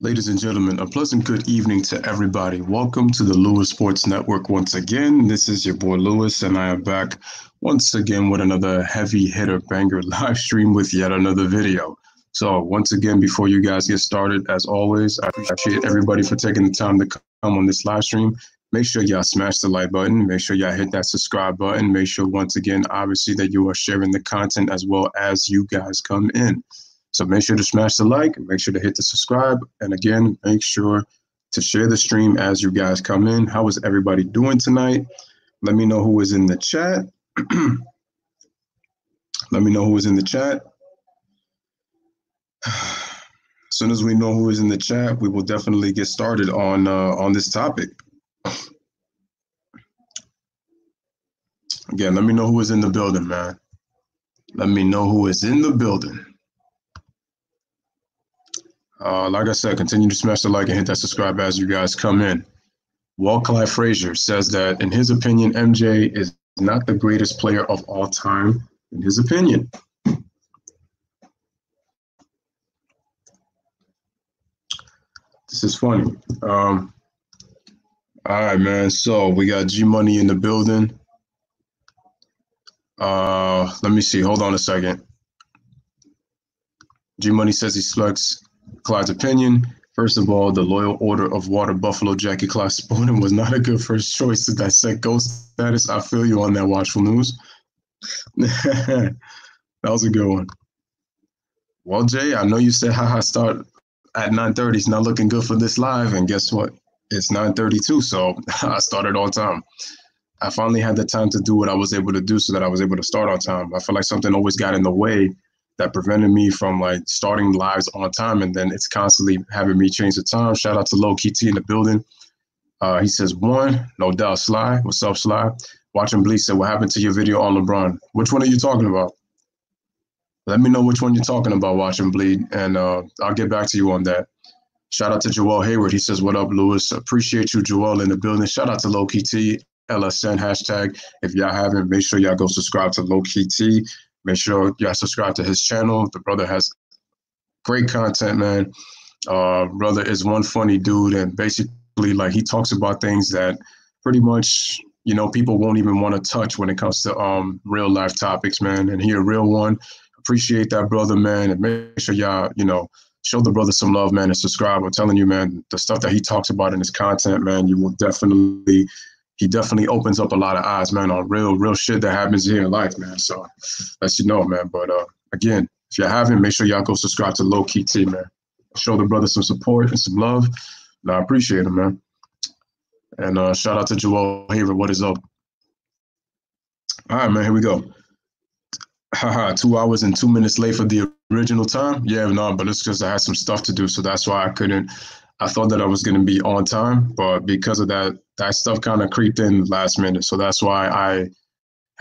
Ladies and gentlemen, a pleasant good evening to everybody. Welcome to the Lewis Sports Network once again. This is your boy Lewis, and I am back once again with another heavy hitter banger live stream with yet another video. So, once again, before you guys get started, as always, I appreciate everybody for taking the time to come on this live stream. Make sure y'all smash the like button. Make sure y'all hit that subscribe button. Make sure, once again, obviously, that you are sharing the content as well as you guys come in. So make sure to smash the like, make sure to hit the subscribe, and again, make sure to share the stream as you guys come in. How is everybody doing tonight? Let me know who is in the chat. Let me know who is in the chat. As soon as we know who is in the chat, we will definitely get started on this topic. Again, let me know who is in the building, man. Let me know who is in the building. Like I said, continue to smash the like and hit that subscribe as you guys come in. Walt Clyde Frazier says that, in his opinion, MJ is not the greatest player of all time, in his opinion. This is funny. All right, man. So we got G Money in the building. Let me see. Hold on a second. G Money says he selects Clyde's opinion. First of all, the Loyal Order of Water Buffalo Jackie Clyde Spoden was not a good first choice to dissect ghost status. I feel you on that, Watchful News. That was a good one. Well, Jay, I know you said haha start at 9:30. It's not looking good for this live, and guess what? It's 9:32, so I started on time. I finally had the time to do what I was able to do so that I was able to start on time. I feel like something always got in the way that prevented me from like starting lives on time, and then it's constantly having me change the time. Shout out to Low Key T in the building. He says, one, no doubt, Sly. What's up, Sly? Watching Bleach said, what happened to your video on LeBron? Which one are you talking about? Let me know which one you're talking about, Watching Bleed, and I'll get back to you on that. Shout out to Joel Hayward. He says, what up, Lewis? Appreciate you, Joel, in the building. Shout out to Low Key T, LSN hashtag. If y'all haven't, make sure y'all go subscribe to Low Key T. Make sure y'all subscribe to his channel. The brother has great content, man. Brother is one funny dude, and basically, like, he talks about things that pretty much, you know, people won't even want to touch when it comes to real life topics, man. And he a real one. Appreciate that, brother, man. And make sure y'all, you know, show the brother some love, man, and subscribe. I'm telling you, man, the stuff that he talks about in his content, man, you will definitely. He definitely opens up a lot of eyes, man, on real shit that happens here in life, man. So let you know, man. But again, if you haven't, make sure y'all go subscribe to Low Key T, man. Show the brother some support and some love. And I appreciate him, man. And shout out to Joel Haver. What is up? All right, man, here we go. Haha, 2 hours and 2 minutes late for the original time. Yeah, no, but it's because I had some stuff to do, so that's why I couldn't. I thought that I was going to be on time, but because of that stuff kind of creeped in last minute. So that's why I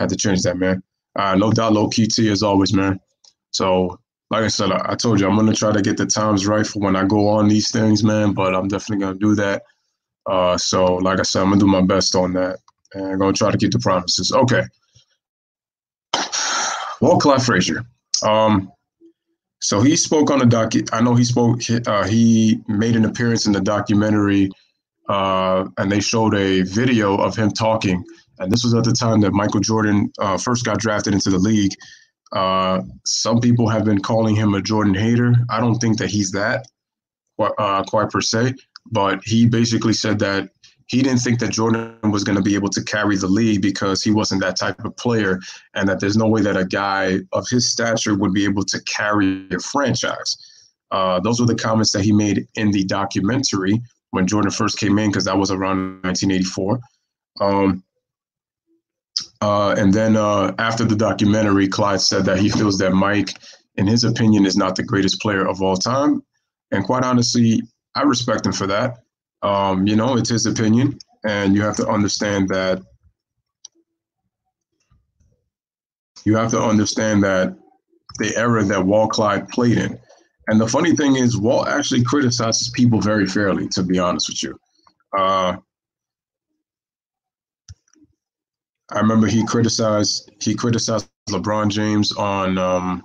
had to change that, man. No doubt, Low Key T as always, man. So like I said, I told you, I'm going to try to get the times right for when I go on these things, man, but I'm definitely going to do that. So like I said, I'm going to do my best on that, and I'm going to try to keep the promises. Okay. Well, Clyde Frazier. So he spoke on the I know he spoke. He made an appearance in the documentary, and they showed a video of him talking. And this was at the time that Michael Jordan first got drafted into the league. Some people have been calling him a Jordan hater. I don't think that he's that quite per se, but he basically said that he didn't think that Jordan was going to be able to carry the league because he wasn't that type of player, and that there's no way that a guy of his stature would be able to carry a franchise. Those were the comments that he made in the documentary when Jordan first came in, because that was around 1984. And then after the documentary, Clyde said that he feels that Mike, in his opinion, is not the greatest player of all time. And quite honestly, I respect him for that. You know, it's his opinion, and you have to understand that. The era that Walt Clyde played in. And the funny thing is, Walt actually criticizes people very fairly, to be honest with you. I remember he criticized LeBron James on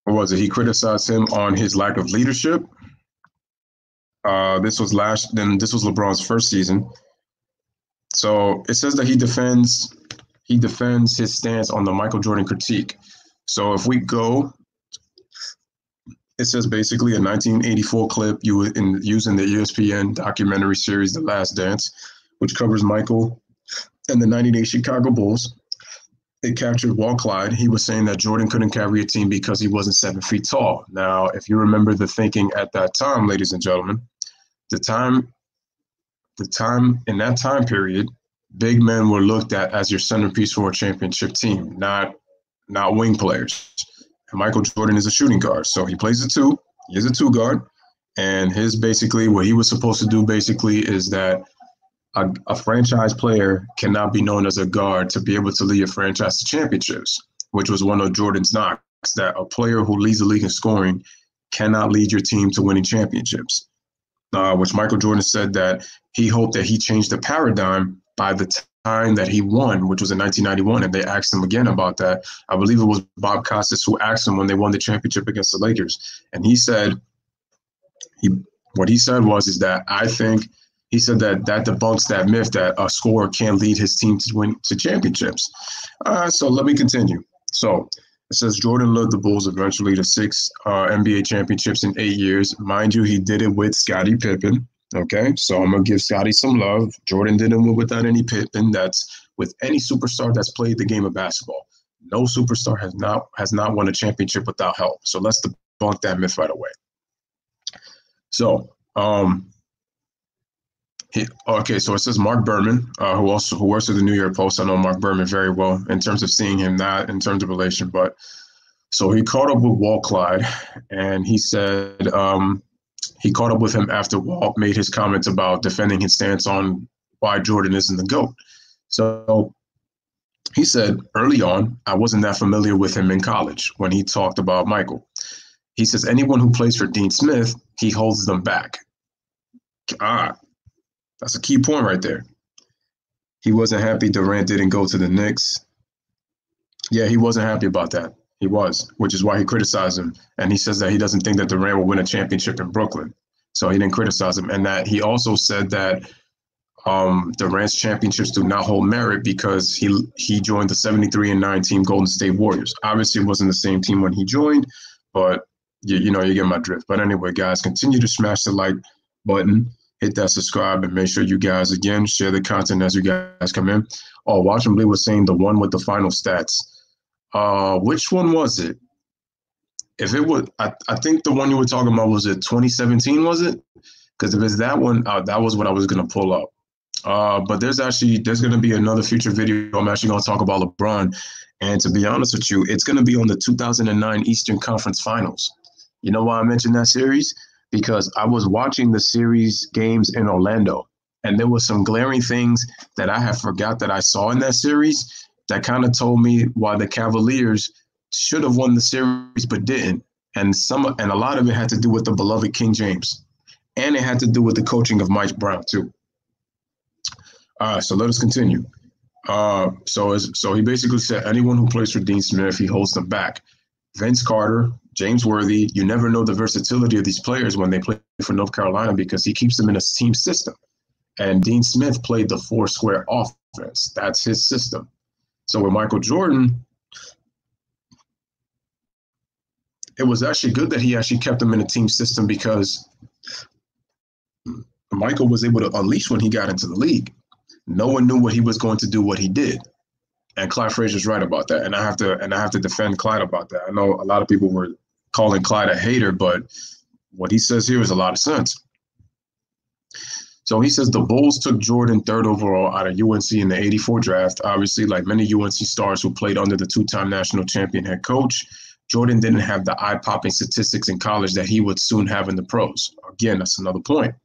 What was it? He criticized him on his lack of leadership. This was LeBron's first season. So it says that he defends his stance on the Michael Jordan critique. So if we go, it says basically a 1984 clip using the ESPN documentary series The Last Dance, which covers Michael and the 98 Chicago Bulls. It captured Walt Clyde. He was saying that Jordan couldn't carry a team because he wasn't 7 feet tall. Now, if you remember the thinking at that time, ladies and gentlemen, the time in that time period, big men were looked at as your centerpiece for a championship team, not wing players. And Michael Jordan is a shooting guard, so he plays the two. He is a two guard, and his basically what he was supposed to do basically is that a franchise player cannot be known as a guard to be able to lead a franchise to championships, which was one of Jordan's knocks, that a player who leads the league in scoring cannot lead your team to winning championships, which Michael Jordan said that he hoped that he changed the paradigm by the time that he won, which was in 1991, and they asked him again about that. I believe it was Bob Costas who asked him when they won the championship against the Lakers, and he said, what he said was that I think he said that debunks that myth that a scorer can't lead his team to win to championships. So let me continue. So it says Jordan led the Bulls eventually to 6 NBA championships in 8 years. Mind you, he did it with Scottie Pippen. Okay, so I'm going to give Scottie some love. Jordan didn't win without any Pippen. That's with any superstar that's played the game of basketball. No superstar has not won a championship without help. So let's debunk that myth right away. So, so it says Mark Berman, who works at the New York Post. I know Mark Berman very well in terms of seeing him, not in terms of relation, but so he caught up with Walt Clyde, and he said he caught up with him after Walt made his comments about defending his stance on why Jordan isn't the GOAT. So he said, early on, I wasn't that familiar with him in college when he talked about Michael. He says, anyone who plays for Dean Smith, he holds them back. That's a key point right there. He wasn't happy Durant didn't go to the Knicks. Yeah, he wasn't happy about that. He was, which is why he criticized him. And he says that he doesn't think that Durant will win a championship in Brooklyn. So he didn't criticize him. And that he also said that Durant's championships do not hold merit because he joined the 73-9 team Golden State Warriors. Obviously, it wasn't the same team when he joined, but you get my drift. But anyway, guys, continue to smash the like button. Hit that subscribe and make sure you guys, again, share the content as you guys come in. Oh, Watch and Bleed was saying the one with the final stats. Which one was it? If it was, I think the one you were talking about, was it 2017, was it? Because if it's that one, that was what I was going to pull up. But there's going to be another future video. I'm actually going to talk about LeBron. And to be honest with you, it's going to be on the 2009 Eastern Conference Finals. You know why I mentioned that series? Because I was watching the series games in Orlando, and there were some glaring things that I have forgot that I saw in that series that kind of told me why the Cavaliers should have won the series but didn't. And a lot of it had to do with the beloved King James, and it had to do with the coaching of Mike Brown too. So let us continue. So he basically said anyone who plays for Dean Smith, he holds them back. Vince Carter, James Worthy, you never know the versatility of these players when they play for North Carolina because he keeps them in a team system. And Dean Smith played the 4-square offense. That's his system. So with Michael Jordan, it was actually good that he actually kept them in a team system because Michael was able to unleash when he got into the league. No one knew what he was going to do, what he did. And Clyde Frazier's right about that. And I have to defend Clyde about that. I know a lot of people were calling Clyde a hater, but what he says here is a lot of sense. So he says the Bulls took Jordan 3rd overall out of UNC in the 84 draft. Obviously, like many UNC stars who played under the 2-time national champion head coach, Jordan didn't have the eye-popping statistics in college that he would soon have in the pros. Again, that's another point.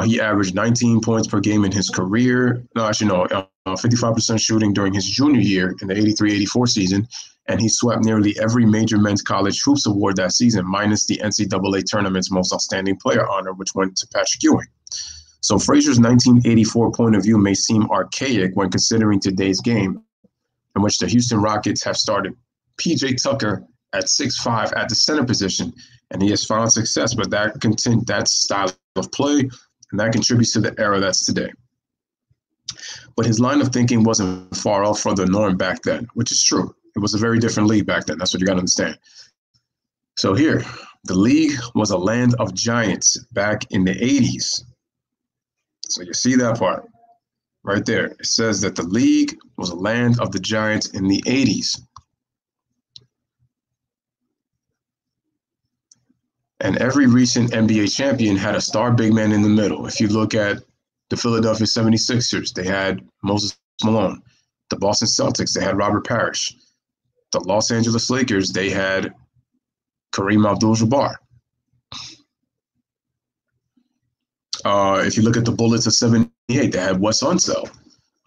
He averaged 19 points per game in his career. 55% shooting during his junior year in the 83-84 season. And he swept nearly every major men's college hoops award that season, minus the NCAA tournament's most outstanding player honor, which went to Patrick Ewing. So Frazier's 1984 point of view may seem archaic when considering today's game, in which the Houston Rockets have started P.J. Tucker at 6'5" at the center position, and he has found success. But that style of play, and that contributes to the era that's today. But his line of thinking wasn't far off from the norm back then, which is true. It was a very different league back then. That's what you got to understand. So here, the league was a land of giants back in the 80s. So you see that part right there. It says that the league was a land of the giants in the 80s. And every recent NBA champion had a star big man in the middle. If you look at the Philadelphia 76ers, they had Moses Malone. The Boston Celtics, they had Robert Parrish. The Los Angeles Lakers, they had Kareem Abdul-Jabbar. If you look at the Bullets of 78, they had Wes Unseld.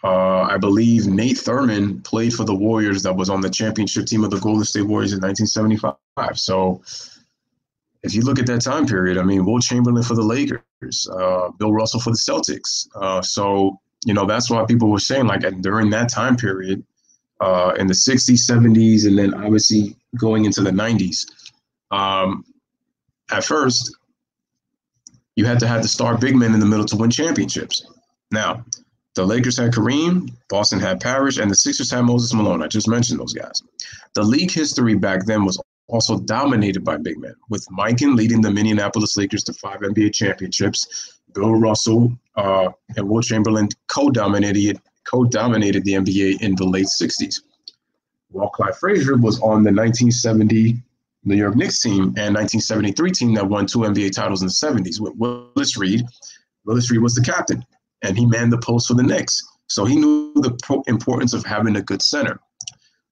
I believe Nate Thurman played for the Warriors that was on the championship team of the Golden State Warriors in 1975. So if you look at that time period, I mean, Wilt Chamberlain for the Lakers, Bill Russell for the Celtics. So, you know, that's why people were saying, like, during that time period, in the 60s, 70s, and then obviously going into the 90s, at first, you had to have the star big men in the middle to win championships. Now, the Lakers had Kareem, Boston had Parrish, and the Sixers had Moses Malone. I just mentioned those guys. The league history back then was also dominated by big men, with Mikan leading the Minneapolis Lakers to 5 NBA championships. Bill Russell and Wilt Chamberlain co-dominated the NBA in the late 60s. While Clyde Frazier was on the 1970 New York Knicks team and 1973 team that won 2 NBA titles in the 70s with Willis Reed. Willis Reed was the captain, and he manned the post for the Knicks. So he knew the importance of having a good center.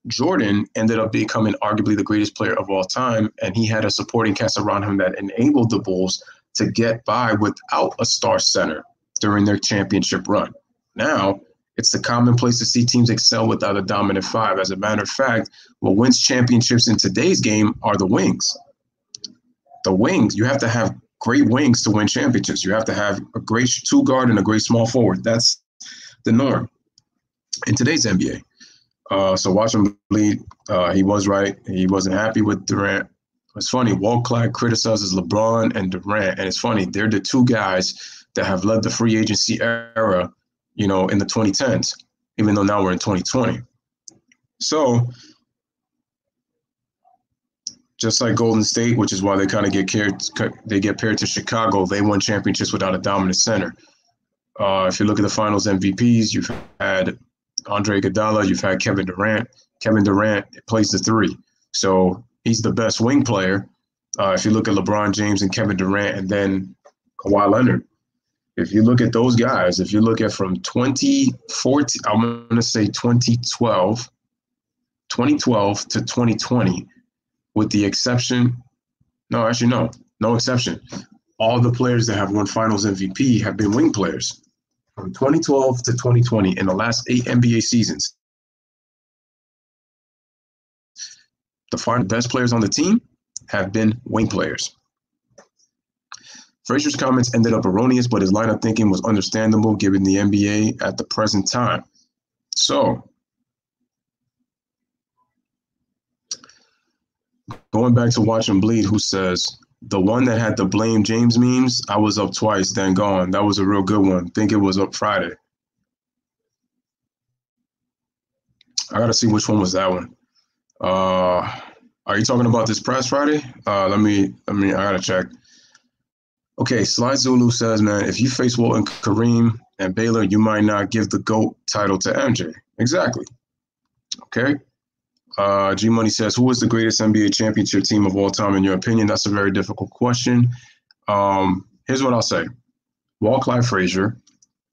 Jordan ended up becoming arguably the greatest player of all time, and he had a supporting cast around him that enabled the Bulls to get by without a star center during their championship run. Now, it's the commonplace to see teams excel without a dominant 5. As a matter of fact, what wins championships in today's game are the wings. The wings, you have to have great wings to win championships. You have to have a great 2 guard and a great small forward. That's the norm in today's NBA. So watch him bleed. He was right. He wasn't happy with Durant. It's funny, Walt Clyde criticizes LeBron and Durant, and it's funny, they're the 2 guys that have led the free agency era, you know, in the 2010s, even though now we're in 2020. So just like Golden State, which is why they kind of get paired to Chicago, they won championships without a dominant center. If you look at the finals MVPs, you've had Andre Iguodala, you've had Kevin Durant. Kevin Durant plays the 3. So he's the best wing player. If you look at LeBron James and Kevin Durant and then Kawhi Leonard, if you look at those guys, if you look at from 2014, I'm going to say 2012 to 2020, with the exception, no exception. All the players that have won finals MVP have been wing players. From 2012 to 2020, in the last 8 NBA seasons, the best players on the team have been wing players. Frazier's comments ended up erroneous, but his line of thinking was understandable given the NBA at the present time. So, going back to Watch Him Bleed, who says, the one that had the blame James memes, I was up twice, then gone. That was a real good one. Think it was up Friday. I got to see which one was that one. Are you talking about this past Friday? I got to check. Okay, Sly Zulu says, man, if you face Walt and Kareem and Baylor, you might not give the GOAT title to MJ. Exactly. Okay. G Money says, who is the greatest NBA championship team of all time, in your opinion? That's a very difficult question. Here's what I'll say. Walt Clyde Frazier,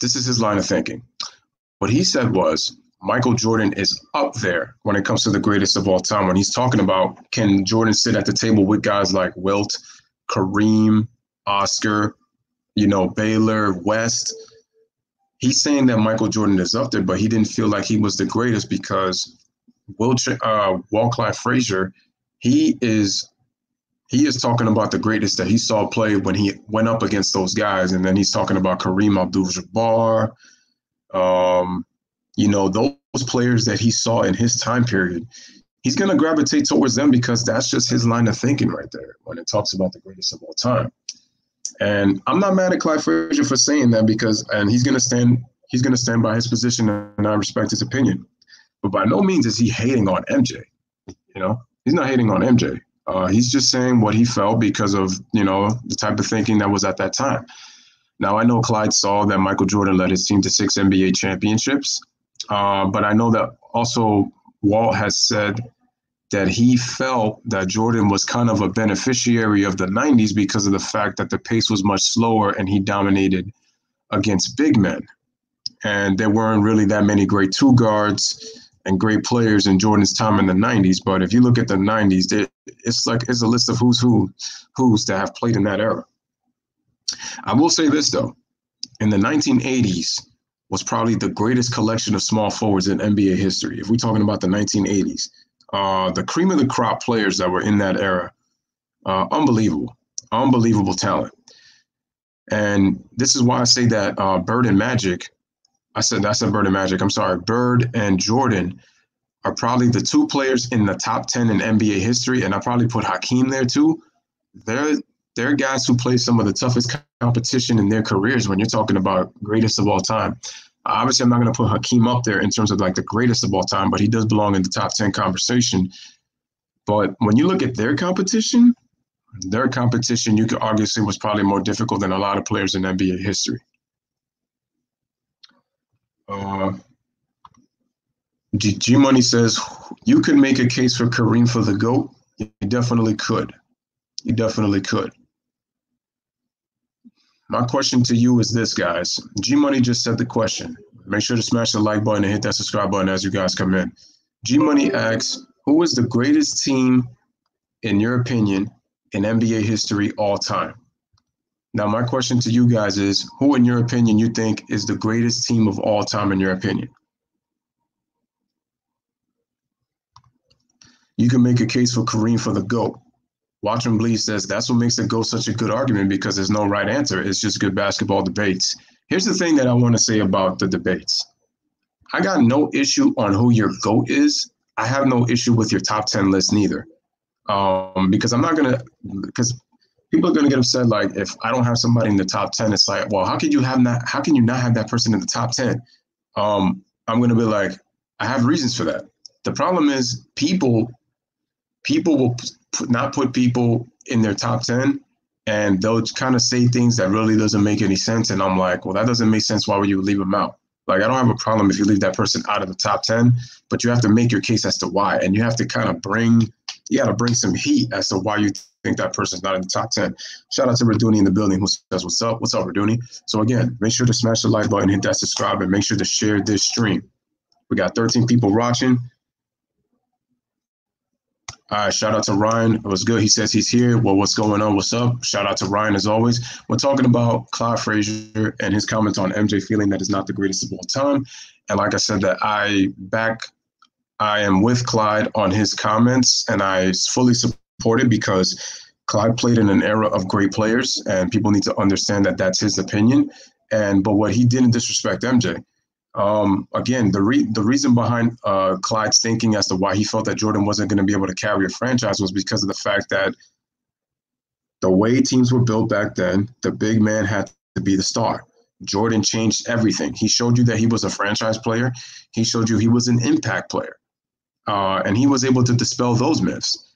this is his line of thinking. What he said was, Michael Jordan is up there when it comes to the greatest of all time. When he's talking about, can Jordan sit at the table with guys like Wilt, Kareem, Oscar, Baylor, West? He's saying that Michael Jordan is up there, but he didn't feel like he was the greatest because Walt Clyde Frazier, he is talking about the greatest that he saw play when he went up against those guys. And then he's talking about Kareem Abdul-Jabbar, those players that he saw in his time period. he's going to gravitate towards them because that's just his line of thinking right there when it talks about the greatest of all time. And I'm not mad at Clyde Frazier for saying that and he's going to stand by his position, and I respect his opinion. But by no means is he hating on MJ. He's not hating on MJ. He's just saying what he felt because of, the type of thinking that was at that time. Now, I know Clyde saw that Michael Jordan led his team to 6 NBA championships, but I know that also Walt has said that he felt that Jordan was kind of a beneficiary of the 90s because of the fact that the pace was much slower and he dominated against big men. And there weren't really that many great two guards and great players in Jordan's time in the 90s. But if you look at the 90s, it's a list of who's that have played in that era. I will say this, though. In the 1980s was probably the greatest collection of small forwards in NBA history. If we're talking about the 1980s, the cream of the crop players that were in that era, unbelievable talent. And this is why I say that Bird and Magic, Bird and Magic. I'm sorry. Bird and Jordan are probably the two players in the top 10 in NBA history. And I probably put Hakeem there too. They're guys who play some of the toughest competition in their careers when you're talking about greatest of all time. Obviously, I'm not going to put Hakeem up there in terms of like the greatest of all time, but he does belong in the top 10 conversation. But when you look at their competition, you could argue was probably more difficult than a lot of players in NBA history. G Money says, you could make a case for Kareem for the GOAT. You definitely could. My question to you is this, guys. G Money just said the question. Make sure to smash the like button and hit that subscribe button as you guys come in. G Money asks, who is the greatest team, in your opinion, in NBA history all time? Now, my question to you guys is, who, in your opinion, you think is the greatest team of all time, in your opinion? You can make a case for Kareem for the GOAT. Watch and Bleed says that's what makes the GOAT such a good argument, because there's no right answer. It's just good basketball debates. Here's the thing that I want to say about the debates. I got no issue on who your GOAT is. I have no issue with your top 10 list neither. Because people are going to get upset. Like, if I don't have somebody in the top 10, it's like, well, how can you not have that person in the top 10? I'm going to be like, I have reasons for that. The problem is people will not put people in their top 10, and they'll kind of say things that really doesn't make any sense. And I'm like, well, that doesn't make sense. Why would you leave them out? Like, I don't have a problem if you leave that person out of the top 10, but you have to make your case as to why. And you have to kind of bring some heat as to why you think that person's not in the top 10. Shout out to Raduni in the building who says, what's up? What's up, Raduni? So again, make sure to smash the like button, hit that subscribe, and make sure to share this stream. We got 13 people watching. All right, shout out to Ryan. It was good. He says he's here. Well, what's going on? What's up? Shout out to Ryan as always. We're talking about Clyde Frazier and his comments on MJ feeling that is not the greatest of all time. And like I said, that I am with Clyde on his comments, and I fully support it because Clyde played in an era of great players, and people need to understand that that's his opinion. But what he didn't disrespect MJ. Again, the reason behind Clyde's thinking as to why he felt that Jordan wasn't going to be able to carry a franchise was because of the fact that the way teams were built back then, the big man had to be the star. Jordan changed everything. He showed you that he was a franchise player. He showed you he was an impact player. And he was able to dispel those myths.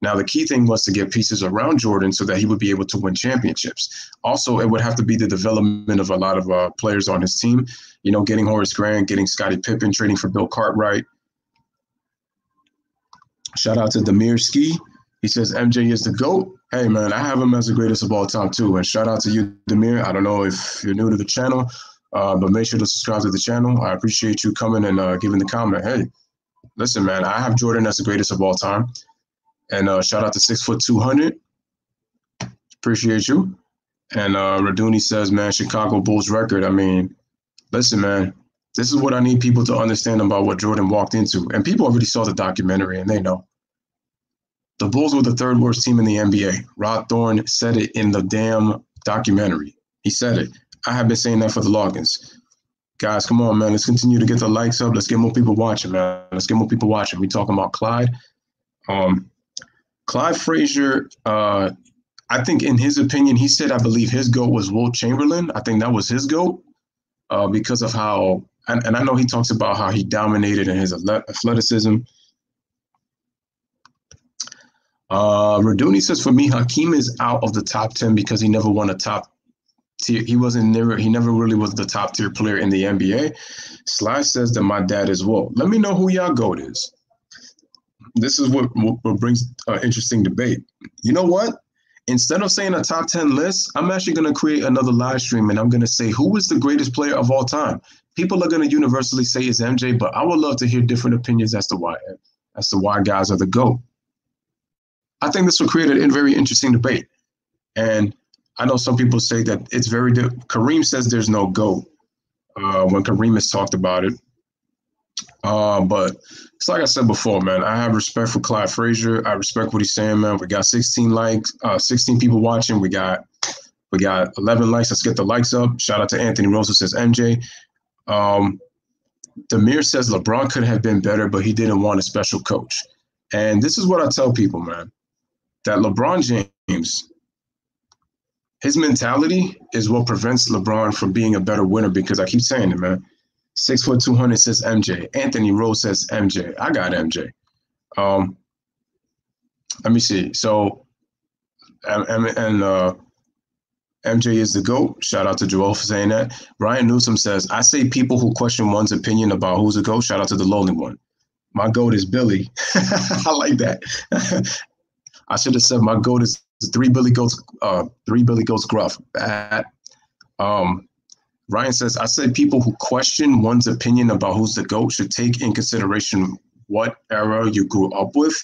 Now, the key thing was to get pieces around Jordan so that he would be able to win championships. Also, it would have to be the development of a lot of players on his team. You know, getting Horace Grant, getting Scottie Pippen, trading for Bill Cartwright. Shout out to Demir Ski. He says MJ is the GOAT. Hey, man, I have him as the greatest of all time, too. And shout out to you, Demir. I don't know if you're new to the channel, but make sure to subscribe to the channel. I appreciate you coming and giving the comment. Hey, listen, man, I have Jordan as the greatest of all time. And shout out to 6'200". Appreciate you. And Raduni says, man, Chicago Bulls record. I mean, listen, man, this is what I need people to understand about what Jordan walked into. And people already saw the documentary, and they know. The Bulls were the third worst team in the NBA. Rod Thorne said it in the damn documentary. He said it. I have been saying that for the longest. Guys, come on, man. Let's continue to get the likes up. Let's get more people watching, man. Let's get more people watching. We talking about Clyde. Clyde Frazier, I think in his opinion, he said, I believe his GOAT was Walt Chamberlain. I think that was his GOAT because of how, and I know he talks about how he dominated in his athleticism. Raduni says, for me, Hakeem is out of the top 10 because he never won a top tier. He never really was the top tier player in the NBA. Sly says that my dad is Walt. Let me know who y'all GOAT is. This is what brings interesting debate. You know what? Instead of saying a top 10 list, I'm actually going to create another live stream and I'm going to say who is the greatest player of all time. People are going to universally say it's MJ, but I would love to hear different opinions as to why guys are the GOAT. I think this will create a very interesting debate. And I know some people say that it's very Kareem says there's no GOAT when Kareem has talked about it. But it's like I said before, man, I have respect for Clyde Frazier. I respect what he's saying, man. We got 16 likes, 16 people watching. We got 11 likes. Let's get the likes up. Shout out to Anthony Rose who says MJ. Demir says LeBron could have been better, but he didn't want a special coach. And this is what I tell people, man, that LeBron James, his mentality is what prevents LeBron from being a better winner because I keep saying it, man. 6', 200 says MJ. Anthony Rose says MJ. I got MJ. Let me see. So, MJ is the GOAT. Shout out to Joel for saying that. Brian Newsom says, I say people who question one's opinion about who's a GOAT. Shout out to the lonely one. My GOAT is Billy. I like that. I should have said my GOAT is three Billy Goats gruff. Bad. Ryan says, I said people who question one's opinion about who's the GOAT should take in consideration what era you grew up with,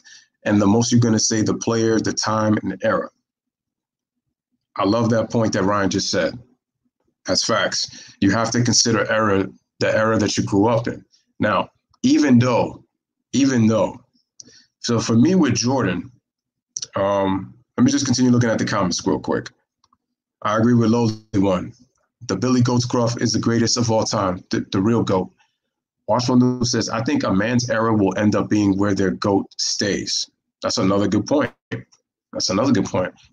and the most you're going to say the player, the time, and the era. I love that point that Ryan just said. That's facts. You have to consider the era that you grew up in. Now, even though, so for me with Jordan, let me just continue looking at the comments real quick. I agree with Lowly One. The Billy Goats Gruff is the greatest of all time, the real GOAT. Washington News says, I think a man's era will end up being where their GOAT stays. That's another good point.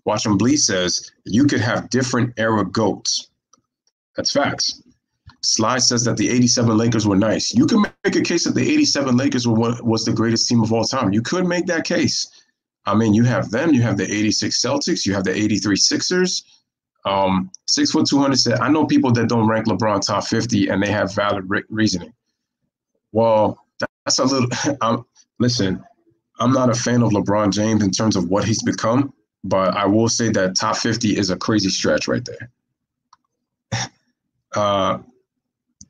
Washington Bleed says, you could have different era GOATs. That's facts. Sly says that the 87 Lakers were nice. You can make a case that the 87 Lakers was the greatest team of all time. You could make that case. I mean, you have them. You have the 86 Celtics. You have the 83 Sixers. 6', 200 said, I know people that don't rank LeBron top 50 and they have valid reasoning. Well, that's a little, listen, I'm not a fan of LeBron James in terms of what he's become, but I will say that top 50 is a crazy stretch right there.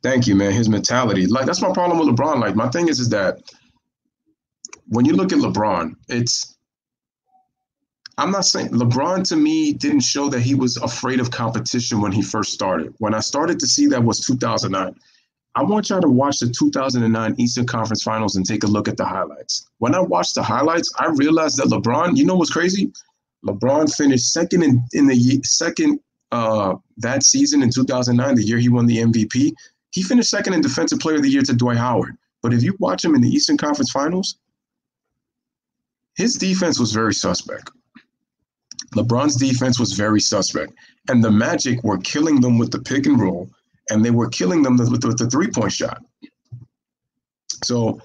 Thank you, man. His mentality, like, that's my problem with LeBron. Like, my thing is that when you look at LeBron, I'm not saying LeBron to me didn't show that he was afraid of competition when he first started. When I started to see that was 2009. I want y'all to watch the 2009 Eastern Conference Finals and take a look at the highlights. When I watched the highlights, I realized that LeBron, you know what's crazy? LeBron finished second in the second that season in 2009, the year he won the MVP. He finished second in Defensive Player of the Year to Dwight Howard. But if you watch him in the Eastern Conference Finals, his defense was very suspect. LeBron's defense was very suspect. And the Magic were killing them with the pick and roll, and they were killing them with the three-point shot. So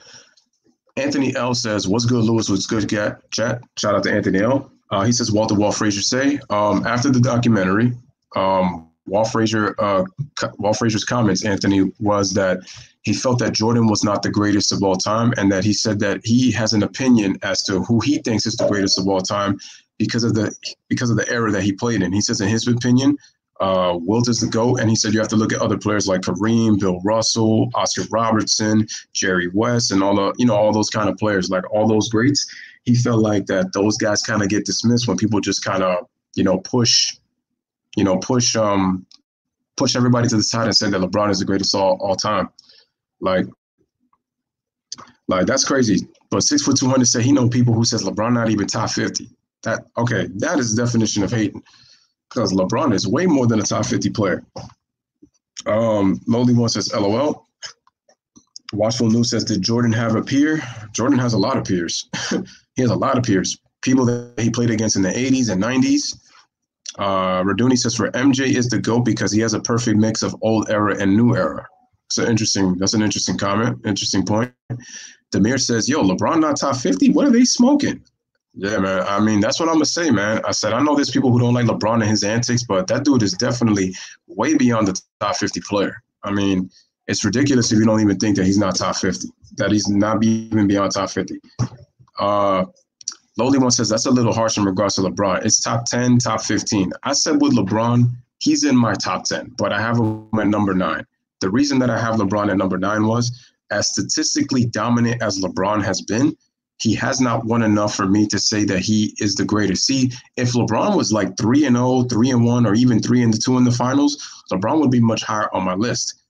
Anthony L says, what's good, Louis? What's good, chat? Shout out to Anthony L. He says, Walt Frazier say, after the documentary, Walt Frazier's comments, Anthony, was that he felt that Jordan was not the greatest of all time, and that he said that he has an opinion as to who he thinks is the greatest of all time because of the era that he played in. He says, in his opinion, Wilt is the GOAT, and he said you have to look at other players like Kareem, Bill Russell, Oscar Robertson, Jerry West, and all those kind of players, like all those greats. He felt like that those guys kind of get dismissed when people just kind of push everybody to the side and say that LeBron is the greatest all time. Like that's crazy. But 6', 200 said he know people who says LeBron not even top 50. That is the definition of hating, because LeBron is way more than a top 50 player. Lowly One says, LOL. Watchful News says, did Jordan have a peer? Jordan has a lot of peers. He has a lot of peers. People that he played against in the 80s and 90s. Raduni says, for MJ is the GOAT because he has a perfect mix of old era and new era. That's an interesting comment, interesting point. Demir says, yo, LeBron not top 50? What are they smoking? Yeah, man. I mean, that's what I'm going to say, man. I said, I know there's people who don't like LeBron and his antics, but that dude is definitely way beyond the top 50 player. I mean, it's ridiculous if you don't even think that he's not top 50, that he's not even beyond top 50. Lowly One says, that's a little harsh in regards to LeBron. It's top 10, top 15. I said with LeBron, he's in my top 10, but I have him at number 9. The reason that I have LeBron at number 9 was, as statistically dominant as LeBron has been, he has not won enough for me to say that he is the greatest. See, if LeBron was like 3-0, 3-1, or even 3-2 in the finals, LeBron would be much higher on my list.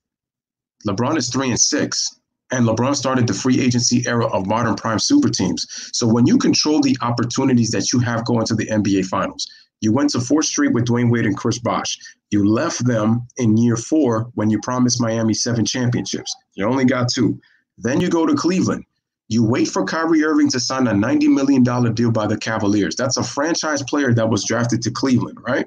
LeBron is 3-6, and LeBron started the free agency era of modern prime super teams. So when you control the opportunities that you have going to the NBA finals, you went to 4th Street with Dwayne Wade and Chris Bosh. You left them in year 4 when you promised Miami 7 championships. You only got 2. Then you go to Cleveland. You wait for Kyrie Irving to sign a $90 million deal by the Cavaliers. That's a franchise player that was drafted to Cleveland, right?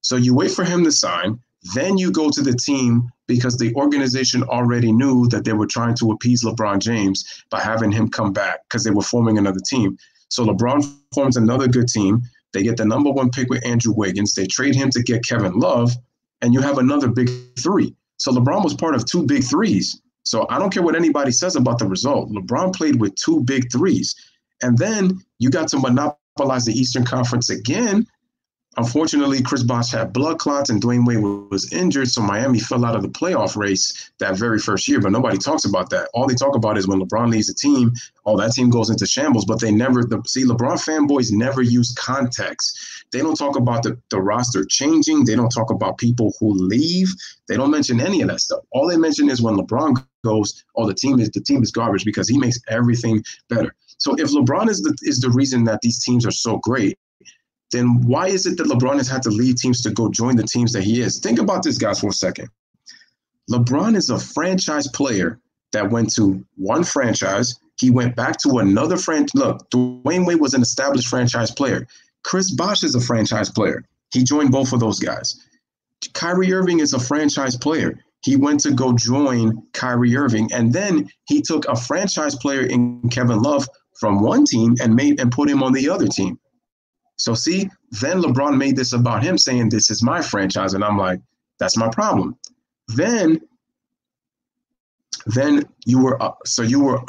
So you wait for him to sign. Then you go to the team because the organization already knew that they were trying to appease LeBron James by having him come back because they were forming another team. So LeBron forms another good team. They get the number 1 pick with Andrew Wiggins. They trade him to get Kevin Love, and you have another big 3. So LeBron was part of 2 big 3s. So I don't care what anybody says about the result. LeBron played with 2 big 3s. And then you got to monopolize the Eastern Conference again. Unfortunately, Chris Bosh had blood clots and Dwayne Wade was injured, so Miami fell out of the playoff race that very first year, but nobody talks about that. All they talk about is when LeBron leaves the team, that team goes into shambles, but they never – see, LeBron fanboys never use context. They don't talk about the roster changing. They don't talk about people who leave. They don't mention any of that stuff. All they mention is when LeBron goes, the team is garbage because he makes everything better. So if LeBron is the reason that these teams are so great, then why is it that LeBron has had to leave teams to go join the teams that he is? Think about this, guys, for a second. LeBron is a franchise player that went to one franchise. He went back to another franchise. Look, Dwayne Wade was an established franchise player. Chris Bosh is a franchise player. He joined both of those guys. Kyrie Irving is a franchise player. He went to go join Kyrie Irving, and then he took a franchise player in Kevin Love from one team and put him on the other team. So see, then LeBron made this about him saying, this is my franchise. And I'm like, that's my problem. Then you were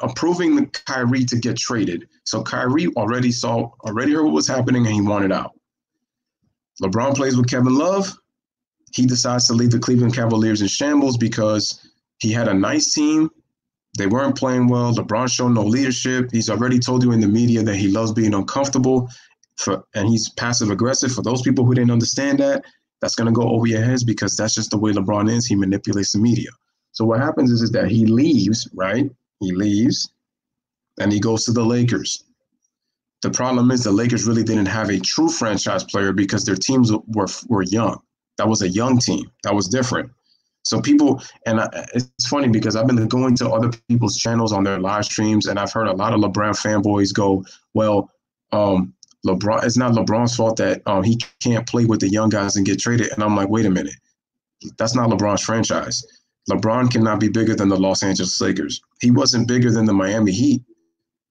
approving the Kyrie to get traded. So Kyrie already heard what was happening and he wanted out. LeBron plays with Kevin Love. He decides to leave the Cleveland Cavaliers in shambles because he had a nice team. They weren't playing well. LeBron showed no leadership. He's already told you in the media that he loves being uncomfortable. And he's passive aggressive. For those people who didn't understand that, that's going to go over your heads because that's just the way LeBron is. He manipulates the media. So what happens is that he leaves, right? He leaves and he goes to the Lakers. The problem is the Lakers really didn't have a true franchise player because their teams were young. That was a young team. That was different. So people, it's funny because I've been going to other people's channels on their live streams and I've heard a lot of LeBron fanboys go, well, LeBron, it's not LeBron's fault that he can't play with the young guys and get traded. And I'm like, wait a minute. That's not LeBron's franchise. LeBron cannot be bigger than the Los Angeles Lakers. He wasn't bigger than the Miami Heat.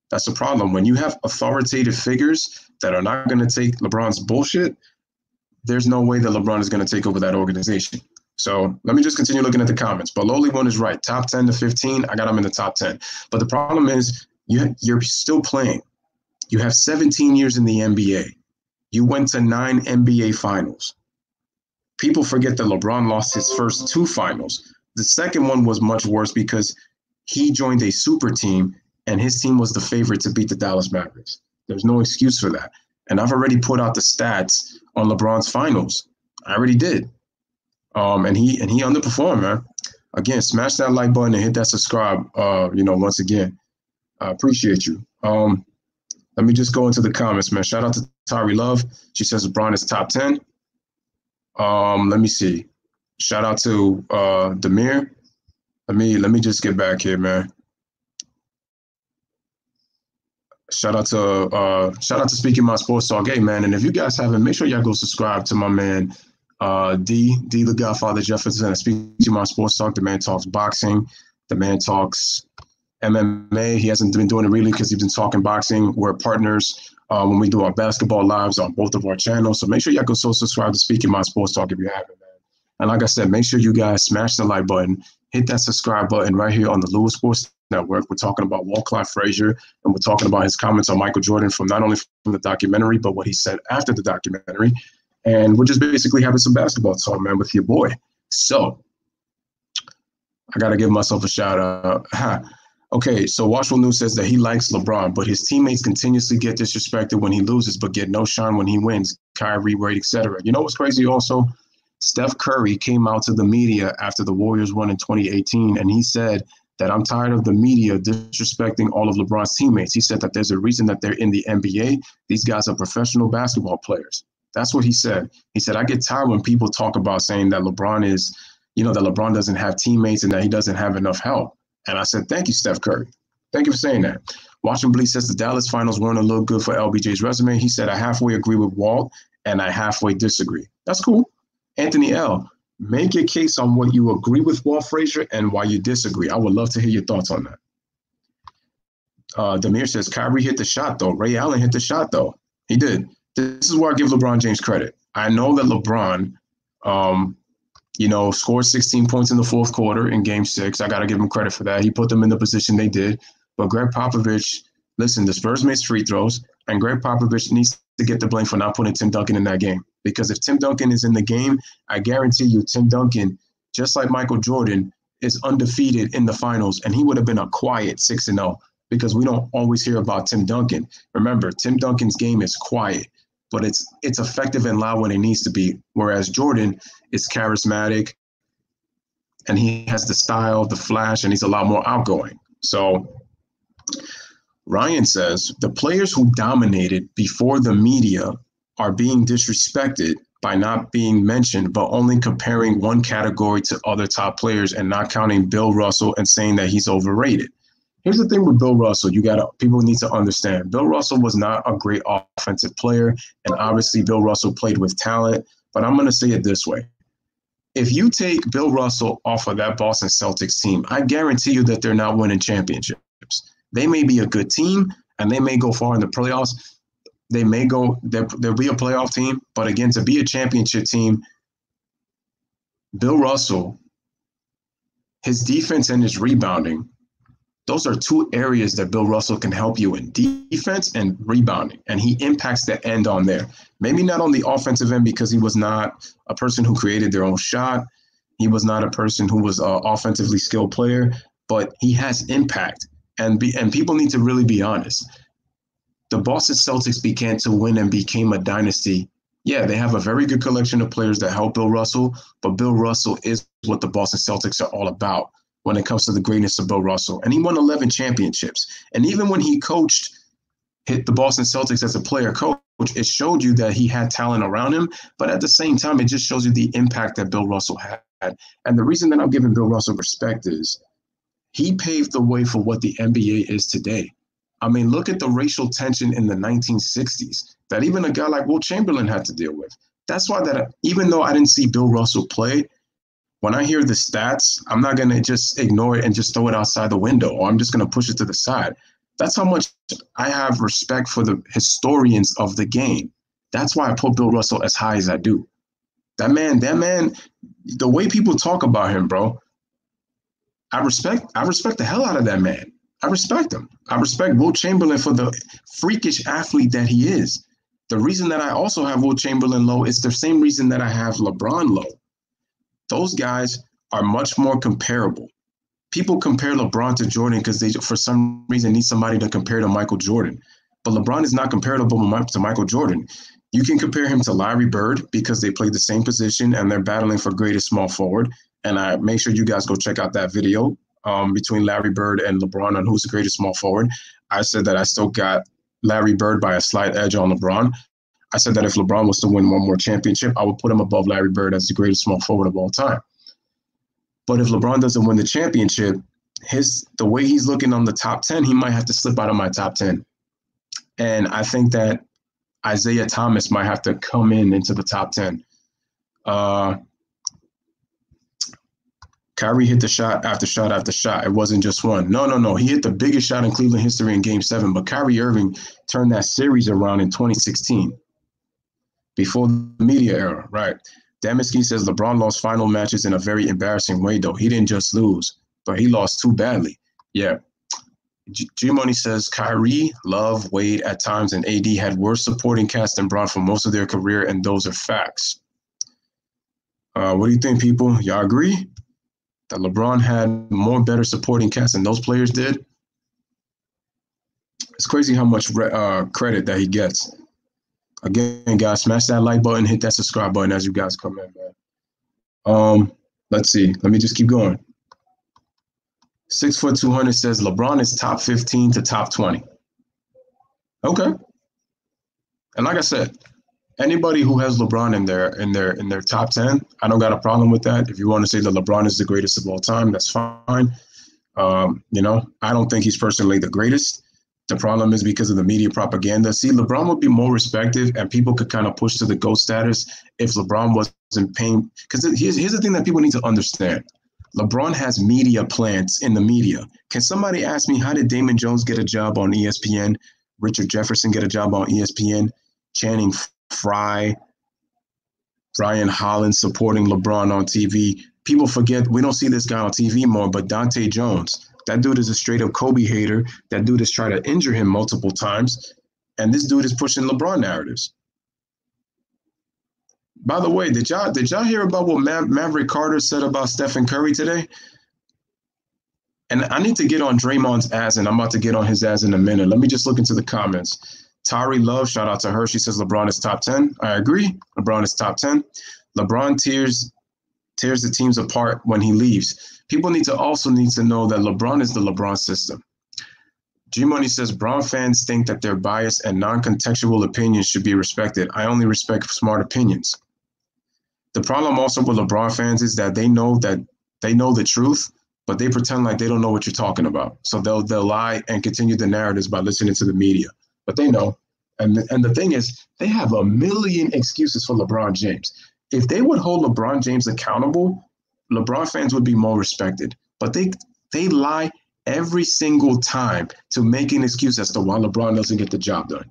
That's the problem. When you have authoritative figures that are not going to take LeBron's bullshit, there's no way that LeBron is going to take over that organization. So let me just continue looking at the comments. But Lowly One is right. Top 10 to 15, I got him in the top 10. But the problem is you're still playing. You have 17 years in the NBA. You went to 9 NBA finals. People forget that LeBron lost his first 2 finals. The second one was much worse because he joined a super team and his team was the favorite to beat the Dallas Mavericks. There's no excuse for that. And I've already put out the stats on LeBron's finals. I already did. And he underperformed, man. Again, smash that like button and hit that subscribe, once again. I appreciate you. Let me just go into the comments, man. Shout out to Tari Love. She says LeBron is top 10. Let me see. Shout out to Demir. Let me just get back here, man. Shout out to Speaking My Sports Talk. Hey, man, and if you guys haven't, make sure y'all go subscribe to my man D the Godfather Jefferson at Speaking My Sports Talk. The man talks boxing. The man talks MMA. He hasn't been doing it really because he's been talking boxing. We're partners when we do our basketball lives on both of our channels. So make sure y'all go subscribe to Speaking My Sports Talk if you haven't, man. And like I said, make sure you guys smash the like button, hit that subscribe button right here on the Louis Sports Network. We're talking about Walt, Clyde, Frazier, and we're talking about his comments on Michael Jordan from not only from the documentary, but what he said after the documentary. And we're just basically having some basketball talk, man, with your boy. So I got to give myself a shout out. Okay, so Watchful News says that he likes LeBron, but his teammates continuously get disrespected when he loses, but get no shine when he wins. Kyrie, Wade, etc. You know what's crazy also? Steph Curry came out to the media after the Warriors won in 2018, and he said that I'm tired of the media disrespecting all of LeBron's teammates. He said that there's a reason that they're in the NBA. These guys are professional basketball players. That's what he said. He said, I get tired when people talk about saying that LeBron is, that LeBron doesn't have teammates and that he doesn't have enough help. And I said, thank you, Steph Curry. Thank you for saying that. Washington Bleach says the Dallas finals weren't a little good for LBJ's resume. He said, I halfway agree with Walt and I halfway disagree. That's cool. Anthony L., make your case on what you agree with Walt Frazier and why you disagree. I would love to hear your thoughts on that. Demir says, Kyrie hit the shot, though. Ray Allen hit the shot, though. He did. This is where I give LeBron James credit. I know that LeBron, scored 16 points in the fourth quarter in Game 6. I got to give him credit for that. He put them in the position they did. But Greg Popovich, listen, the Spurs missed free throws, and Greg Popovich needs to get the blame for not putting Tim Duncan in that game. Because if Tim Duncan is in the game, I guarantee you Tim Duncan, just like Michael Jordan, is undefeated in the finals, and he would have been a quiet 6-0 because we don't always hear about Tim Duncan. Remember, Tim Duncan's game is quiet, but it's effective and loud when it needs to be, whereas Jordan is charismatic, and he has the style, the flash, and he's a lot more outgoing. So Ryan says, the players who dominated before the media are being disrespected by not being mentioned, but only comparing one category to other top players and not counting Bill Russell and saying that he's overrated. Here's the thing with Bill Russell. People need to understand. Bill Russell was not a great offensive player, and obviously Bill Russell played with talent, but I'm going to say it this way. If you take Bill Russell off of that Boston Celtics team, I guarantee you that they're not winning championships. They may be a good team, and they may go far in the playoffs. They'll be a playoff team, but again, to be a championship team, Bill Russell, his defense and his rebounding, those are two areas that Bill Russell can help you in, defense and rebounding, and he impacts the end on there. Maybe not on the offensive end because he was not a person who created their own shot. He was not a person who was an offensively skilled player, but he has impact, and people need to really be honest. The Boston Celtics began to win and became a dynasty. Yeah, they have a very good collection of players that help Bill Russell, but Bill Russell is what the Boston Celtics are all about when it comes to the greatness of Bill Russell. And he won 11 championships. And even when he hit the Boston Celtics as a player coach, it showed you that he had talent around him. But at the same time, it just shows you the impact that Bill Russell had. And the reason that I'm giving Bill Russell respect is he paved the way for what the NBA is today. I mean, look at the racial tension in the 1960s that even a guy like Wilt Chamberlain had to deal with. That's why even though I didn't see Bill Russell play, when I hear the stats, I'm not going to just ignore it and just throw it outside the window, or I'm just going to push it to the side. That's how much I have respect for the historians of the game. That's why I put Bill Russell as high as I do. That man, the way people talk about him, bro, I respect the hell out of that man. I respect him. I respect Wilt Chamberlain for the freakish athlete that he is. The reason that I also have Wilt Chamberlain low is the same reason that I have LeBron low. Those guys are much more comparable. People compare LeBron to Jordan because they, for some reason, need somebody to compare to Michael Jordan. But LeBron is not comparable to Michael Jordan. You can compare him to Larry Bird because they play the same position and they're battling for greatest small forward. And I make sure you guys go check out that video between Larry Bird and LeBron on who's the greatest small forward. I said that I still got Larry Bird by a slight edge on LeBron. I said that if LeBron was to win one more championship, I would put him above Larry Bird as the greatest small forward of all time. But if LeBron doesn't win the championship, the way he's looking on the top 10, he might have to slip out of my top 10. And I think that Isaiah Thomas might have to come into the top 10. Kyrie hit the shot after shot after shot. It wasn't just one. No. He hit the biggest shot in Cleveland history in Game 7, but Kyrie Irving turned that series around in 2016, before the media era, right? Damaski says LeBron lost final matches in a very embarrassing way, though. He didn't just lose, but he lost too badly. Yeah. G-Money says Kyrie, Love, Wade at times, and AD had worse supporting cast than Bron for most of their career, and those are facts. What do you think, people? Y'all agree that LeBron had better supporting cast than those players did? It's crazy how much credit that he gets. Again, guys, smash that like button, hit that subscribe button as you guys come in, man. Let's see. Let me just keep going. 6'2" 200 says LeBron is top 15 to top 20. Okay. And like I said, anybody who has LeBron in their top 10, I don't got a problem with that. If you want to say that LeBron is the greatest of all time, that's fine. I don't think he's personally the greatest. The problem is because of the media propaganda. See, LeBron would be more respected and people could kind of push to the GOAT status if LeBron wasn't paying. Because here's the thing that people need to understand. LeBron has media plants in the media. Can somebody ask me, how did Damon Jones get a job on ESPN? Richard Jefferson get a job on ESPN? Channing Frye, Brian Hollins supporting LeBron on TV. People forget, we don't see this guy on TV more, but Dante Jones. That dude is a straight up Kobe hater. That dude has tried to injure him multiple times. And this dude is pushing LeBron narratives. By the way, did y'all hear about what Maverick Carter said about Stephen Curry today? And I need to get on Draymond's ass, and I'm about to get on his ass in a minute. Let me just look into the comments. Tari Love, shout out to her. She says LeBron is top 10. I agree. LeBron is top 10. LeBron tears the teams apart when he leaves. People need to know that LeBron is the LeBron system. G-Money says Bron fans think that their bias and non-contextual opinions should be respected. I only respect smart opinions. The problem also with LeBron fans is that they know the truth, but they pretend like they don't know what you're talking about. So they'll lie and continue the narratives by listening to the media. But they know. And the thing is, they have a million excuses for LeBron James. If they would hold LeBron James accountable, LeBron fans would be more respected. But they lie every single time to make an excuse as to why LeBron doesn't get the job done.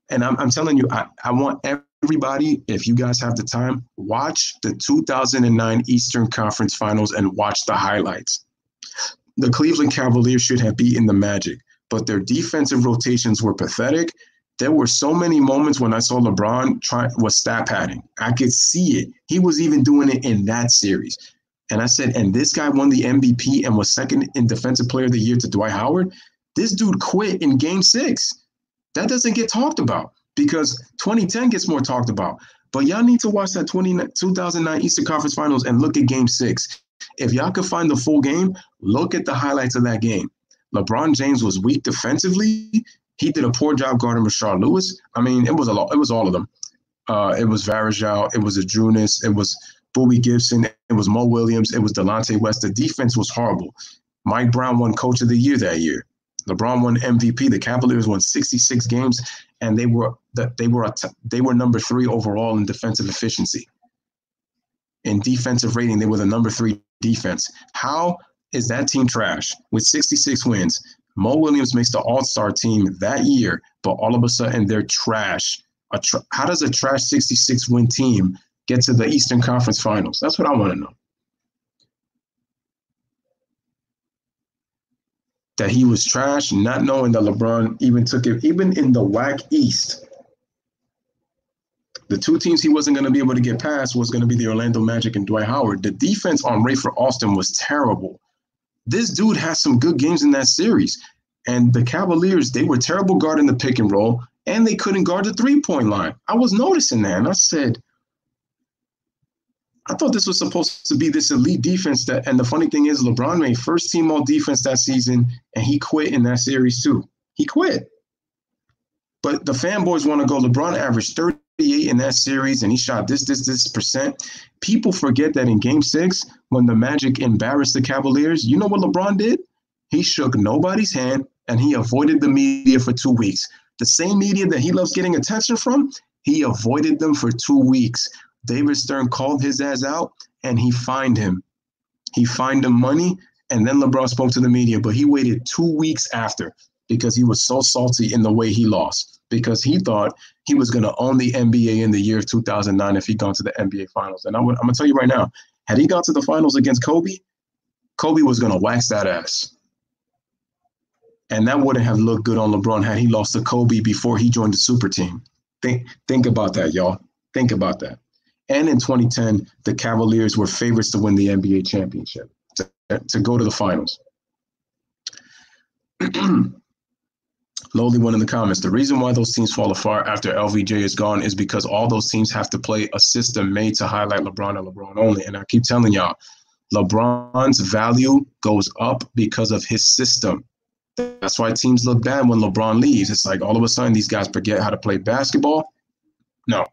And I'm telling you, I want everybody, if you guys have the time, watch the 2009 Eastern Conference Finals and watch the highlights. The Cleveland Cavaliers should have beaten the Magic, but their defensive rotations were pathetic. There were so many moments when I saw LeBron was stat padding. I could see it. He was even doing it in that series. And I said, and this guy won the MVP and was second in Defensive Player of the Year to Dwight Howard. This dude quit in Game 6. That doesn't get talked about because 2010 gets more talked about. But y'all need to watch that 2009 Eastern Conference Finals and look at Game 6. If y'all could find the full game, look at the highlights of that game. LeBron James was weak defensively. He did a poor job guarding Rashard Lewis. I mean, it was a lot. It was all of them. It was Varejao. It was Adrunas. It was Bowie Gibson. It was Mo Williams. It was Delonte West. The defense was horrible. Mike Brown won Coach of the Year that year. LeBron won MVP. The Cavaliers won 66 games, and they were number 3 overall in defensive efficiency. In defensive rating, they were the number 3 defense. How is that team trash with 66 wins? Mo Williams makes the All-Star team that year, but all of a sudden they're trash. How does a trash 66-win team get to the Eastern Conference Finals? That's what I want to know. That he was trash, not knowing that LeBron even took it, even in the WAC East. The 2 teams he wasn't going to be able to get past was going to be the Orlando Magic and Dwight Howard. The defense on Rayford Alston was terrible. This dude has some good games in that series. And the Cavaliers, they were terrible guarding the pick and roll, and they couldn't guard the three-point line. I was noticing that, and I said, I thought this was supposed to be this elite defense. And the funny thing is, LeBron made first team all defense that season, and he quit in that series too. He quit. But the fanboys want to go, LeBron averaged 30 38 in that series and he shot this percent. People forget that in Game 6, when the Magic embarrassed the Cavaliers, you know what LeBron did? He shook nobody's hand and he avoided the media for 2 weeks. The same media that he loves getting attention from, he avoided them for 2 weeks. David Stern called his ass out and he fined him. He fined him money, and then LeBron spoke to the media, but he waited 2 weeks after because he was so salty in the way he lost, because he thought he was going to own the NBA in the year of 2009 if he'd gone to the NBA Finals. And I'm going to tell you right now, had he gone to the Finals against Kobe, Kobe was going to wax that ass. And that wouldn't have looked good on LeBron had he lost to Kobe before he joined the super team. Think about that, y'all. Think about that. And in 2010, the Cavaliers were favorites to win the NBA championship, to go to the finals. Lowly one in the comments. The reason why those teams fall apart after LVJ is gone is because all those teams have to play a system made to highlight LeBron and LeBron only. And I keep telling y'all, LeBron's value goes up because of his system. That's why teams look bad when LeBron leaves. It's like all of a sudden these guys forget how to play basketball. No.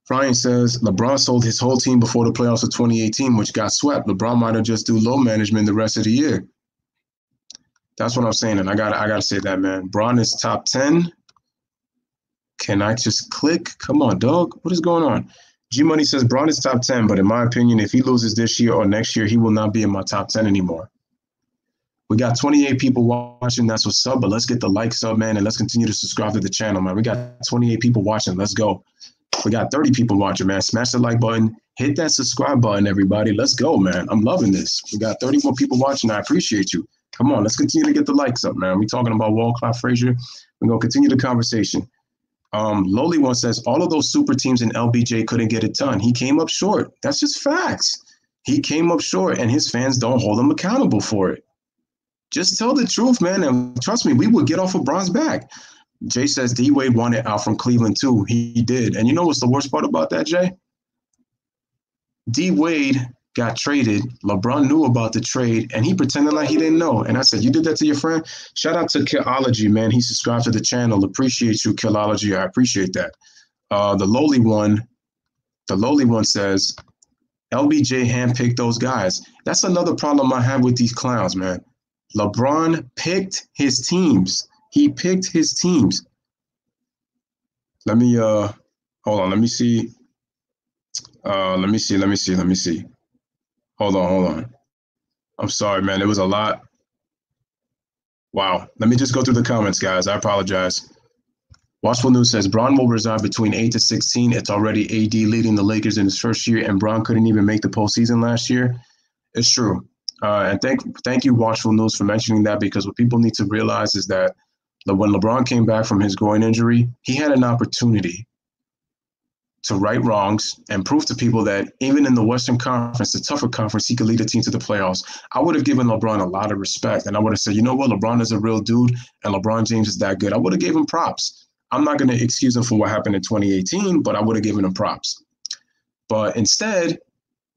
Brian says LeBron sold his whole team before the playoffs of 2018, which got swept. LeBron might have just do low management the rest of the year. That's what I'm saying, and I gotta say that, man. Bron is top 10. Can I just click? Come on, dog. What is going on? G Money says Bron is top 10, but in my opinion, if he loses this year or next year, he will not be in my top 10 anymore. We got 28 people watching. That's what's up. But let's get the likes up, man, and let's continue to subscribe to the channel, man. We got 28 people watching. Let's go. We got 30 people watching, man. Smash the like button. Hit that subscribe button, everybody. Let's go, man. I'm loving this. We got 31 people watching. I appreciate you. Come on, let's continue to get the likes up, man. We're talking about Walt, Clyde, Frazier. We're going to continue the conversation. Lowly one says, all of those super teams in LBJ couldn't get it done. He came up short. That's just facts. He came up short, and his fans don't hold him accountable for it. Just tell the truth, man, and trust me, we will get off of Bron's back. Jay says D-Wade wanted out from Cleveland, too. He did. And you know what's the worst part about that, Jay? D-Wade got traded. LeBron knew about the trade, and he pretended like he didn't know. And I said, you did that to your friend? Shout out to Killology, man. He subscribed to the channel. Appreciate you, Killology. I appreciate that. The lowly one says, LBJ handpicked those guys. That's another problem I have with these clowns, man. LeBron picked his teams. He picked his teams. Let me hold on. Let me see. Let me see. Hold on. I'm sorry, man. It was a lot. Wow. Let me just go through the comments, guys. I apologize. Watchful News says Bron will resign between 8 to 16. It's already AD leading the Lakers in his first year, and Bron couldn't even make the postseason last year. It's true. And thank you, Watchful News, for mentioning that, because what people need to realize is that when LeBron came back from his groin injury, he had an opportunity to right wrongs and prove to people that even in the Western Conference, the tougher conference, he could lead a team to the playoffs. I would have given LeBron a lot of respect, and I would have said, you know what, LeBron is a real dude, and LeBron James is that good. I would have given him props. I'm not going to excuse him for what happened in 2018, but I would have given him props. But instead,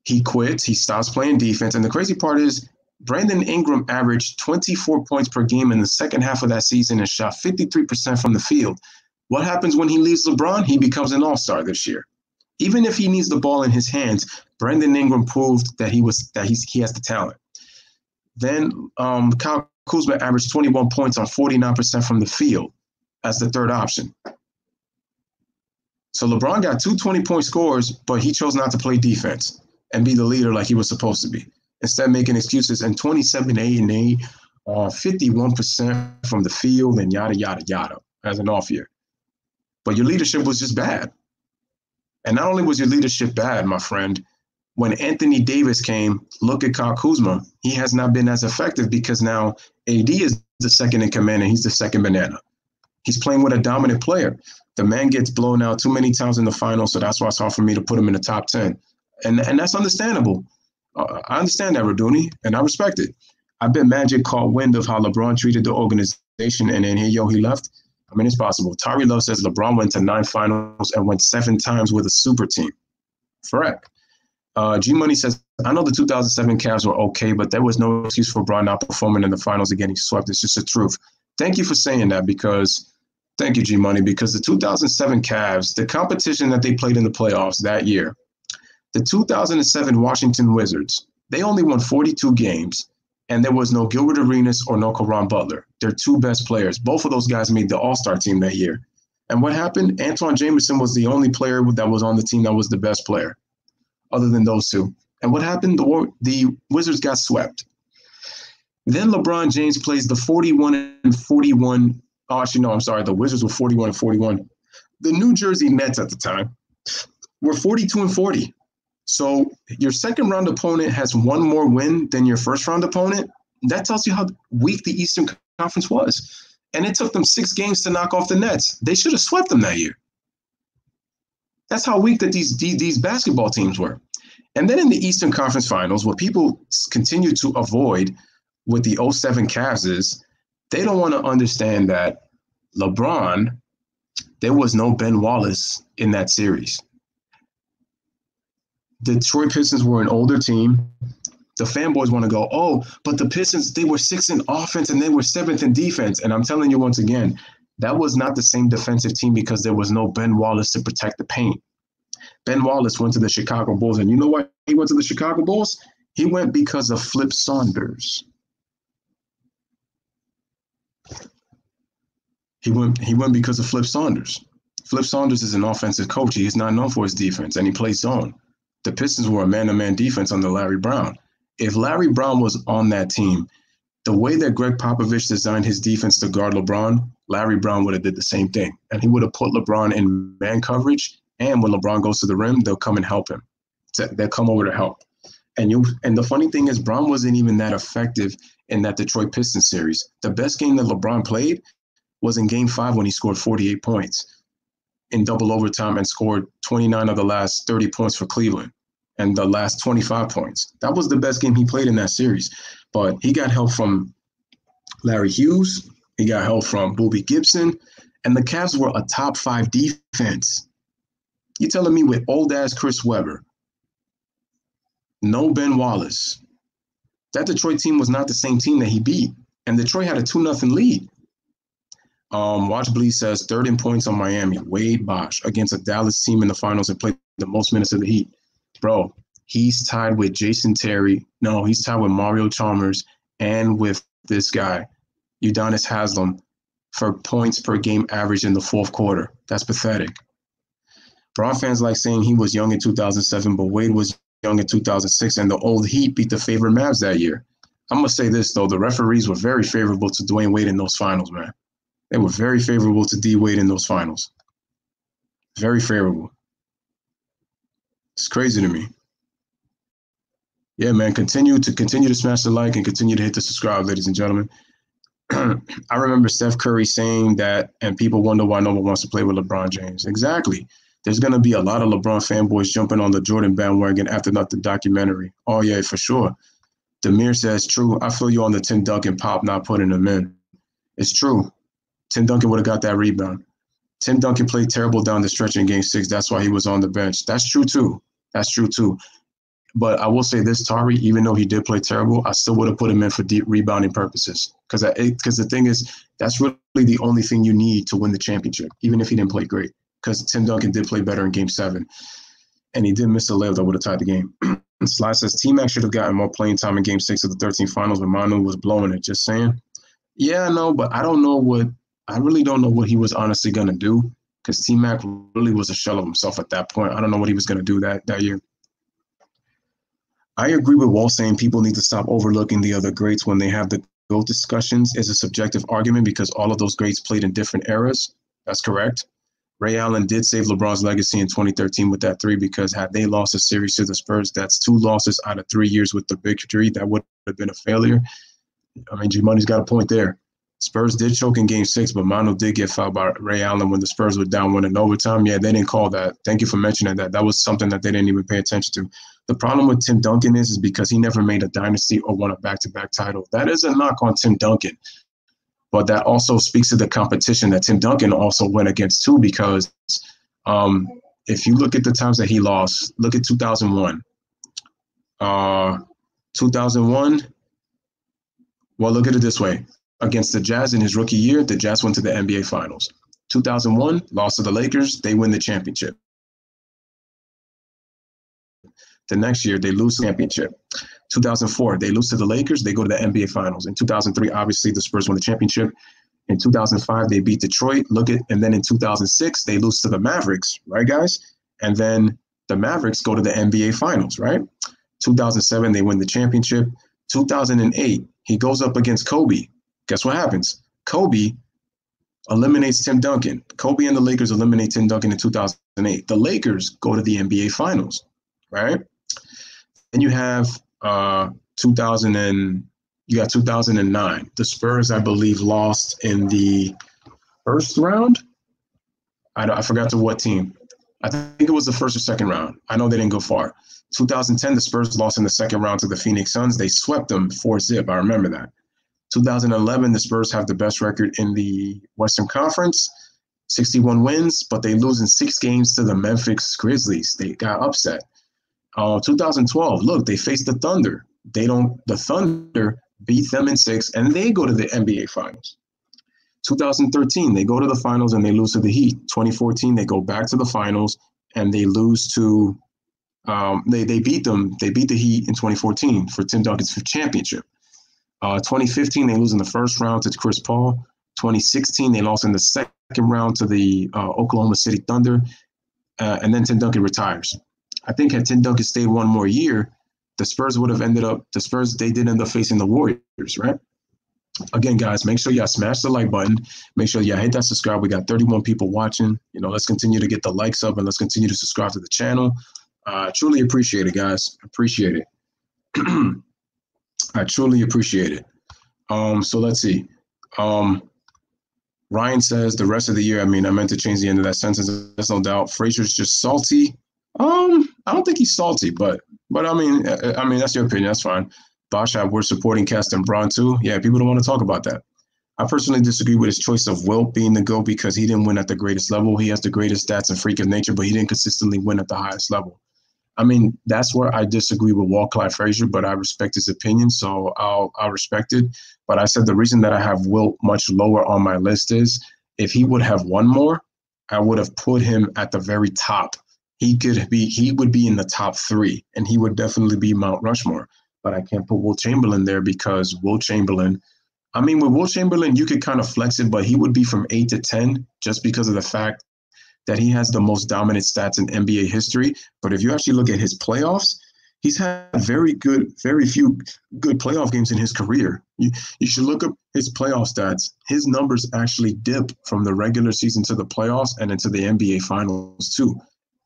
he quits. He stops playing defense. And the crazy part is Brandon Ingram averaged 24 points per game in the second half of that season and shot 53% from the field. What happens when he leaves LeBron? He becomes an all-star this year. Even if he needs the ball in his hands, Brandon Ingram proved that he has the talent. Then Kyle Kuzma averaged 21 points on 49% from the field as the third option. So LeBron got 2 20-point scores, but he chose not to play defense and be the leader like he was supposed to be. Instead, making excuses, and 27, 8, and 8, 51% from the field, and yada, yada, yada, as an off year. But your leadership was just bad. And not only was your leadership bad, my friend, when Anthony Davis came, look at Kyle Kuzma. He has not been as effective because now AD is the second in command and he's the second banana. He's playing with a dominant player. The man gets blown out too many times in the finals, so that's why it's hard for me to put him in the top 10. And that's understandable. I understand that, Raduni, and I respect it. I bet Magic caught wind of how LeBron treated the organization, and then he left. I mean, it's possible. Tari Love says LeBron went to 9 finals and went 7 times with a super team. Correct. G Money says, I know the 2007 Cavs were okay, but there was no excuse for LeBron not performing in the finals and getting swept. It's just the truth. Thank you for saying that, because Thank you, G Money, because the 2007 Cavs, the competition that they played in the playoffs that year, the 2007 Washington Wizards, they only won 42 games, and there was no Gilbert Arenas or no Caron Butler. Their two best players. Both of those guys made the All-Star team that year. And what happened? Antoine Jameson was the only player that was on the team that was the best player, other than those two. And what happened? The Wizards got swept. Then LeBron James plays the 41-41. Oh, actually, no, I'm sorry. The Wizards were 41-41. The New Jersey Nets at the time were 42-40. So your second round opponent has one more win than your first round opponent. That tells you how weak the Eastern Conference was. And it took them 6 games to knock off the Nets. They should have swept them that year. That's how weak that these basketball teams were. And then in the Eastern Conference Finals, what people continue to avoid with the 07 Cavs is they don't want to understand that LeBron, there was no Ben Wallace in that series. The Detroit Pistons were an older team. The fanboys want to go, oh, but the Pistons, they were 6th in offense and they were 7th in defense. And I'm telling you once again, that was not the same defensive team because there was no Ben Wallace to protect the paint. Ben Wallace went to the Chicago Bulls. And you know why he went to the Chicago Bulls? He went because of Flip Saunders. He went because of Flip Saunders. Flip Saunders is an offensive coach. He is not known for his defense, and he plays zone. The Pistons were a man-to-man defense under Larry Brown. If Larry Brown was on that team, the way that Greg Popovich designed his defense to guard LeBron, Larry Brown would have did the same thing. And he would have put LeBron in man coverage, and when LeBron goes to the rim, they'll come and help him. They'll come over to help. And the funny thing is, Brown wasn't even that effective in that Detroit Pistons series. The best game that LeBron played was in Game 5 when he scored 48 points in double overtime and scored 29 of the last 30 points for Cleveland and the last 25 points. That was the best game he played in that series. But he got help from Larry Hughes. He got help from Boobie Gibson. And the Cavs were a top 5 defense. You're telling me with old-ass Chris Webber, no Ben Wallace, that Detroit team was not the same team that he beat. And Detroit had a 2-0 lead. Watch Bleed says, 3rd in points on Miami, Wade Bosch, against a Dallas team in the finals that played the most minutes of the Heat. Bro, he's tied with Jason Terry. No, he's tied with Mario Chalmers and with this guy, Udonis Haslem, for points per game average in the 4th quarter. That's pathetic. Braun fans like saying he was young in 2007, but Wade was young in 2006, and the old Heat beat the favorite Mavs that year. I'm going to say this, though. The referees were very favorable to Dwayne Wade in those finals, man. They were very favorable to D. Wade in those finals. Very favorable. It's crazy to me. Yeah, man, continue to smash the like and continue to hit the subscribe, ladies and gentlemen. I remember Steph Curry saying that, and people wonder why no one wants to play with LeBron James. Exactly. There's going to be a lot of LeBron fanboys jumping on the Jordan bandwagon after the documentary. Oh, yeah, for sure. Demir says, true. I feel you on the Tim Duncan pop not putting him in. It's true. Tim Duncan would have got that rebound. Tim Duncan played terrible down the stretch in Game 6. That's why he was on the bench. That's true, too. But I will say this, Tari, even though he did play terrible, I still would have put him in for deep rebounding purposes. Because the thing is, that's really the only thing you need to win the championship, even if he didn't play great. Because Tim Duncan did play better in Game 7. And he did miss a layup that would have tied the game. Sly says, T-Mac should have gotten more playing time in Game 6 of the 13th finals when Manu was blowing it. Just saying. Yeah, no, but I really don't know what he was honestly going to do, because T-Mac really was a shell of himself at that point. I don't know what he was going to do that year. I agree with Walt saying people need to stop overlooking the other greats when they have the GOAT discussions. It's a subjective argument because all of those greats played in different eras. That's correct. Ray Allen did save LeBron's legacy in 2013 with that 3, because had they lost a series to the Spurs, that's 2 losses out of 3 years with the victory. That would have been a failure. I mean, G-Money's got a point there. Spurs did choke in Game 6, but Manu did get fouled by Ray Allen when the Spurs were down 1 in overtime. Yeah, they didn't call that. Thank you for mentioning that. That was something that they didn't even pay attention to. The problem with Tim Duncan is because he never made a dynasty or won a back-to-back title. That is a knock on Tim Duncan. But that also speaks to the competition that Tim Duncan also went against too, because if you look at the times that he lost, look at 2001. 2001, well, look at it this way. Against the Jazz in his rookie year, the Jazz went to the NBA Finals. 2001, lost to the Lakers. They win the championship. The next year, they lose the championship. 2004, they lose to the Lakers. They go to the NBA Finals. In 2003, obviously, the Spurs won the championship. In 2005, they beat Detroit. And then in 2006, they lose to the Mavericks, right, guys? And then the Mavericks go to the NBA Finals, right? 2007, they win the championship. 2008, he goes up against Kobe. Guess what happens? Kobe eliminates Tim Duncan. Kobe and the Lakers eliminate Tim Duncan in 2008. The Lakers go to the NBA Finals, right? Then you have 2009. The Spurs, I believe, lost in the first round. I forgot to what team. I think it was the first or second round. I know they didn't go far. 2010, the Spurs lost in the second round to the Phoenix Suns. They swept them 4-0. I remember that. 2011, the Spurs have the best record in the Western Conference, 61 wins, but they lose in 6 games to the Memphis Grizzlies. They got upset. 2012, look, they faced the Thunder. The Thunder beat them in 6, and they go to the NBA Finals. 2013, they go to the finals and they lose to the Heat. 2014, they go back to the finals and they lose to they beat them. They beat the Heat in 2014 for Tim Duncan's championship. 2015, they lose in the first round to Chris Paul. 2016, they lost in the second round to the Oklahoma City Thunder. And then Tim Duncan retires. I think had Tim Duncan stayed one more year, the Spurs would have they did end up facing the Warriors, right? Again, guys, make sure y'all smash the like button. Make sure y'all hit that subscribe. We got 31 people watching. Let's continue to get the likes up and let's continue to subscribe to the channel. I truly appreciate it, guys. Appreciate it. I truly appreciate it. So let's see. Ryan says the rest of the year. I meant to change the end of that sentence. There's no doubt. Frazier's just salty. I don't think he's salty, but I mean, that's your opinion. That's fine. Bashab, we're supporting Cast and Braun too. Yeah, people don't want to talk about that. I personally disagree with his choice of Wilt being the GOAT because he didn't win at the greatest level. He has the greatest stats and freak of nature, but he didn't consistently win at the highest level. That's where I disagree with Walt, Clyde, Frazier, but I respect his opinion, so I'll respect it. But I said the reason that I have Wilt much lower on my list is if he would have won more, I would have put him at the very top. He would be in the top 3, and he would definitely be Mount Rushmore. But I can't put Wilt Chamberlain there because Wilt Chamberlain, with Wilt Chamberlain, you could kind of flex it, but he would be from 8 to 10 just because of the fact that he has the most dominant stats in NBA history. But if you actually look at his playoffs, he's had very few good playoff games in his career. You should look up his playoff stats. His numbers actually dip from the regular season to the playoffs and into the NBA Finals too.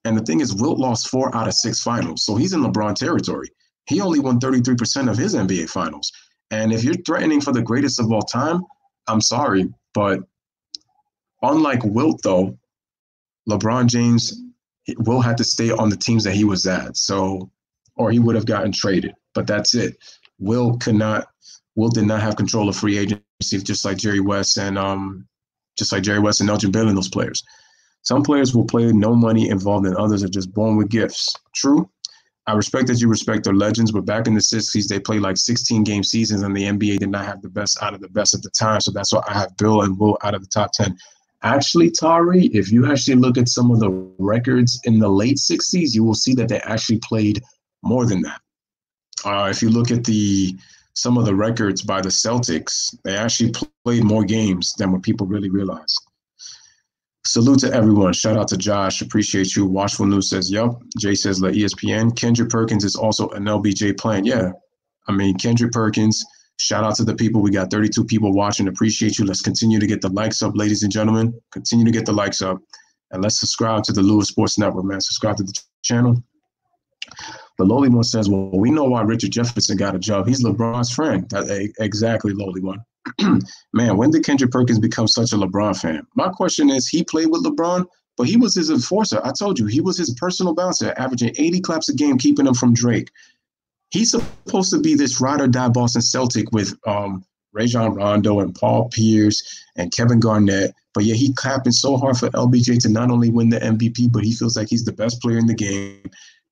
And the thing is, Wilt lost 4 out of 6 finals. So he's in LeBron territory. He only won 33% of his NBA Finals. And if you're threatening for the greatest of all time, I'm sorry, but unlike Wilt, though, LeBron James will have to stay on the teams that he was at. Or he would have gotten traded. But that's it. Wilt did not have control of free agency, just like Jerry West and Elgin Baylor and those players. Some players will play no money involved, and others are just born with gifts. True. I respect that you respect their legends, but back in the 60s, they played like 16-game seasons, and the NBA did not have the best out of the best at the time. So that's why I have Bill and Wilt out of the top 10. Actually, Tari, if you actually look at some of the records in the late 60s, you will see that they actually played more than that. If you look at some of the records by the Celtics, they actually played more games than what people really realize. Salute to everyone. Shout out to Josh. Appreciate you. Watchful News says, yup. Jay says, La ESPN. Kendrick Perkins is also an LBJ plan. Yeah. Kendrick Perkins, shout out to the people. We got 32 people watching. Appreciate you. Let's continue to get the likes up, ladies and gentlemen. Continue to get the likes up. And let's subscribe to the Louis Sports Network, man. Subscribe to the channel. The lowly one says, well, we know why Richard Jefferson got a job. He's LeBron's friend. Exactly, lowly one. Man, when did Kendrick Perkins become such a LeBron fan? My question is, he played with LeBron, but he was his enforcer. I told you, he was his personal bouncer, averaging 80 claps a game, keeping him from Drake. He's supposed to be this ride or die Boston Celtic with Rajon Rondo and Paul Pierce and Kevin Garnett. But yeah, he clapping so hard for LBJ to not only win the MVP, but he feels like he's the best player in the game,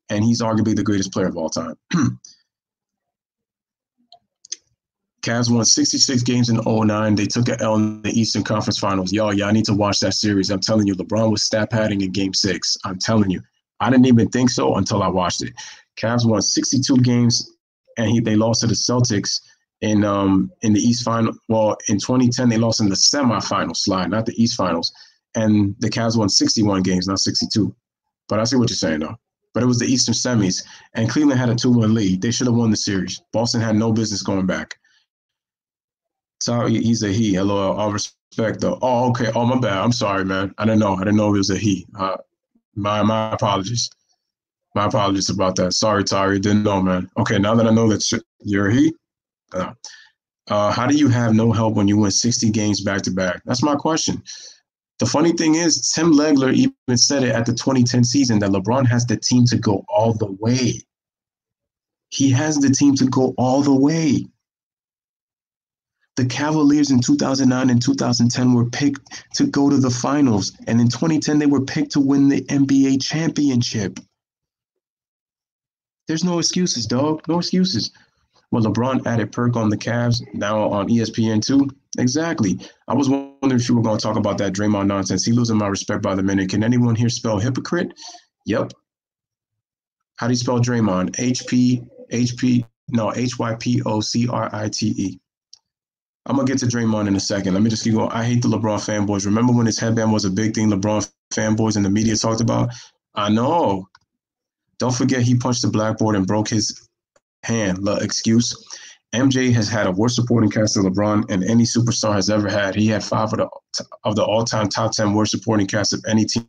and he's arguably the greatest player of all time. Cavs won 66 games in 2009. They took an L in the Eastern Conference Finals. Y'all need to watch that series. I'm telling you, LeBron was stat padding in Game 6. I'm telling you. I didn't even think so until I watched it. Cavs won 62 games, and they lost to the Celtics in the East Final. Well, in 2010, they lost in the semifinal slide, not the East Finals. And the Cavs won 61 games, not 62. But I see what you're saying, though. But it was the Eastern semis, and Cleveland had a 2-1 lead. They should have won the series. Boston had no business going back. So he's a he. Hello, all respect, though. Oh, okay. Oh, my bad. I'm sorry, man. I didn't know it was a he. My apologies. My apologies about that. Sorry, Tari. Didn't know, man. Okay, now that I know that you're a he, how do you have no help when you win 60 games back-to-back? That's my question. The funny thing is, Tim Legler even said it at the 2010 season that LeBron has the team to go all the way. He has the team to go all the way. The Cavaliers in 2009 and 2010 were picked to go to the finals. And in 2010, they were picked to win the NBA championship. There's no excuses, dog. No excuses. Well, LeBron added perk on the Cavs, now on ESPN2. Exactly. I was wondering if you were going to talk about that Draymond nonsense. He losing my respect by the minute. Can anyone here spell hypocrite? Yep. How do you spell Draymond? Hypocrite. I'm going to get to Draymond in a second. Let me just keep going. I hate the LeBron fanboys. Remember when his headband was a big thing LeBron fanboys and the media talked about? I know. Don't forget he punched the blackboard and broke his hand. Excuse. MJ has had a worse supporting cast than LeBron and any superstar has ever had. He had 5 of the all-time top 10 worst supporting cast of any team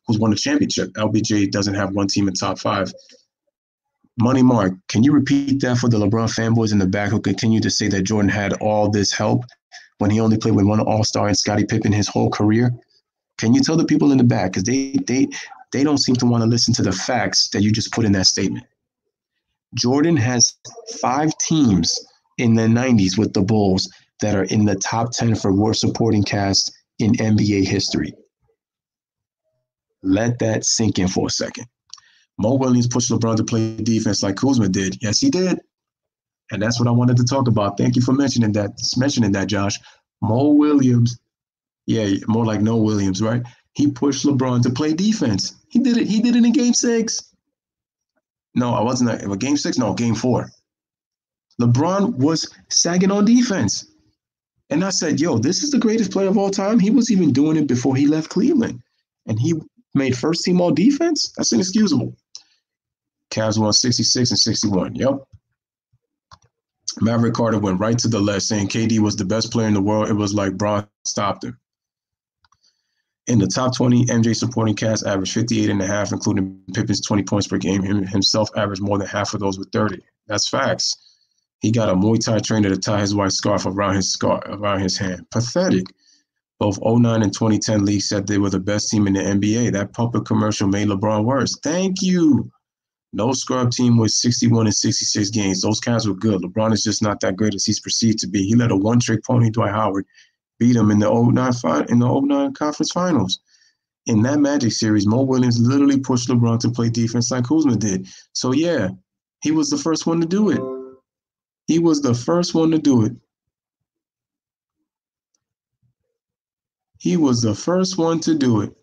who's won a championship. LBJ doesn't have one team in top 5. Money Mark, can you repeat that for the LeBron fanboys in the back who continue to say that Jordan had all this help when he only played with one All-Star and Scottie Pippen his whole career? Can you tell the people in the back? Because they don't seem to want to listen to the facts that you just put in that statement. Jordan has 5 teams in the 90s with the Bulls that are in the top 10 for worst supporting cast in NBA history. Let that sink in for a second. Mo Williams pushed LeBron to play defense like Kuzma did. Yes, he did. And that's what I wanted to talk about. Thank you for mentioning that, Josh. Mo Williams. Yeah, more like No Williams, right? He pushed LeBron to play defense. He did it. He did it in Game 6. No, I wasn't. Game 6? No, Game 4. LeBron was sagging on defense. And I said, yo, this is the greatest player of all time. He was even doing it before he left Cleveland. And he made first team all defense? That's inexcusable. Cavs won 66 and 61. Yep. Maverick Carter went right to the left saying KD was the best player in the world. It was like Bron stopped him. In the top 20, MJ supporting cast averaged 58.5, including Pippen's 20 points per game. Himself averaged more than half of those with 30. That's facts. He got a Muay Thai trainer to tie his white scarf around his hand. Pathetic. Both 2009 and 2010 leagues said they were the best team in the NBA. That puppet commercial made LeBron worse. Thank you. No scrub team with 61 and 66 games. Those guys were good. LeBron is just not that great as he's perceived to be. He let a one-trick pony Dwight Howard beat him in the 2009 conference finals. In that Magic series, Mo Williams literally pushed LeBron to play defense like Kuzma did. So, yeah, he was the first one to do it. He was the first one to do it. He was the first one to do it.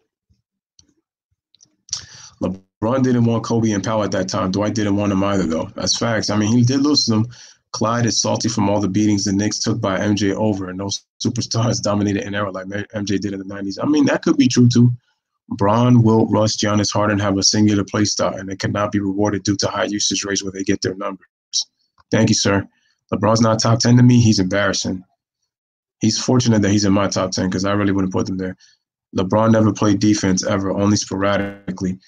LeBron didn't want Kobe and Powell at that time. Dwight didn't want him either, though. That's facts. I mean, he did lose to them. Clyde is salty from all the beatings the Knicks took by MJ over, and those superstars dominated an era like MJ did in the 90s. I mean, that could be true, too. Bron, Wilt, Russ, Giannis, Harden have a singular play style, and they cannot be rewarded due to high usage rates where they get their numbers. Thank you, sir. LeBron's not top 10 to me. He's embarrassing. He's fortunate that he's in my top 10 because I really wouldn't put him there. LeBron never played defense ever, only sporadically.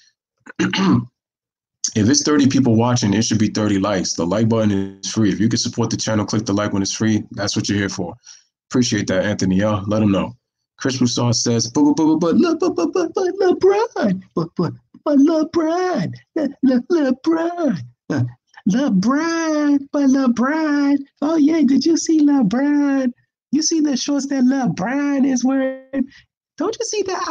If it's 30 people watching, it should be 30 likes. The like button is free. If you can support the channel, click the like when it's free. That's what you're here for. Appreciate that, Anthony. Y'all, let him know. Chris Broussard says, but LeBron, LeBron. Oh, yeah, did you see LeBron? You see the shorts that LeBron is wearing? Don't you see that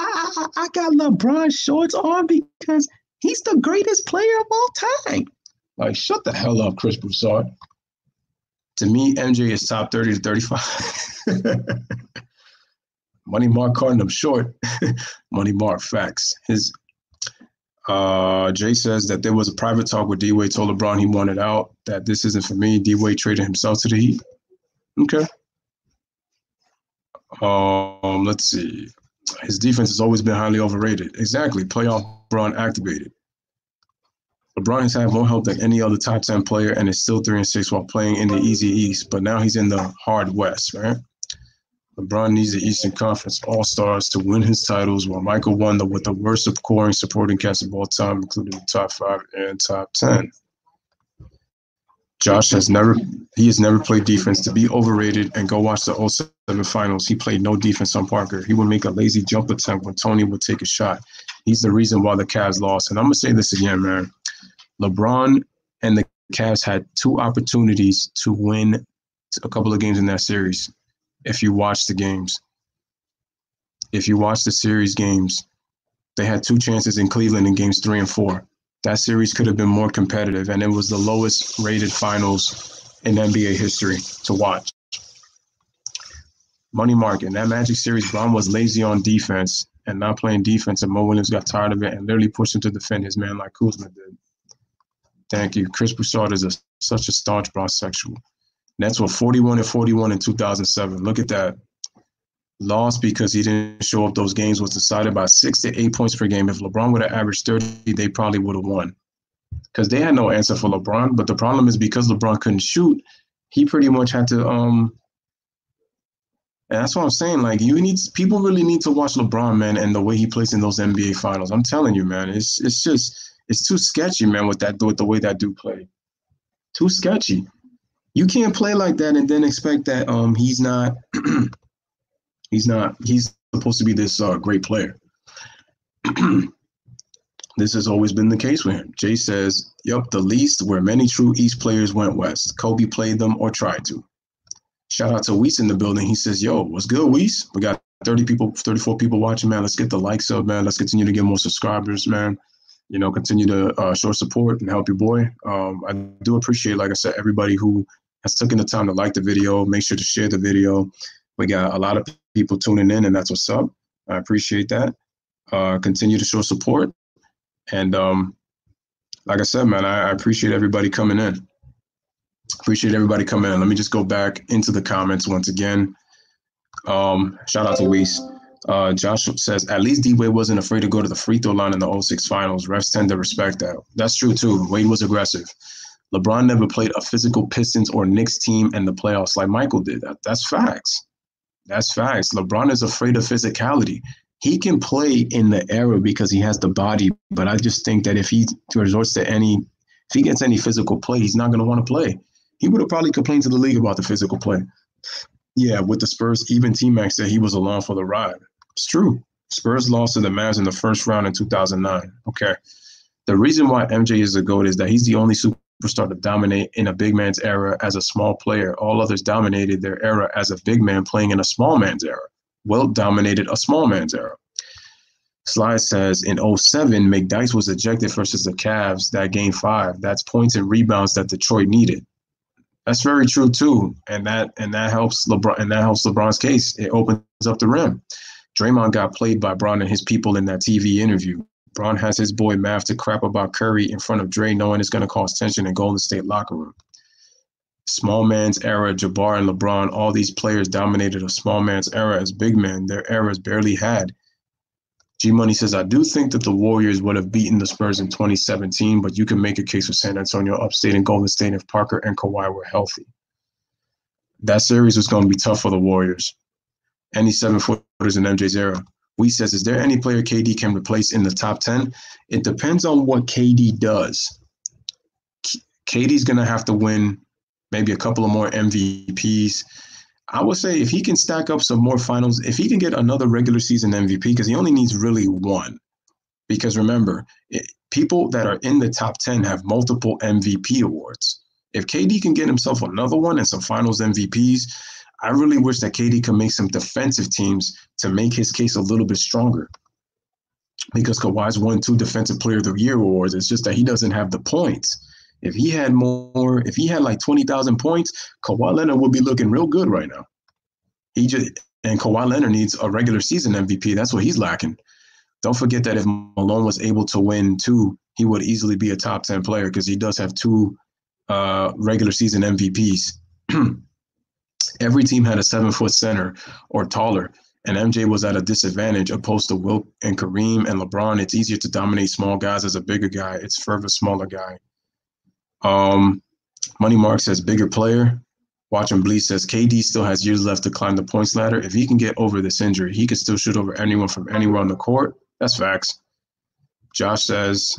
I got LeBron shorts on because he's the greatest player of all time? Like, shut the hell up, Chris Broussard. To me, MJ is top 30 to 35. Money Mark cutting him short. Money Mark facts. Jay says that there was a private talk where D-Wade told LeBron he wanted out, that this isn't for me. D-Wade traded himself to the Heat. Okay. Let's see. His defense has always been highly overrated. Exactly. Playoff LeBron activated. LeBron has had more help than any other top 10 player and is still 3-6 while playing in the easy East, but now he's in the hard West, right? LeBron needs the Eastern Conference All-Stars to win his titles, while Michael won with the worst scoring supporting cast of all time, including the top 5 and top 10. Josh has never played defense. To be overrated, and go watch the 07 finals. He played no defense on Parker. He would make a lazy jump attempt when Tony would take a shot. He's the reason why the Cavs lost. And I'm going to say this again, man. LeBron and the Cavs had 2 opportunities to win a couple of games in that series. If you watch the games, if you watch the series games, they had 2 chances in Cleveland in games 3 and 4. That series could have been more competitive, and it was the lowest rated finals in NBA history to watch. Money Mark, in that Magic series, Bron was lazy on defense and not playing defense, and Mo Williams got tired of it and literally pushed him to defend his man like Kuzma did. Thank you. Chris Broussard is such a staunch bisexual. Nets were 41-41 in 2007. Look at that. Lost because he didn't show up. Those games was decided by 6 to 8 points per game. If LeBron would have averaged 30, they probably would have won. Because they had no answer for LeBron. But the problem is because LeBron couldn't shoot, he pretty much had to and that's what I'm saying. Like, people really need to watch LeBron, man, and the way he plays in those NBA finals. I'm telling you, man, it's too sketchy, man, with the way that dude played. Too sketchy. You can't play like that and then expect that he's supposed to be this great player. This has always been the case with him. Jay says, yep, the least where many true East players went West. Kobe played them or tried to. Shout out to Weiss in the building. He says, yo, what's good, Weiss? We got 34 people watching, man. Let's get the likes up, man. Let's continue to get more subscribers, man. You know, continue to show support and help your boy. I do appreciate, like I said, everybody who has taken the time to like the video. Make sure to share the video. We got a lot of people tuning in, and that's what's up. I appreciate that. Continue to show support. And like I said, man, I appreciate everybody coming in. Let me just go back into the comments once again. Shout out to Weiss. Josh says, at least D-Wade wasn't afraid to go to the free throw line in the 06 finals. Refs tend to respect that. That's true, too. Wade was aggressive. LeBron never played a physical Pistons or Knicks team in the playoffs like Michael did. That's facts. That's facts. LeBron is afraid of physicality. He can play in the era because he has the body, but I just think that if he gets any physical play, he's not going to want to play. He would have probably complained to the league about the physical play. Yeah, with the Spurs, even T-Mac said he was along for the ride. It's true. Spurs lost to the Mavs in the first round in 2009. Okay. The reason why MJ is the GOAT is that he's the only superstar to dominate in a big man's era as a small player. All others dominated their era as a big man playing in a small man's era. Wilt dominated a small man's era. Clyde says, in 07, McDyess was ejected versus the Cavs that game 5. That's points and rebounds that Detroit needed. That's very true too, and that helps LeBron. And that helps LeBron's case. It opens up the rim. Draymond got played by Bron and his people in that TV interview. Bron has his boy Mav to crap about Curry in front of Dre, knowing it's going to cause tension in Golden State locker room. Small man's era, Jabbar and LeBron, all these players dominated a small man's era as big men. Their eras barely had. G-Money says, I do think that the Warriors would have beaten the Spurs in 2017, but you can make a case for San Antonio, Upstate, and Golden State if Parker and Kawhi were healthy. That series was going to be tough for the Warriors. Any 7-footers in MJ's era. We says, is there any player KD can replace in the top 10? It depends on what KD does. KD's going to have to win maybe a couple of more MVPs. I would say if he can stack up some more finals, if he can get another regular season MVP, because he only needs really one. Because remember, people that are in the top 10 have multiple MVP awards. If KD can get himself another one and some finals MVPs, I really wish that KD could make some defensive teams to make his case a little bit stronger. Because Kawhi's won 2 Defensive Player of the Year awards. It's just that he doesn't have the points. If he had like 20,000 points, Kawhi Leonard would be looking real good right now. And Kawhi Leonard needs a regular season MVP. That's what he's lacking. Don't forget that if Malone was able to win 2, he would easily be a top 10 player because he does have 2 regular season MVPs. Every team had a 7-foot center or taller, and MJ was at a disadvantage opposed to Wilt and Kareem and LeBron. It's easier to dominate small guys as a bigger guy. It's further smaller guy. Money Mark says bigger player. Watching Bleed says KD still has years left to climb the points ladder. If he can get over this injury, he can still shoot over anyone from anywhere on the court. That's facts. Josh says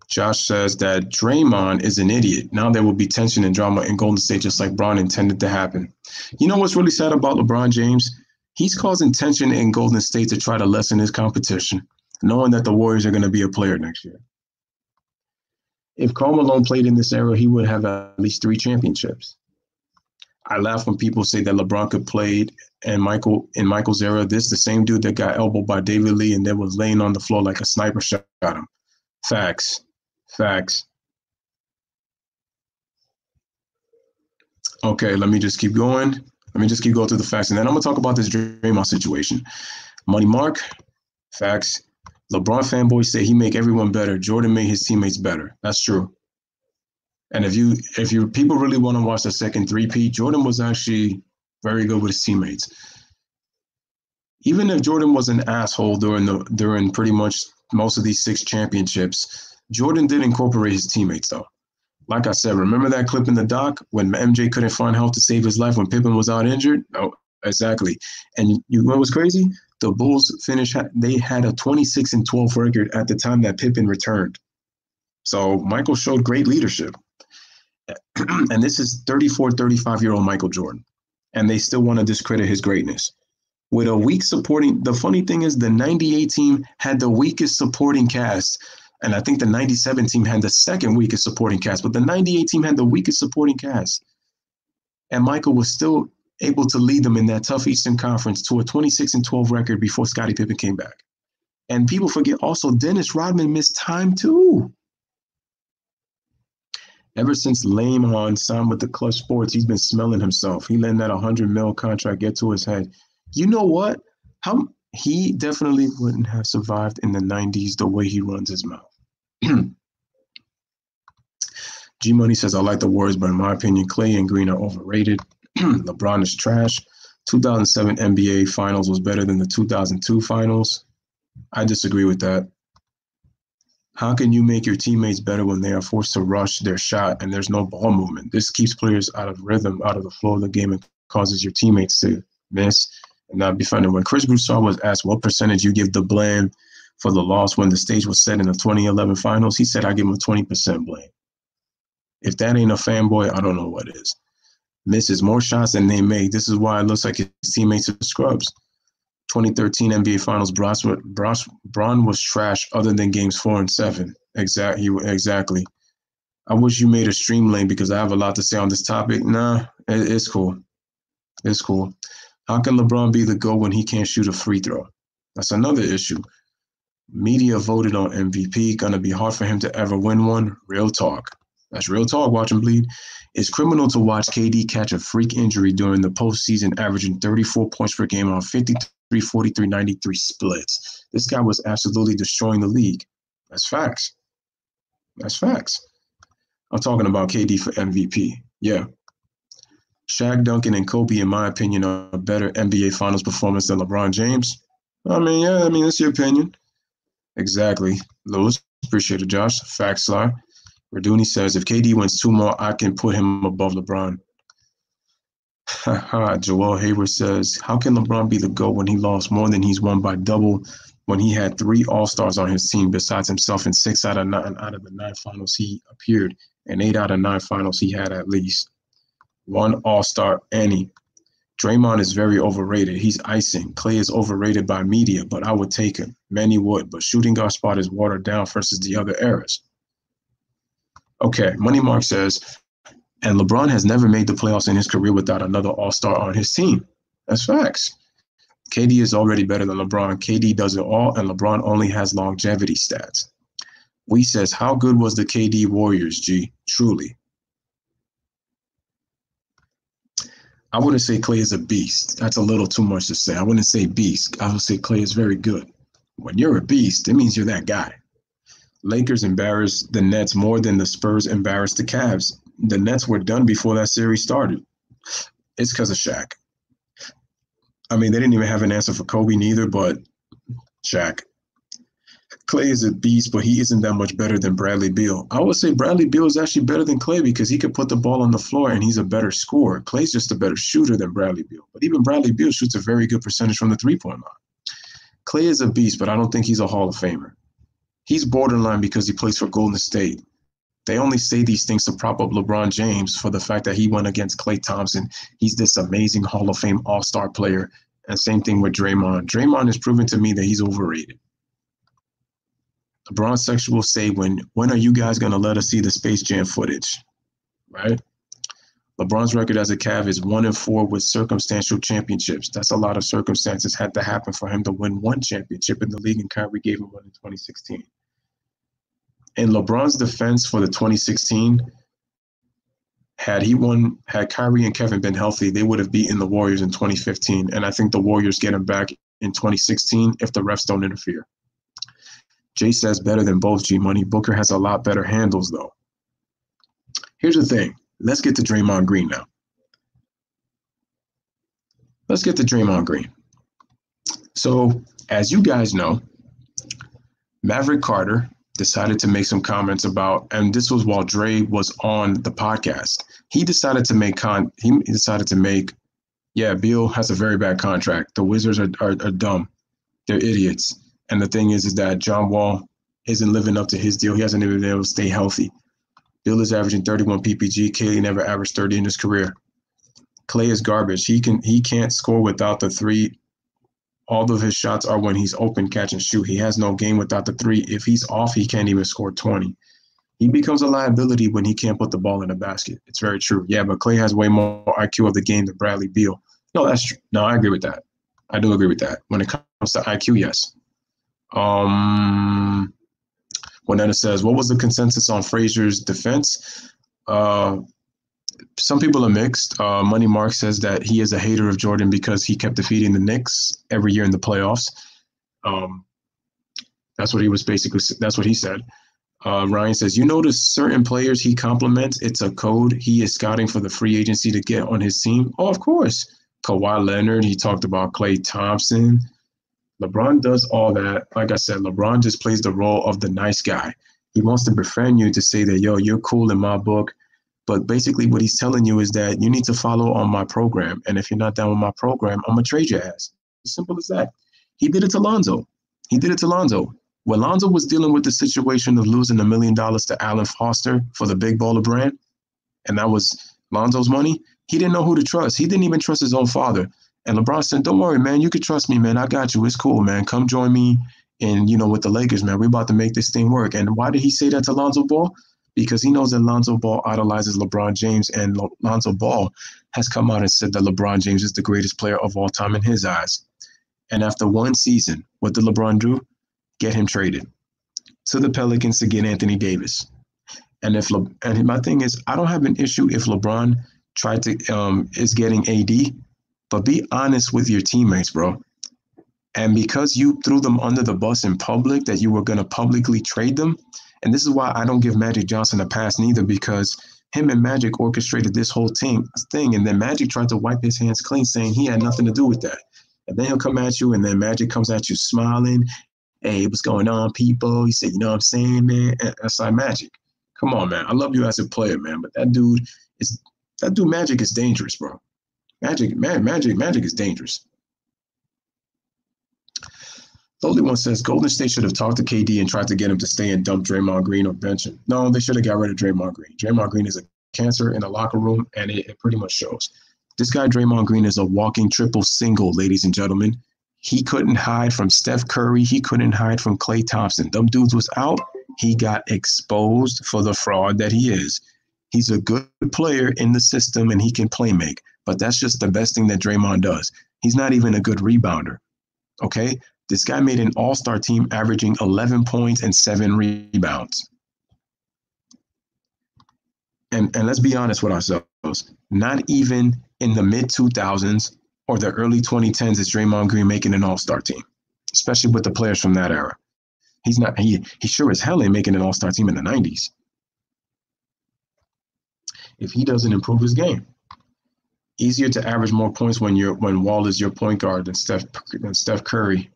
that Draymond is an idiot. Now there will be tension and drama in Golden State just like Bron intended to happen. You know what's really sad about LeBron James? He's causing tension in Golden State to try to lessen his competition, knowing that the Warriors are going to be a player next year. If Karl Malone played in this era, he would have at least 3 championships. I laugh when people say that LeBron could play in Michael's era. This the same dude that got elbowed by David Lee and then was laying on the floor like a sniper shot at him. Facts. Okay, let me just keep going. Let me just keep going through the facts, and then I'm going to talk about this Draymond situation. Money Mark, facts. LeBron fanboys say he make everyone better. Jordan made his teammates better. That's true. And if you people really want to watch the second three-peat, Jordan was actually very good with his teammates. Even if Jordan was an asshole during pretty much most of these 6 championships, Jordan did incorporate his teammates though. Like I said, remember that clip in the doc when MJ couldn't find help to save his life when Pippen was out injured? No, exactly. And you know what's crazy? The Bulls they had a 26-12 record at the time that Pippen returned. So Michael showed great leadership. And this is 34, 35-year-old Michael Jordan. And they still want to discredit his greatness. With a weak supporting, the funny thing is the 98 team had the weakest supporting cast. And I think the 97 team had the second weakest supporting cast, but the 98 team had the weakest supporting cast. And Michael was still able to lead them in that tough Eastern Conference to a 26-12 record before Scottie Pippen came back. And people forget also Dennis Rodman missed time too. Ever since Lamon signed with the Clutch Sports, he's been smelling himself. He letting that $100 million contract get to his head. You know what? He definitely wouldn't have survived in the 90s the way he runs his mouth. G Money says, I like the Warriors, but in my opinion, Clay and Green are overrated. LeBron is trash. 2007 NBA Finals was better than the 2002 Finals. I disagree with that. How can you make your teammates better when they are forced to rush their shot and there's no ball movement? This keeps players out of rhythm, out of the flow of the game, and causes your teammates to miss and not be defended. When Chris Broussard was asked what percentage you give the blame for the loss when the stage was set in the 2011 Finals, he said, I give him a 20% blame. If that ain't a fanboy, I don't know what is. Misses more shots than they make. This is why it looks like his teammates are scrubs. 2013 NBA Finals, Bron was trash other than games 4 and 7. Exactly. I wish you made a stream lane because I have a lot to say on this topic. Nah, it's cool. It's cool. How can LeBron be the GOAT when he can't shoot a free throw? That's another issue. Media voted on MVP. Gonna be hard for him to ever win one. Real talk. That's real talk. Watch him bleed. It's criminal to watch KD catch a freak injury during the postseason, averaging 34 points per game on 53, 43, 93 splits. This guy was absolutely destroying the league. That's facts. That's facts. I'm talking about KD for MVP. Yeah. Shaq, Duncan, and Kobe, in my opinion, are a better NBA Finals performance than LeBron James. That's your opinion. Exactly. Louis, appreciate it, Josh. Facts, Sly. Raduni says, if KD wins 2 more, I can put him above LeBron. Joel Hayward says, how can LeBron be the GOAT when he lost more than he's won by double when he had 3 All-Stars on his team besides himself in 6 out of the 9 finals he appeared, and 8 out of 9 finals he had at least 1 All-Star any. Draymond is very overrated. He's icing. Clay is overrated by media, but I would take him. Many would, but shooting guard spot is watered down versus the other eras. Okay, Money Mark says, and LeBron has never made the playoffs in his career without another All-Star on his team. That's facts. KD is already better than LeBron. KD does it all, and LeBron only has longevity stats. We says, how good was the KD Warriors, G? Truly. I wouldn't say Klay is a beast. That's a little too much to say. I wouldn't say beast. I would say Klay is very good. When you're a beast, it means you're that guy. Lakers embarrassed the Nets more than the Spurs embarrassed the Cavs. The Nets were done before that series started. It's because of Shaq. I mean, they didn't even have an answer for Kobe neither, but Shaq. Klay is a beast, but he isn't that much better than Bradley Beal. I would say Bradley Beal is actually better than Klay because he could put the ball on the floor and he's a better scorer. Klay's just a better shooter than Bradley Beal. But even Bradley Beal shoots a very good percentage from the three-point line. Klay is a beast, but I don't think he's a Hall of Famer. He's borderline because he plays for Golden State. They only say these things to prop up LeBron James for the fact that he went against Klay Thompson. He's this amazing Hall of Fame all-star player. And same thing with Draymond. Draymond has proven to me that he's overrated. LeBron sexual say, when are you guys going to let us see the Space Jam footage? Right? LeBron's record as a Cav is 1-4 with circumstantial championships. That's a lot of circumstances had to happen for him to win one championship in the league, and Kyrie gave him one in 2016. In LeBron's defense for the 2016, had Kyrie and Kevin been healthy, they would have beaten the Warriors in 2015. And I think the Warriors get him back in 2016 if the refs don't interfere. Jay says better than both, G-Money. Booker has a lot better handles, though. Here's the thing. Let's get to Draymond Green now. So, as you guys know, Maverick Carter decided to make some comments about, and this was while Dre was on the podcast. He decided to make, Beal has a very bad contract. The Wizards are dumb. They're idiots. And the thing is that John Wall isn't living up to his deal. He hasn't even been able to stay healthy. Bill is averaging 31 PPG. Klay never averaged 30 in his career. Klay is garbage. He can't score without the three. All of his shots are when he's open, catch and shoot. He has no game without the three. If he's off, he can't even score 20. He becomes a liability when he can't put the ball in the basket. It's very true. Yeah, but Klay has way more IQ of the game than Bradley Beal. No, that's true. No, I agree with that. I do agree with that. When it comes to IQ, yes. When says, what was the consensus on Frazier's defense? Some people are mixed. Money Mark says that he is a hater of Jordan because he kept defeating the Knicks every year in the playoffs. That's what he said. Ryan says, you notice certain players he compliments, it's a code. He is scouting for the free agency to get on his team. Oh, of course. Kawhi Leonard, he talked about Klay Thompson. LeBron does all that. Like I said, LeBron just plays the role of the nice guy. He wants to befriend you to say that, yo, you're cool in my book. But basically what he's telling you is that you need to follow on my program. And if you're not down with my program, I'm going to trade your ass. As simple as that. He did it to Lonzo. When Lonzo was dealing with the situation of losing $1 million to Alan Foster for the big baller brand, and that was Lonzo's money, he didn't know who to trust. He didn't even trust his own father. And LeBron said, don't worry, man. You can trust me, man. I got you. It's cool, man. Come join me with the Lakers, man. We're about to make this thing work. And why did he say that to Lonzo Ball? Because he knows that Lonzo Ball idolizes LeBron James, and Lonzo Ball has come out and said that LeBron James is the greatest player of all time in his eyes. And after one season, what did LeBron do? Get him traded to the Pelicans to get Anthony Davis. And my thing is, I don't have an issue if LeBron is getting AD, but be honest with your teammates, bro. And because you threw them under the bus in public, that you were going to publicly trade them. And this is why I don't give Magic Johnson a pass neither, because him and Magic orchestrated this whole thing. And then Magic tried to wipe his hands clean, saying he had nothing to do with that. And then he'll come at you, and then Magic comes at you smiling. Hey, what's going on, people? He said, you know what I'm saying, man? That's like Magic. Come on, man. I love you as a player, man. But that dude Magic is dangerous, bro. Magic is dangerous. The only one says Golden State should have talked to KD and tried to get him to stay and dump Draymond Green or bench him. No, they should have got rid of Draymond Green. Draymond Green is a cancer in the locker room, and it pretty much shows. This guy, Draymond Green, is a walking triple single, ladies and gentlemen. He couldn't hide from Steph Curry. He couldn't hide from Klay Thompson. Them dudes was out. He got exposed for the fraud that he is. He's a good player in the system, and he can play make. But that's just the best thing that Draymond does. He's not even a good rebounder. Okay? This guy made an all-star team averaging 11 points and 7 rebounds. And let's be honest with ourselves. Not even in the mid-2000s or the early 2010s is Draymond Green making an all-star team, especially with the players from that era. He sure as hell ain't making an all-star team in the 90s. If he doesn't improve his game. Easier to average more points when Walt is your point guard than Steph Curry.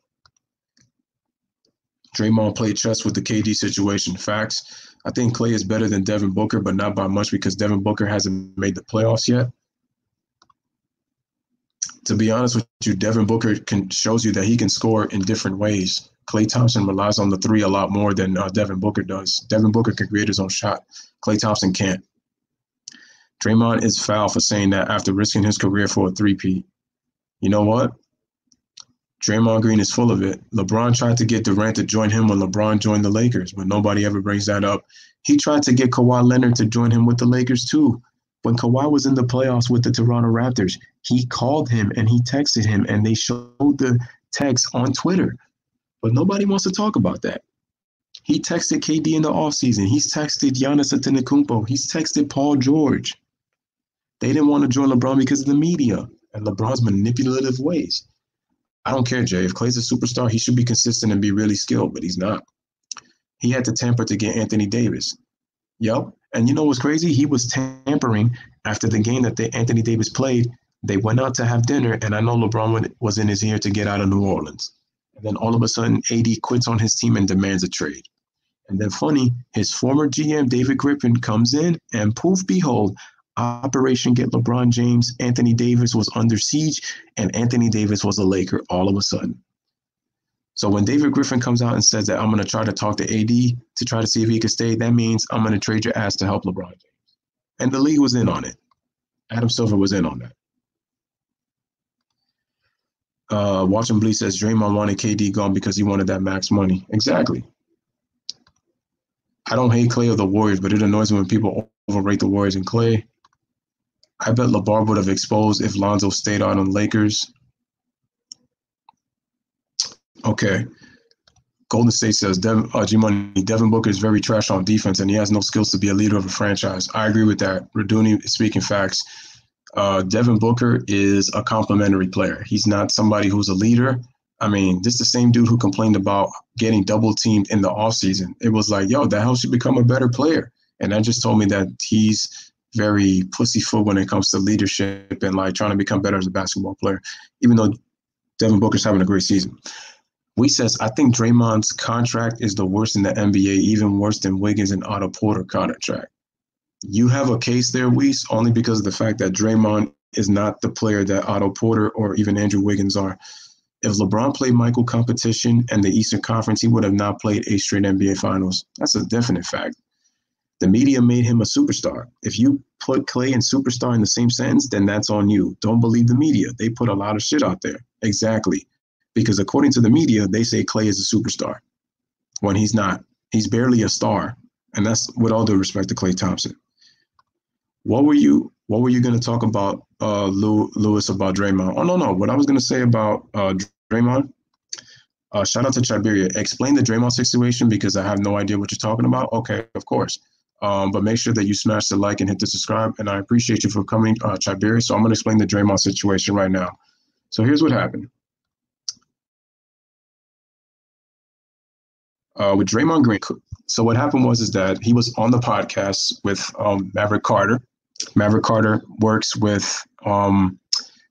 Draymond played chess with the KD situation. Facts. I think Klay is better than Devin Booker, but not by much because Devin Booker hasn't made the playoffs yet. To be honest with you, Devin Booker shows you that he can score in different ways. Klay Thompson relies on the three a lot more than Devin Booker does. Devin Booker can create his own shot. Klay Thompson can't. Draymond is foul for saying that after risking his career for a three-peat. You know what? Draymond Green is full of it. LeBron tried to get Durant to join him when LeBron joined the Lakers, but nobody ever brings that up. He tried to get Kawhi Leonard to join him with the Lakers too. When Kawhi was in the playoffs with the Toronto Raptors, he called him and he texted him, and they showed the text on Twitter. But nobody wants to talk about that. He texted KD in the offseason. He's texted Giannis Antetokounmpo. He's texted Paul George. They didn't want to join LeBron because of the media and LeBron's manipulative ways. I don't care, Jay. If Klay's a superstar, he should be consistent and be really skilled, but he's not. He had to tamper to get Anthony Davis. Yep. And you know what's crazy? He was tampering after the game that Anthony Davis played. They went out to have dinner, and I know LeBron was in his ear to get out of New Orleans. And then all of a sudden, AD quits on his team and demands a trade. And then funny, his former GM, David Griffin, comes in, and poof, behold, Operation Get LeBron James, Anthony Davis was under siege, and Anthony Davis was a Laker all of a sudden. So when David Griffin comes out and says that I'm going to try to talk to AD to try to see if he can stay, that means I'm going to trade your ass to help LeBron James. And the league was in on it. Adam Silver was in on that. Watching Bleach says Draymond wanted KD gone because he wanted that max money. Exactly. I don't hate Klay or the Warriors, but it annoys me when people overrate the Warriors and Klay. I bet LeBron would have exposed if Lonzo stayed on the Lakers. Okay. Golden State says, G-Money, Devin Booker is very trash on defense, and he has no skills to be a leader of a franchise. I agree with that. Raduni is speaking facts. Devin Booker is a complimentary player. He's not somebody who's a leader. I mean, this is the same dude who complained about getting double-teamed in the offseason. It was like, yo, that helps you become a better player. And that just told me that he's very pussyfoot when it comes to leadership and like trying to become better as a basketball player, even though Devin Booker's having a great season. We says, I think Draymond's contract is the worst in the NBA, even worse than Wiggins and Otto Porter contract. You have a case there, Weiss, only because of the fact that Draymond is not the player that Otto Porter or even Andrew Wiggins are. If LeBron played Michael competition and the Eastern Conference, he would have not played 8 straight NBA Finals. That's a definite fact. The media made him a superstar. If you put Klay and superstar in the same sentence, then that's on you. Don't believe the media. They put a lot of shit out there. Exactly. Because according to the media, they say Klay is a superstar when he's not. He's barely a star. And that's with all due respect to Klay Thompson. What were you going to talk about, Louis, about Draymond? Oh, no. What I was going to say about Draymond, shout out to Chiberia. Explain the Draymond situation because I have no idea what you're talking about. Okay, of course. But make sure that you smash the like and hit the subscribe. And I appreciate you for coming, Chiberia. So I'm going to explain the Draymond situation right now. So here's what happened. With Draymond Green. So what happened was that he was on the podcast with Maverick Carter. Maverick Carter works with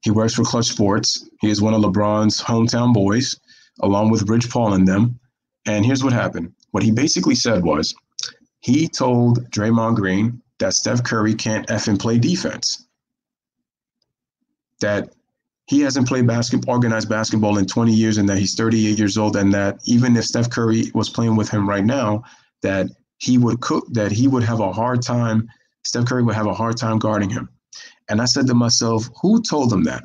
he works for Clutch Sports. He is one of LeBron's hometown boys, along with Rich Paul and them. And here's what happened. What he basically said was he told Draymond Green that Steph Curry can't effing play defense. That he hasn't played organized basketball in 20 years and that he's 38 years old, and that even if Steph Curry was playing with him right now, that he would have a hard time. Steph Curry would have a hard time guarding him. And I said to myself, who told him that?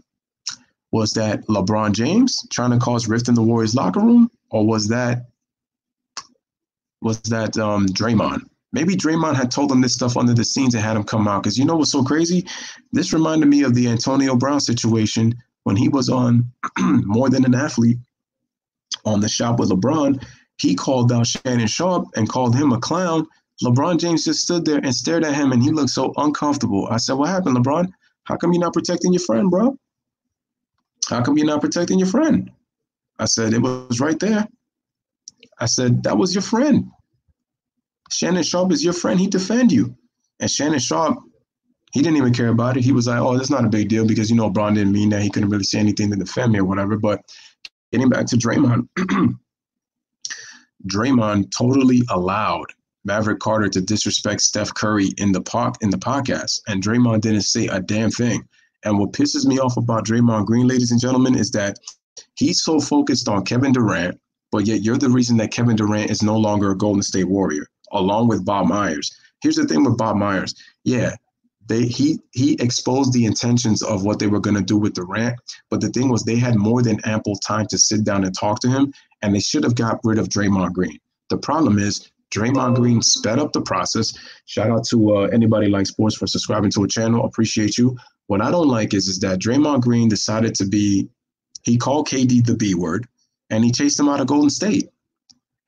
Was that LeBron James trying to cause rift in the Warriors locker room? Or was that Draymond? Maybe Draymond had told him this stuff under the scenes and had him come out. Because you know what's so crazy? This reminded me of the Antonio Brown situation when he was on More Than an Athlete. on the shop with LeBron, he called out Shannon Sharpe and called him a clown. LeBron James just stood there and stared at him, and he looked so uncomfortable. I said, what happened, LeBron? How come you're not protecting your friend, bro? How come you're not protecting your friend? I said, it was right there. I said, that was your friend. Shannon Sharpe is your friend. He defend you. And Shannon Sharpe, he didn't even care about it. He was like, oh, that's not a big deal because, LeBron didn't mean that. He couldn't really say anything to defend me or whatever. But getting back to Draymond, Draymond totally allowed Maverick Carter to disrespect Steph Curry in the podcast. And Draymond didn't say a damn thing. And what pisses me off about Draymond Green, ladies and gentlemen, is that he's so focused on Kevin Durant, but yet you're the reason that Kevin Durant is no longer a Golden State Warrior, along with Bob Myers. Here's the thing with Bob Myers. Yeah, he exposed the intentions of what they were going to do with Durant, but the thing was they had more than ample time to sit down and talk to him, and they should have got rid of Draymond Green. The problem is Draymond Green sped up the process. Shout out to anybody like sports for subscribing to a channel. Appreciate you. What I don't like is that Draymond Green decided he called KD the B word, and he chased him out of Golden State.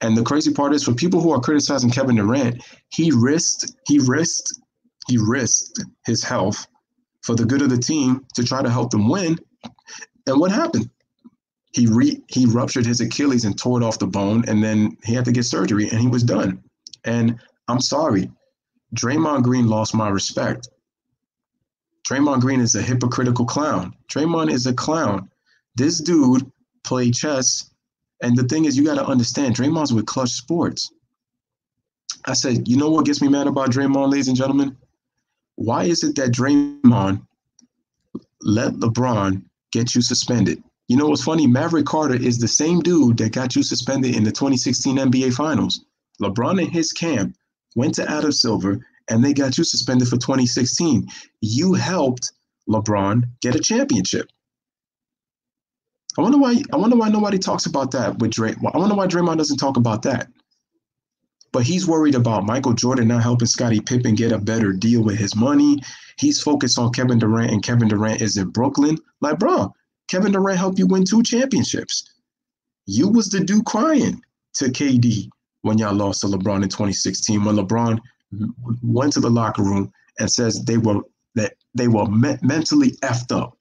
And the crazy part is, for people who are criticizing Kevin Durant, he risked his health for the good of the team to try to help them win. And what happened? He ruptured his Achilles and tore it off the bone, and then he had to get surgery, and he was done. And I'm sorry, Draymond Green lost my respect. Draymond Green is a hypocritical clown. Draymond is a clown. This dude played chess, and the thing is, you got to understand, Draymond's with Clutch Sports. I said, you know what gets me mad about Draymond, ladies and gentlemen? Why is it that Draymond let LeBron get you suspended? You know what's funny? Maverick Carter is the same dude that got you suspended in the 2016 NBA Finals. LeBron and his camp went to Adam Silver, and they got you suspended for 2016. You helped LeBron get a championship. I wonder why nobody talks about that with Draymond. I wonder why Draymond doesn't talk about that. But he's worried about Michael Jordan not helping Scottie Pippen get a better deal with his money. He's focused on Kevin Durant, and Kevin Durant is in Brooklyn. Like, bro, Kevin Durant helped you win 2 championships. You was the dude crying to KD when y'all lost to LeBron in 2016, when LeBron went to the locker room and says they were mentally effed up.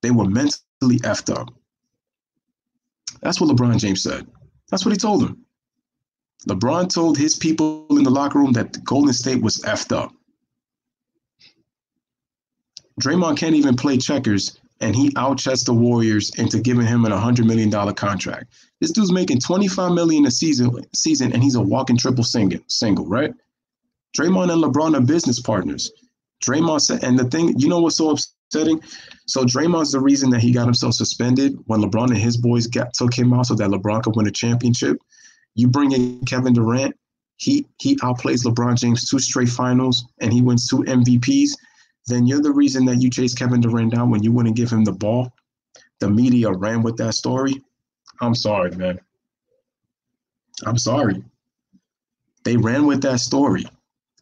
They were mentally effed up. That's what LeBron James said. That's what he told them. LeBron told his people in the locker room that Golden State was effed up. Draymond can't even play checkers, and he outchessed the Warriors into giving him an $100 million contract. This dude's making $25 million a season, and he's a walking triple single, right? Draymond and LeBron are business partners. Draymond said, and the thing, you know what's so upsetting? So Draymond's the reason that he got himself suspended when LeBron and his boys took him out so that LeBron could win a championship. You bring in Kevin Durant, he outplays LeBron James 2 straight finals, and he wins 2 MVPs. Then you're the reason that you chased Kevin Durant down when you wouldn't give him the ball. The media ran with that story. I'm sorry, man. I'm sorry. They ran with that story.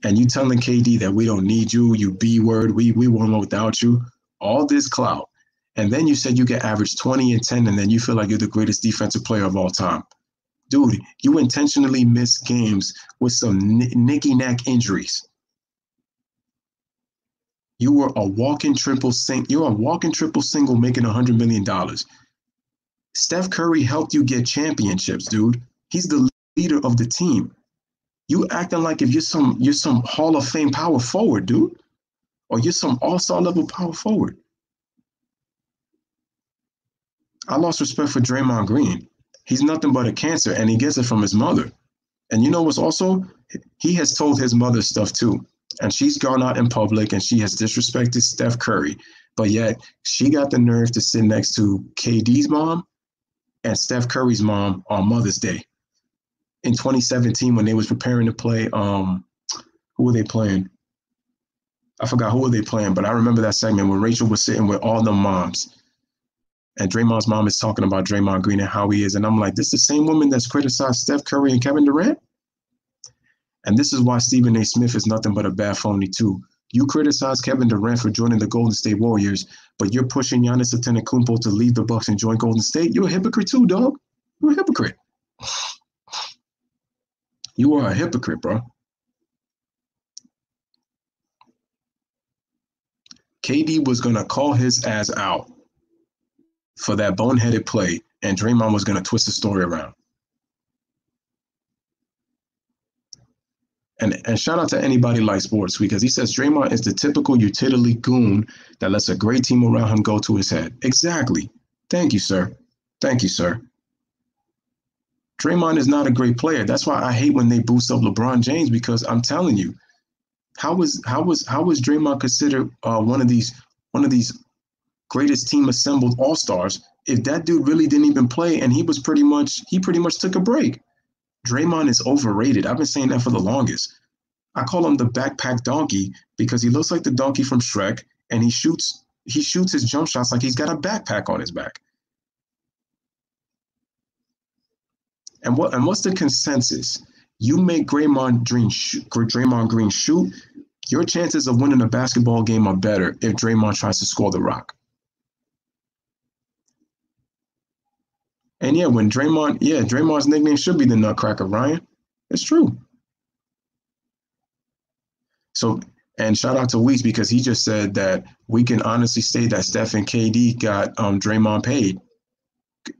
And you telling KD that we don't need you, you B word, we won't without you. All this clout. And then you said you can average 20 and 10, and then you feel like you're the greatest defensive player of all time. Dude, you intentionally missed games with some nicky-knack injuries. You were a walking triple single. You're a walking triple single making $100 million. Steph Curry helped you get championships, dude. He's the leader of the team. You acting like if you're some Hall of Fame power forward, dude, or you're some all-star level power forward. I lost respect for Draymond Green. He's nothing but a cancer, and he gets it from his mother. And you know what's also? He has told his mother stuff too. And she's gone out in public and she has disrespected Steph Curry. But yet she got the nerve to sit next to KD's mom and Steph Curry's mom on Mother's Day in 2017 when they was preparing to play. Who were they playing? I forgot who were they playing, but I remember that segment when Rachel was sitting with all the moms. And Draymond's mom is talking about Draymond Green and how he is. And I'm like, this is the same woman that's criticized Steph Curry and Kevin Durant? And this is why Stephen A. Smith is nothing but a bad phony too. You criticize Kevin Durant for joining the Golden State Warriors, but you're pushing Giannis Antetokounmpo to leave the Bucks and join Golden State. You're a hypocrite too, dog. You're a hypocrite. You are a hypocrite, bro. KD was going to call his ass out for that boneheaded play, and Draymond was going to twist the story around. And shout out to anybody like sports, because he says Draymond is the typical utility goon that lets a great team around him go to his head. Exactly. Thank you, sir. Thank you, sir. Draymond is not a great player. That's why I hate when they boost up LeBron James, because I'm telling you, how was Draymond considered one of these greatest team assembled all-stars if that dude really didn't even play and he pretty much took a break? Draymond is overrated. I've been saying that for the longest. I call him the backpack donkey because he looks like the donkey from Shrek, and he shoots his jump shots like he's got a backpack on his back. And what's the consensus? You make Draymond Green shoot, your chances of winning a basketball game are better if Draymond tries to score the rock. And yeah, Draymond's nickname should be the Nutcracker, Ryan. It's true. So, and shout out to Weiss, because he just said that we can honestly state that Steph and KD got Draymond paid.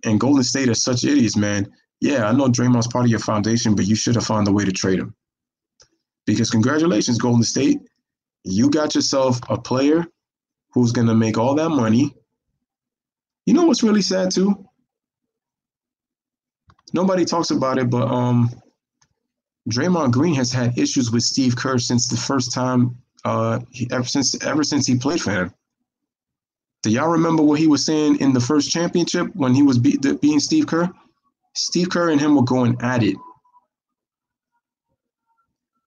And Golden State are such idiots, man. Yeah, I know Draymond's part of your foundation, but you should have found a way to trade him. Because congratulations, Golden State. You got yourself a player who's going to make all that money. You know what's really sad, too? Nobody talks about it, but Draymond Green has had issues with Steve Kerr since the first time, ever since he played for him. Do y'all remember what he was saying in the first championship when he was being Steve Kerr? Steve Kerr and him were going at it.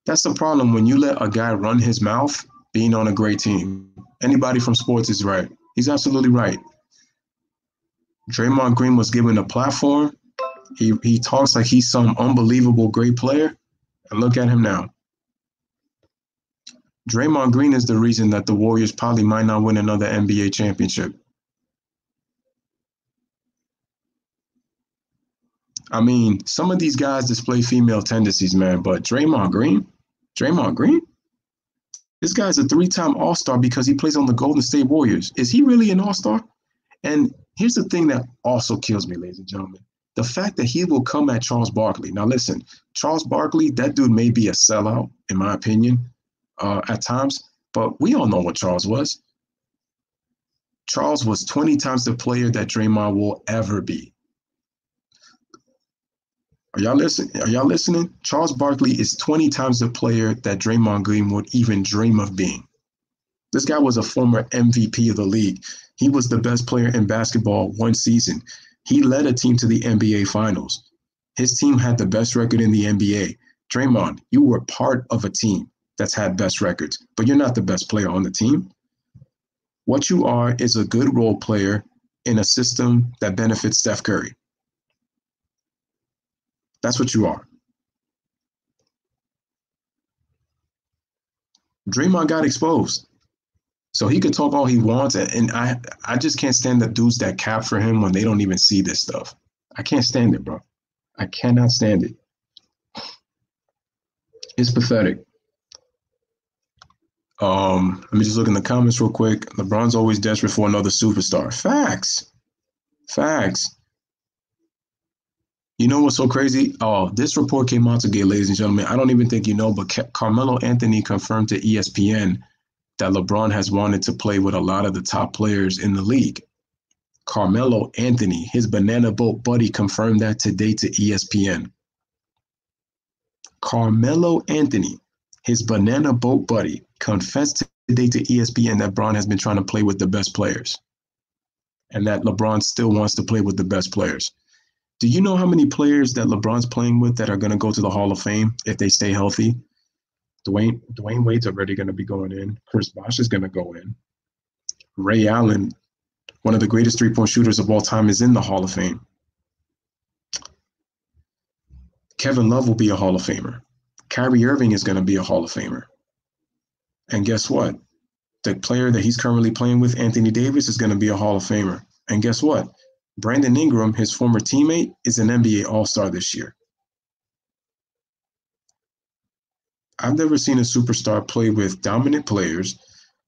That's the problem when you let a guy run his mouth being on a great team. Anybody from sports is right. He's absolutely right. Draymond Green was given a platform. He talks like he's some unbelievable great player, and look at him now. Draymond Green is the reason that the Warriors probably might not win another NBA championship. I mean, some of these guys display female tendencies, man, but Draymond Green, this guy's a 3-time All-Star because he plays on the Golden State Warriors. Is he really an All-Star? And here's the thing that also kills me, ladies and gentlemen. The fact that he will come at Charles Barkley. Now, listen, Charles Barkley, that dude may be a sellout, in my opinion, at times, but we all know what Charles was. Charles was 20 times the player that Draymond will ever be. Are y'all listening? Charles Barkley is 20 times the player that Draymond Green would even dream of being. This guy was a former MVP of the league. He was the best player in basketball one season. He led a team to the NBA Finals. His team had the best record in the NBA. Draymond, you were part of a team that's had best records, but you're not the best player on the team. What you are is a good role player in a system that benefits Steph Curry. That's what you are. Draymond got exposed. So he could talk all he wants, and I just can't stand the dudes that cap for him when they don't even see this stuff. I can't stand it, bro. I cannot stand it. It's pathetic. Let me just look in the comments real quick. LeBron's always desperate for another superstar. Facts. You know what's so crazy? Oh, this report came out today, ladies and gentlemen. I don't even think you know, but Carmelo Anthony confirmed to ESPN that LeBron has wanted to play with a lot of the top players in the league. Carmelo Anthony, his banana boat buddy, confirmed that today to ESPN. Carmelo Anthony, his banana boat buddy, confessed today to ESPN that LeBron has been trying to play with the best players, and that LeBron still wants to play with the best players. Do you know how many players that LeBron's playing with that are going to go to the Hall of Fame if they stay healthy? Dwayne Wade's already going to be going in. Chris Bosh is going to go in. Ray Allen, one of the greatest three-point shooters of all time, is in the Hall of Fame. Kevin Love will be a Hall of Famer. Kyrie Irving is going to be a Hall of Famer. And guess what? The player that he's currently playing with, Anthony Davis, is going to be a Hall of Famer. And guess what? Brandon Ingram, his former teammate, is an NBA All-Star this year. I've never seen a superstar play with dominant players,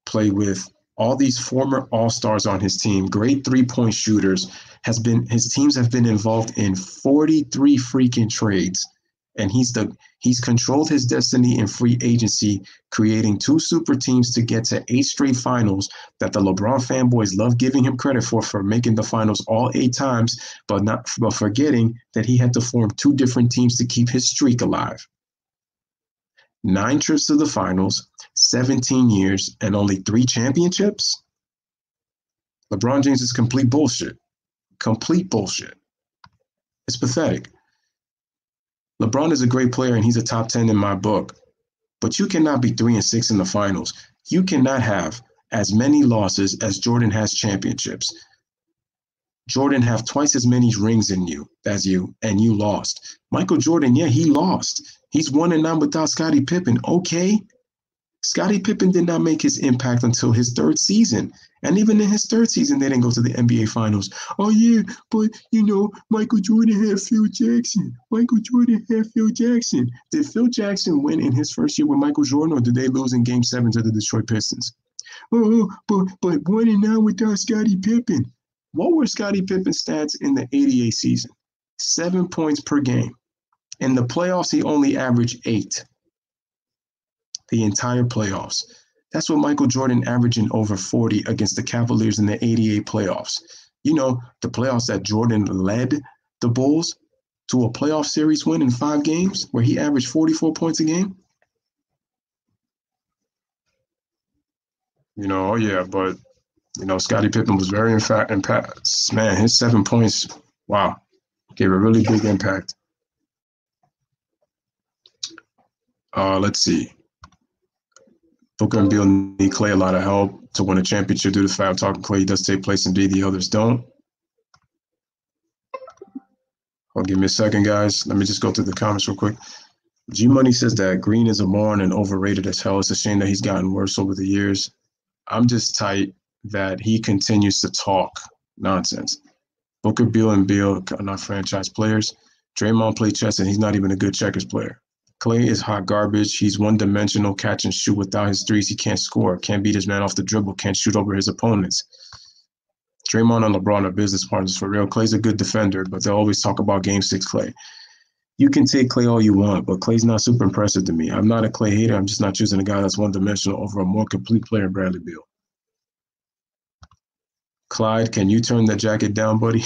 play with all these former All-Stars on his team, great three-point shooters. His teams have been involved in 43 freaking trades, and he's controlled his destiny in free agency, creating 2 super teams to get to 8 straight finals that the LeBron fanboys love giving him credit for making the finals all 8 times, but forgetting that he had to form 2 different teams to keep his streak alive. 9 trips to the finals, 17 years, and only 3 championships? LeBron James is complete bullshit. Complete bullshit. It's pathetic. LeBron is a great player, and he's a top 10 in my book. But you cannot be 3-6 in the finals. You cannot have as many losses as Jordan has championships. Jordan have twice as many rings as you, and you lost. Michael Jordan, yeah, he lost. He's 1-9 without Scottie Pippen. Okay. Scottie Pippen did not make his impact until his 3rd season. And even in his 3rd season, they didn't go to the NBA Finals. Oh, yeah, but, Michael Jordan had Phil Jackson. Michael Jordan had Phil Jackson. Did Phil Jackson win in his first year with Michael Jordan, or did they lose in Game 7 to the Detroit Pistons? Oh, but 1-9 without Scottie Pippen. What were Scottie Pippen's stats in the 88 season? 7 points per game. In the playoffs, he only averaged 8. The entire playoffs. That's what Michael Jordan averaged in over 40 against the Cavaliers in the 88 playoffs. The playoffs that Jordan led the Bulls to a playoff series win in 5 games where he averaged 44 points a game. Oh yeah, but Scottie Pippen was very impact. Man, his 7 points, wow, gave a really big impact. Let's see. Booker and Beal need Clay a lot of help to win a championship due to the fact talking Clay does take place in B, the others don't. Give me a second, guys. Let me just go through the comments real quick. G Money says that Green is a moron and overrated as hell. It's a shame that he's gotten worse over the years. I'm just tight that he continues to talk nonsense. Booker, Beal, and Beal are not franchise players. Draymond played chess, and he's not even a good checkers player. Clay is hot garbage. He's one-dimensional, catch and shoot. Without his threes, he can't score. Can't beat his man off the dribble. Can't shoot over his opponents. Draymond and LeBron are business partners for real. Clay's a good defender, but they'll always talk about Game 6 Clay. You can take Clay all you want, but Clay's not super impressive to me. I'm not a Clay hater. I'm just not choosing a guy that's one-dimensional over a more complete player in Bradley Beal. Clyde, can you turn that jacket down, buddy?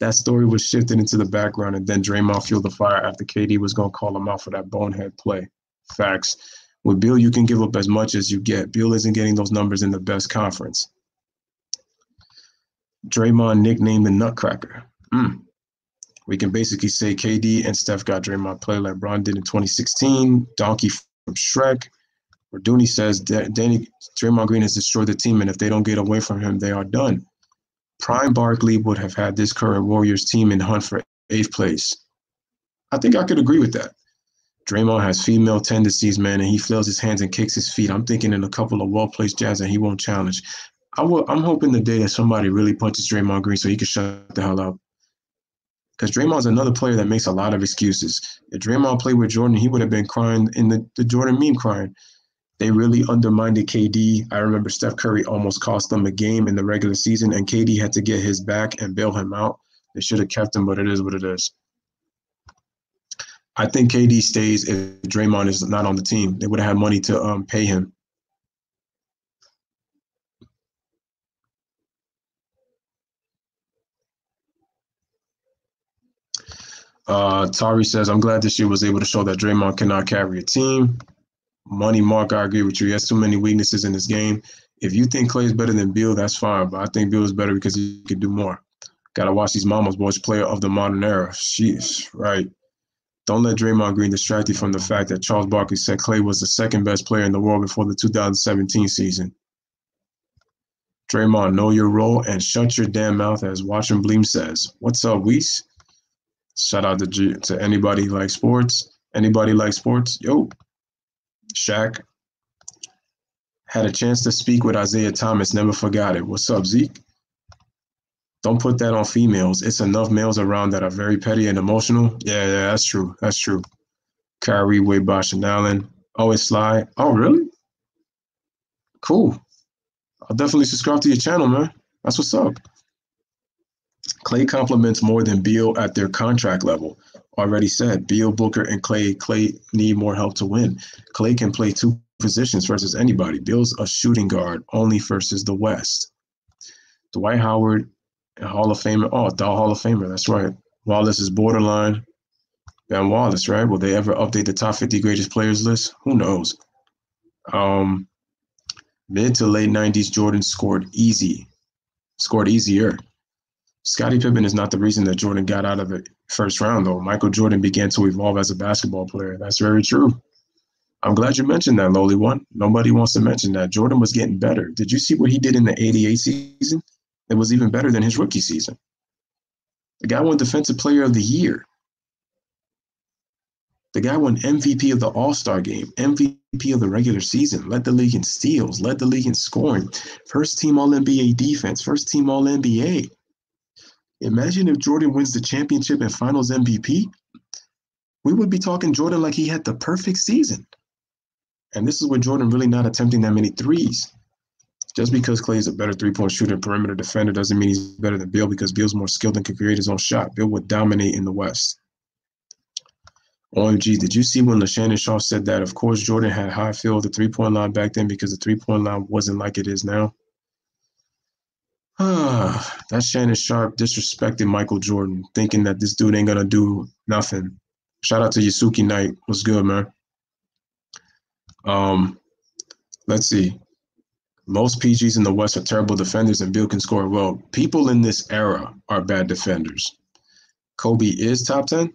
That story was shifted into the background, and then Draymond fueled the fire after KD was going to call him out for that bonehead play. Facts. With Beal, you can give up as much as you get. Beal isn't getting those numbers in the best conference. Draymond nicknamed the Nutcracker. We can basically say KD and Steph got Draymond play like Bron did in 2016. Donkey from Shrek. Dooney says Draymond Green has destroyed the team, and if they don't get away from him, they are done. Prime Barkley would have had this current Warriors team in hunt for 8th place. I think I could agree with that. Draymond has female tendencies, man, and he flails his hands and kicks his feet. I'm thinking in a couple of well-placed jabs and he won't challenge. I'm hoping the day that somebody really punches Draymond Green so he can shut the hell up. Because Draymond's another player that makes a lot of excuses. If Draymond played with Jordan, he would have been crying in the Jordan meme crying. They really undermined KD. I remember Steph Curry almost cost them a game in the regular season, and KD had to get his back and bail him out. They should have kept him, but it is what it is. I think KD stays if Draymond is not on the team. They would have had money to pay him. Tari says, I'm glad this year was able to show that Draymond cannot carry a team. Money Mark, I agree with you. He has too many weaknesses in this game. If you think Clay is better than Beal, that's fine. But I think Beal is better because he can do more. Got to watch these mama's boys player of the modern era. Sheesh, right. Don't let Draymond Green distract you from the fact that Charles Barkley said Clay was the 2nd best player in the world before the 2017 season. Draymond, know your role and shut your damn mouth, as Watch and Bleem says. What's up, Weiss? Shout out to anybody like sports. Anybody like sports? Yo. Shaq had a chance to speak with Isaiah Thomas, never forgot it. What's up, Zeke? Don't put that on females. It's enough males around that are very petty and emotional. Yeah, that's true. That's true. Kyrie, Wade, Bosh, and Allen. Always Sly. Oh, really? Cool. I'll definitely subscribe to your channel, man. That's what's up. Clay compliments more than Beal at their contract level. Already said, Beal, Booker, and Clay need more help to win. Clay can play two positions versus anybody. Beal's a shooting guard only versus the West. Dwight Howard, a Hall of Famer. Oh, the Hall of Famer. That's right. Wallace is borderline. Ben Wallace, right? Will they ever update the top 50 greatest players list? Who knows? Mid to late 90s, Jordan scored easier. Scottie Pippen is not the reason that Jordan got out of the first round, though. Michael Jordan began to evolve as a basketball player. That's very true. I'm glad you mentioned that, lowly one. Nobody wants to mention that. Jordan was getting better. Did you see what he did in the 88 season? It was even better than his rookie season. The guy won Defensive Player of the Year. The guy won MVP of the All-Star game, MVP of the regular season, led the league in steals, led the league in scoring, first team All-NBA defense, first team All-NBA. Imagine if Jordan wins the championship and finals MVP. We would be talking Jordan like he had the perfect season. And this is with Jordan really not attempting that many threes. Just because Clay is a better three-point shooter and perimeter defender doesn't mean he's better than Beal, because Beal's more skilled and can create his own shot. Beal would dominate in the West. OMG, did you see when LaShannon Shaw said that, of course, Jordan had high feel of the three-point line back then because the three-point line wasn't like it is now? That Shannon Sharp disrespected Michael Jordan, thinking that this dude ain't going to do nothing. Shout out to Yasuki Knight. What's good, man? Let's see. Most PGs in the West are terrible defenders, and Beal can score well. People in this era are bad defenders. Kobe is top 10?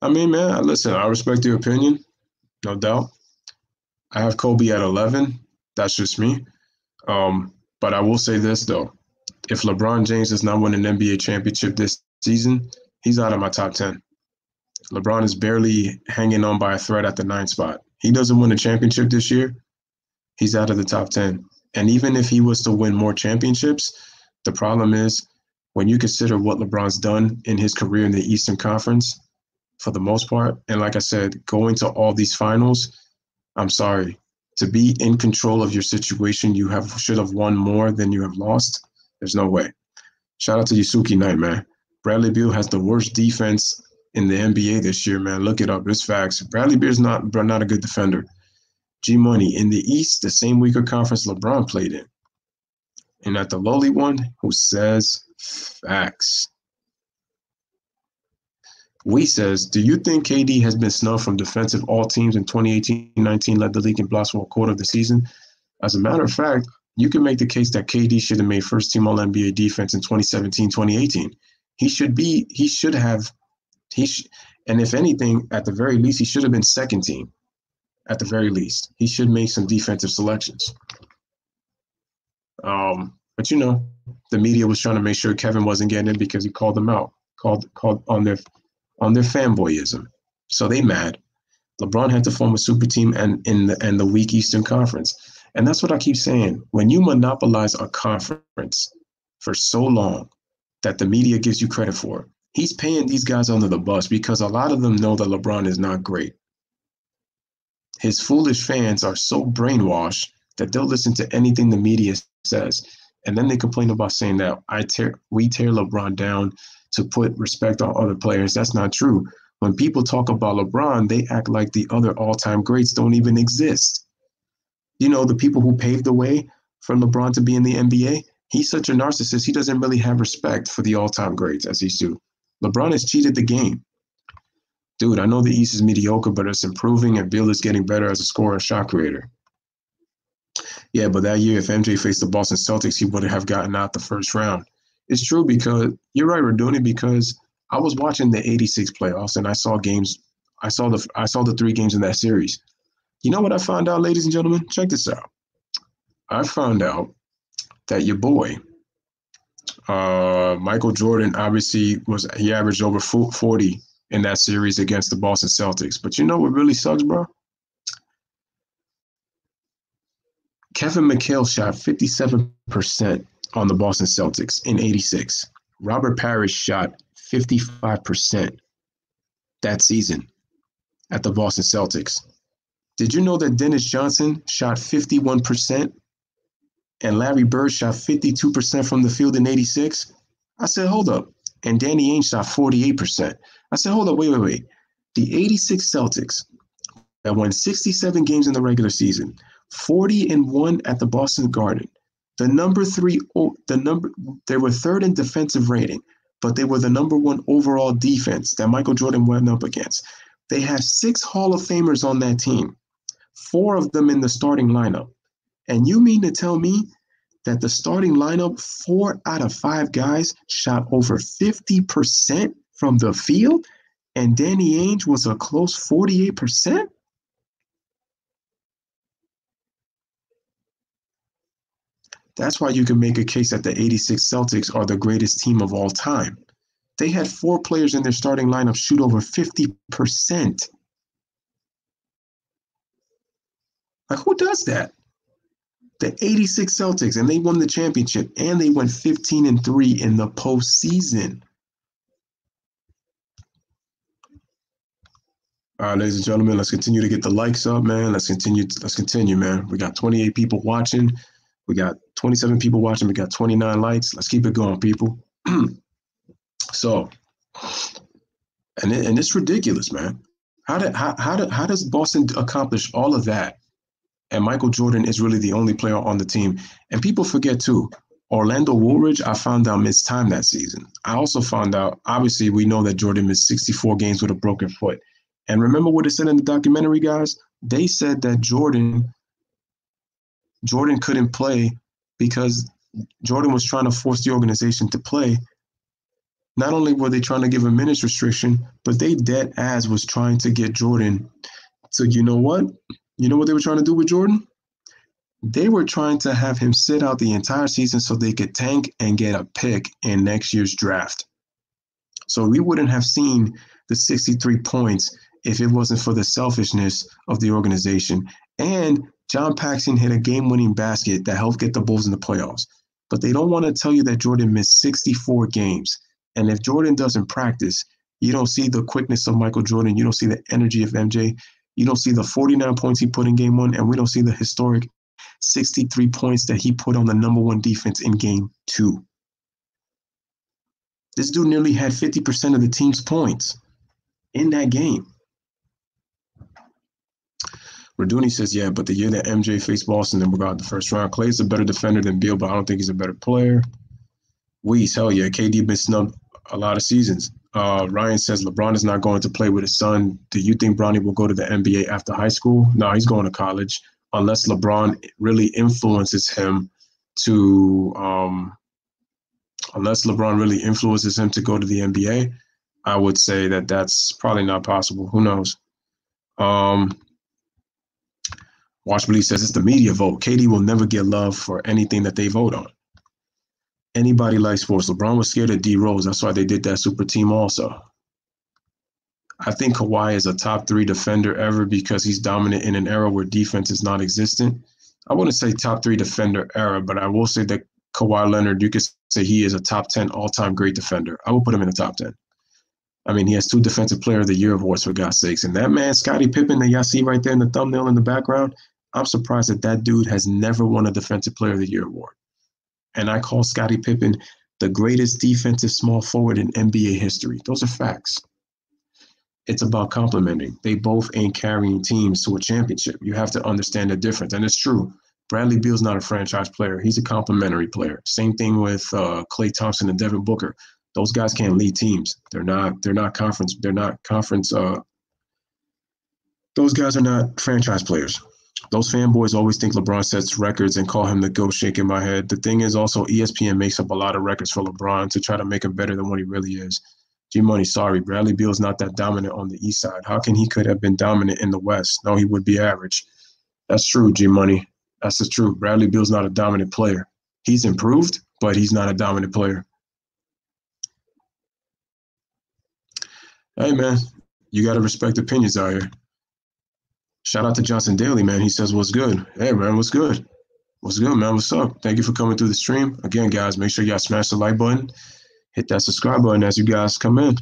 I mean, man, listen, I respect your opinion, no doubt. I have Kobe at 11. That's just me. But I will say this, though. If LeBron James does not win an NBA championship this season, he's out of my top 10. LeBron is barely hanging on by a thread at the 9th spot. He doesn't win a championship this year, he's out of the top 10. And even if he was to win more championships, the problem is when you consider what LeBron's done in his career in the Eastern Conference, for the most part, and like I said, going to all these finals, I'm sorry. To be in control of your situation, you should have won more than you have lost. There's no way. Shout out to Yasuki Knight, man. Bradley Beal has the worst defense in the NBA this year, man. Look it up. It's facts. Bradley Beal's not a good defender. G-Money, in the East, the same weaker conference LeBron played in. And at the lowly one, who says facts. We says, do you think KD has been snubbed from defensive all teams in 2018-19, led the league in blocks for a quarter of the season? As a matter of fact, you can make the case that KD should have made first team All-NBA defense in 2017-2018. And if anything, at the very least, he should have been second team. At the very least, he should make some defensive selections. But you know, the media was trying to make sure Kevin wasn't getting it because he called them out, called on their fanboyism. So they mad. LeBron had to form a super team and the weak Eastern Conference. And that's what I keep saying. When you monopolize a conference for so long that the media gives you credit for, he's paying these guys under the bus because a lot of them know that LeBron is not great. His foolish fans are so brainwashed that they'll listen to anything the media says. And then they complain about saying that we tear LeBron down to put respect on other players. That's not true. When people talk about LeBron, they act like the other all-time greats don't even exist. You know, the people who paved the way for LeBron to be in the NBA, he's such a narcissist, he doesn't really have respect for the all-time greats as he should. LeBron has cheated the game. Dude, I know the East is mediocre, but it's improving, and Beal is getting better as a scorer and shot creator. Yeah, but that year, if MJ faced the Boston Celtics, he would have gotten out the first round. It's true, because you're right, Radoni, because I was watching the 86 playoffs and I saw games. I saw the 3 games in that series. You know what I found out, ladies and gentlemen? Check this out. I found out that your boy, Michael Jordan, obviously he averaged over 40 in that series against the Boston Celtics. But you know what really sucks, bro? Kevin McHale shot 57% on the Boston Celtics in 86. Robert Parrish shot 55% that season at the Boston Celtics. Did you know that Dennis Johnson shot 51% and Larry Bird shot 52% from the field in 86? I said, hold up. And Danny Ainge shot 48%. I said, hold up, wait. The 86 Celtics that won 67 games in the regular season, 40-1 at the Boston Garden. They were third in defensive rating, but they were the number one overall defense that Michael Jordan went up against. They had 6 Hall of Famers on that team, 4 of them in the starting lineup. And you mean to tell me that the starting lineup, 4 out of 5 guys shot over 50% from the field, and Danny Ainge was a close 48%? That's why you can make a case that the 86 Celtics are the greatest team of all time. They had 4 players in their starting lineup shoot over 50%. Like, who does that? The 86 Celtics, and they won the championship, and they went 15-3 in the postseason. All right, ladies and gentlemen, let's continue to get the likes up, man. Let's continue, man. We got 28 people watching. We got 27 people watching. We got 29 likes. Let's keep it going, people. So, and it's ridiculous, man. How does Boston accomplish all of that? And Michael Jordan is really the only player on the team. And people forget, too, Orlando Woolridge, I found out, missed time that season. I also found out, obviously, we know that Jordan missed 64 games with a broken foot. And remember what it said in the documentary, guys? They said that Jordan couldn't play because Jordan was trying to force the organization to play. Not only were they trying to give a minutes restriction, but they dead ass was trying to get Jordan. So you know what? You know what they were trying to do with Jordan? They were trying to have him sit out the entire season so they could tank and get a pick in next year's draft. So we wouldn't have seen the 63 points if it wasn't for the selfishness of the organization. And John Paxson hit a game-winning basket that helped get the Bulls in the playoffs. But they don't want to tell you that Jordan missed 64 games. And if Jordan doesn't practice, you don't see the quickness of Michael Jordan. You don't see the energy of MJ. You don't see the 49 points he put in game 1. And we don't see the historic 63 points that he put on the number 1 defense in game 2. This dude nearly had 50% of the team's points in that game. Raduni says, yeah, but the year that MJ faced Boston and we got the first round, Clay's a better defender than Beal, but I don't think he's a better player. Hell yeah, KD been snubbed a lot of seasons. Ryan says LeBron is not going to play with his son. Do you think Bronny will go to the NBA after high school? No, he's going to college unless LeBron really influences him to go to the NBA. I would say that that's probably not possible. Who knows? Washblee says it's the media vote. KD will never get love for anything that they vote on. Anybody likes sports. LeBron was scared of D Rose. That's why they did that super team also. I think Kawhi is a top 3 defender ever because he's dominant in an era where defense is non-existent. I wouldn't say top 3 defender era, but I will say that Kawhi Leonard, you could say he is a top 10 all-time great defender. I will put him in the top 10. I mean, he has 2 Defensive Player of the Year awards, for God's sakes. And that man, Scottie Pippen, that y'all see right there in the thumbnail in the background, I'm surprised that dude has never won a Defensive Player of the Year award. And I call Scottie Pippen the greatest defensive small forward in NBA history. Those are facts. It's about complementing. They both ain't carrying teams to a championship. You have to understand the difference. And it's true. Bradley Beal's not a franchise player. He's a complementary player. Same thing with Klay Thompson and Devin Booker. Those guys can't lead teams. They're not conference. Those guys are not franchise players. Those fanboys always think LeBron sets records and call him the GOAT, shaking my head. The thing is also ESPN makes up a lot of records for LeBron to try to make him better than what he really is. G-Money, sorry, Bradley Beal's not that dominant on the east side. How can he could have been dominant in the west? No, he would be average. That's true, G-Money. That's the truth. Bradley Beal's not a dominant player. He's improved, but he's not a dominant player. Hey, man, you got to respect opinions out here. Shout out to Johnson Daly, man. He says, what's good? Hey, man, what's good? What's good, man? What's up? Thank you for coming through the stream. Again, guys, make sure y'all smash the like button, hit that subscribe button as you guys come in.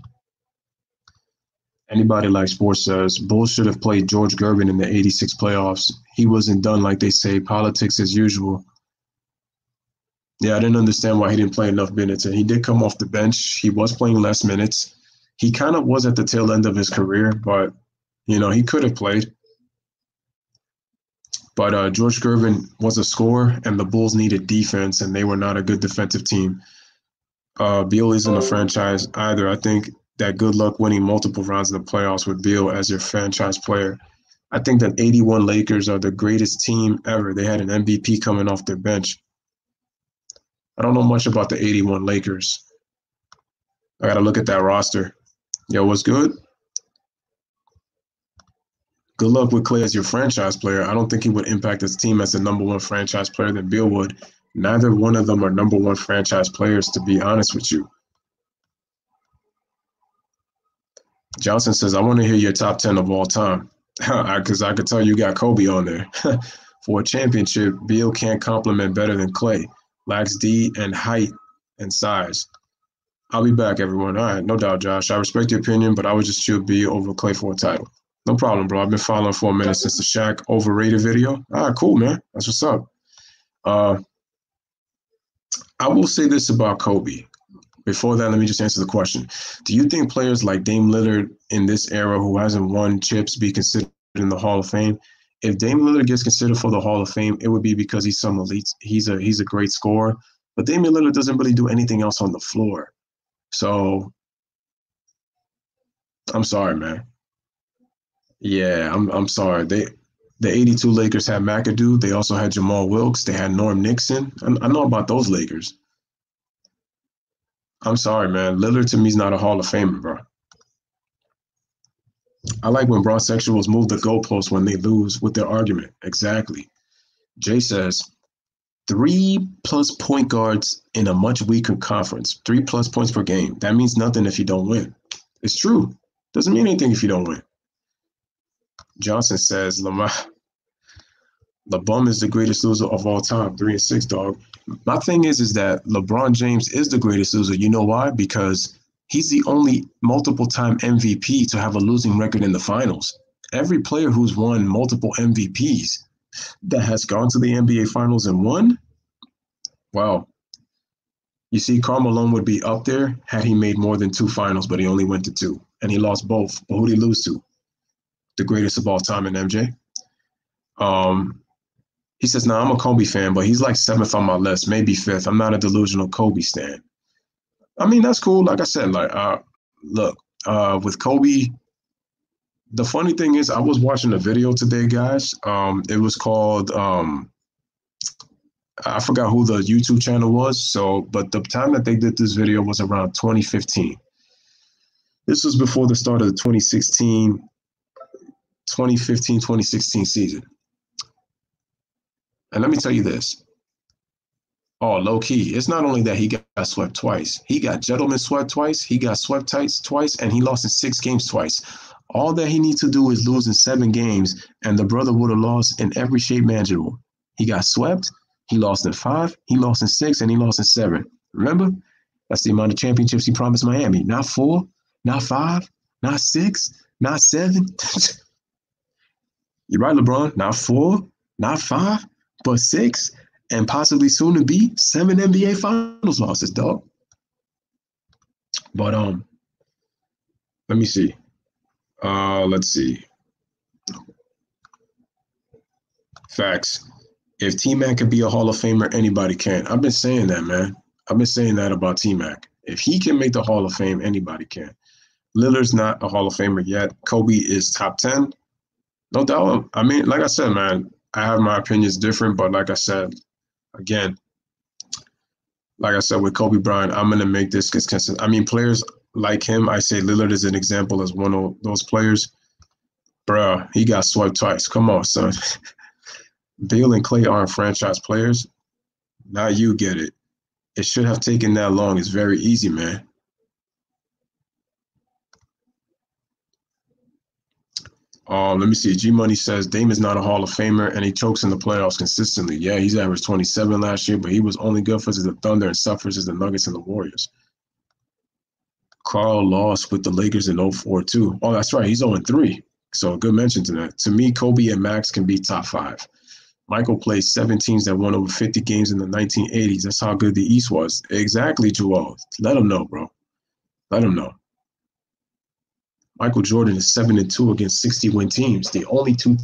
Anybody like sports says Bulls should have played George Gervin in the '86 playoffs. He wasn't done like they say. Politics as usual. Yeah, I didn't understand why he didn't play enough minutes, and he did come off the bench. He was playing less minutes. He kind of was at the tail end of his career, but he could have played. But George Gervin was a scorer, and the Bulls needed defense, and they were not a good defensive team. Beal isn't a franchise either. I think that good luck winning multiple rounds in the playoffs with Beal as your franchise player. I think that '81 Lakers are the greatest team ever. They had an MVP coming off their bench. I don't know much about the '81 Lakers. I got to look at that roster. Yo, what's good? Good luck with Clay as your franchise player. I don't think he would impact his team as the number one franchise player than Beal would. Neither one of them are number one franchise players, to be honest with you. Johnson says, I want to hear your top 10 of all time. Because I could tell you got Kobe on there. For a championship, Beal can't compliment better than Clay. Lacks D and height and size. I'll be back, everyone. All right, no doubt, Josh. I respect your opinion, but I would just choose Beal over Clay for a title. No problem, bro. I've been following for a minute since the Shaq overrated video. All right, cool, man. That's what's up. I will say this about Kobe. Before that, let me just answer the question. Do you think players like Dame Lillard in this era who hasn't won chips be considered in the Hall of Fame? If Dame Lillard gets considered for the Hall of Fame, it would be because he's some elite. He's a great scorer. But Damian Lillard doesn't really do anything else on the floor. So I'm sorry, man. Yeah, I'm sorry. The '82 Lakers had McAdoo. They also had Jamal Wilkes. They had Norm Nixon. I know about those Lakers. I'm sorry, man. Lillard to me is not a Hall of Famer, bro. I like when broad-sexuals move the goalposts when they lose with their argument. Exactly. Jay says, 3+ point guards in a much weaker conference. 3+ points per game. That means nothing if you don't win. It's true. Doesn't mean anything if you don't win. Johnson says, LeBum is the greatest loser of all time. 3-6, dog. My thing is that LeBron James is the greatest loser. You know why? Because he's the only multiple-time MVP to have a losing record in the finals. Every player who's won multiple MVPs that has gone to the NBA Finals and won, wow. You see, Karl Malone would be up there had he made more than 2 finals, but he only went to 2. And he lost both. But who did he lose to? The greatest of all time in MJ. He says, I'm a Kobe fan, but he's like 7th on my list, maybe 5th. I'm not a delusional Kobe stan. I mean, that's cool. Like I said, look, with Kobe, the funny thing is I was watching a video today, guys. It was called, I forgot who the YouTube channel was. But the time that they did this video was around 2015. This was before the start of the 2015, 2016 season. And let me tell you this. Oh, low key. It's not only that he got swept twice. He got gentleman swept twice. He got swept twice, and he lost in 6 games twice. All that he needs to do is lose in 7 games, and the brother would have lost in every shape imaginable. He got swept. He lost in 5. He lost in 6, and he lost in 7. Remember? That's the amount of championships he promised Miami. Not 4, not 5, not 6, not 7. You're right, LeBron. Not 4, not 5, but 6. And possibly soon to be 7 NBA Finals losses, dog. But let me see. Let's see. Facts. If T-Mac could be a Hall of Famer, anybody can. I've been saying that, man. I've been saying that about T-Mac. If he can make the Hall of Fame, anybody can. Lillard's not a Hall of Famer yet. Kobe is top 10. No doubt. I mean, like I said, man, I have my opinions different, but like I said, again, like I said with Kobe Bryant, I'm going to make this consistent. I mean, players like him, I say Lillard is an example as one of those players. Bruh, he got swept twice. Come on, son. Beal and Clay aren't franchise players. Now you get it. It should have taken that long. It's very easy, man. Let me see. G Money says Dame is not a Hall of Famer and he chokes in the playoffs consistently. Yeah, he's averaged 27 last year, but he was only good for the Thunder and suffers as the Nuggets and the Warriors. Carl lost with the Lakers in 04 too. Oh, that's right. He's 0-3. So good mention to that. To me, Kobe and Max can be top 5. Michael played 7 teams that won over 50 games in the 1980s. That's how good the East was. Exactly, Joel. Let him know, bro. Let him know. Michael Jordan is 7-2 against 60-win teams. The only 2